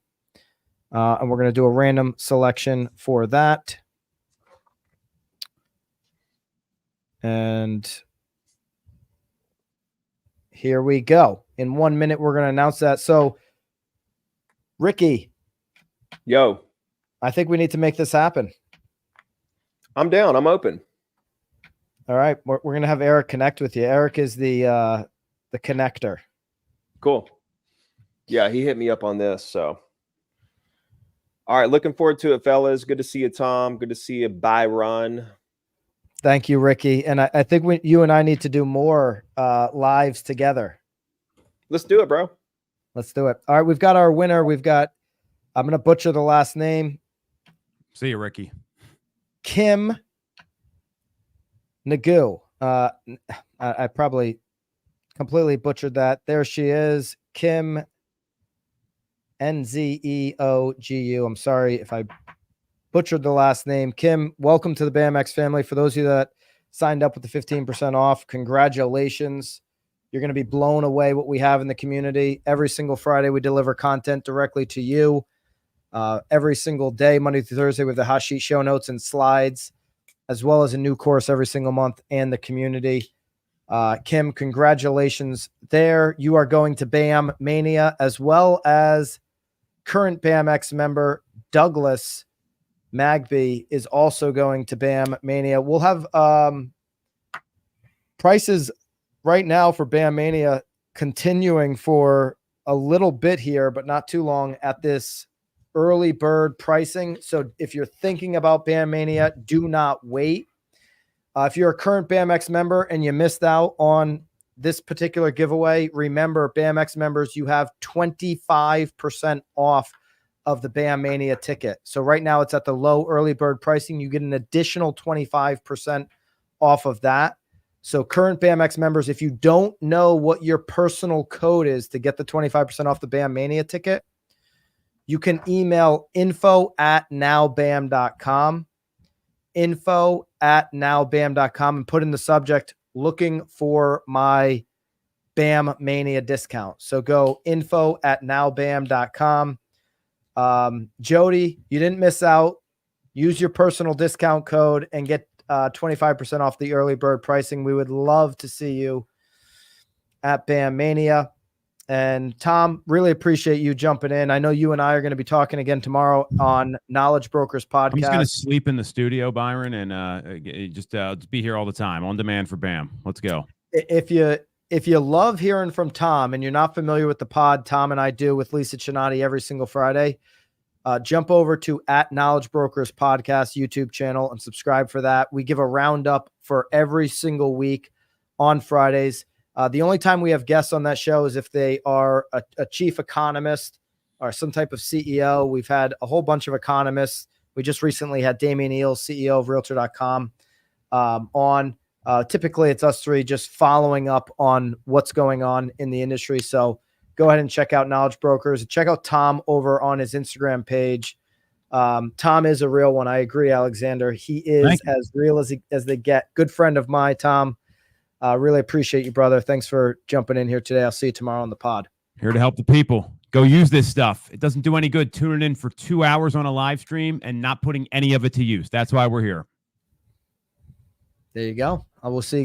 And we're going to do a random selection for that. And here we go. In 1 minute, we're going to announce that. So, Ricky. Yo. I think we need to make this happen. I'm down. I'm open. All right. We're going to have Eric connect with you. Eric is the connector. Cool. Yeah, he hit me up on this. So, all right. Looking forward to it, fellas. Good to see you, Tom. Good to see you, Byron. Thank you, Ricky. And I think you and I need to do more lives together. Let's do it, bro. Let's do it. All right. We've got our winner. I'm going to butcher the last name. See you, Ricky. Kim Nagu. I probably completely butchered that. There she is. Kim Nzeogu. I'm sorry if I butchered the last name. Kim, welcome to the BAMX family. For those of you that signed up with the 15% off, congratulations. You're going to be blown away what we have in the community. Every single Friday, we deliver content directly to you. Every single day, Monday through Thursday, with the hot sheet show notes and slides, as well as a new course every single month and the community. Kim, congratulations there. You are going to BAM Mania, as well as current BAMX member Douglas Magby is also going to BAM Mania. We'll have prices right now for BAM Mania continuing for a little bit here, but not too long at this early bird pricing. So if you're thinking about BAM Mania, do not wait. If you're a current BAMX member and you missed out on this particular giveaway, remember, BAMX members, you have 25% off of the BAM Mania ticket. So right now it's at the low early bird pricing. You get an additional 25% off of that. So current BAMX members, if you don't know what your personal code is to get the 25% off the BAM Mania ticket, you can email info@nowbam.com, info@nowbam.com, and put in the subject, looking for my BAM Mania discount. So go info@nowbam.com. Jody, you didn't miss out. Use your personal discount code and get 25% off the early bird pricing. We would love to see you at BAM Mania. And Tom, really appreciate you jumping in. I know you and I are going to be talking again tomorrow on Knowledge Brokers podcast. I'm just going to sleep in the studio, Byron, and just be here all the time on demand for BAM. Let's go. If you love hearing from Tom and you're not familiar with the pod Tom and I do with Lisa Chinati every single Friday, jump over to @Knowledge Brokers podcast YouTube channel and subscribe for that. We give a roundup for every single week on Fridays. The only time we have guests on that show is if they are a chief economist or some type of CEO. We've had a whole bunch of economists. We just recently had Damian Eales, CEO of Realtor.com, on. Typically, it's us three just following up on what's going on in the industry. So go ahead and check out Knowledge Brokers. Check out Tom over on his Instagram page. Tom is a real one. I agree, Alexander. He is as real as they get. Good friend of mine, Tom. Really appreciate you, brother. Thanks for jumping in here today. I'll see you tomorrow on the pod. Here to help the people. Go use this stuff. It doesn't do any good tuning in for 2 hours on a live stream and not putting any of it to use. That's why we're here. There you go. I will see you guys.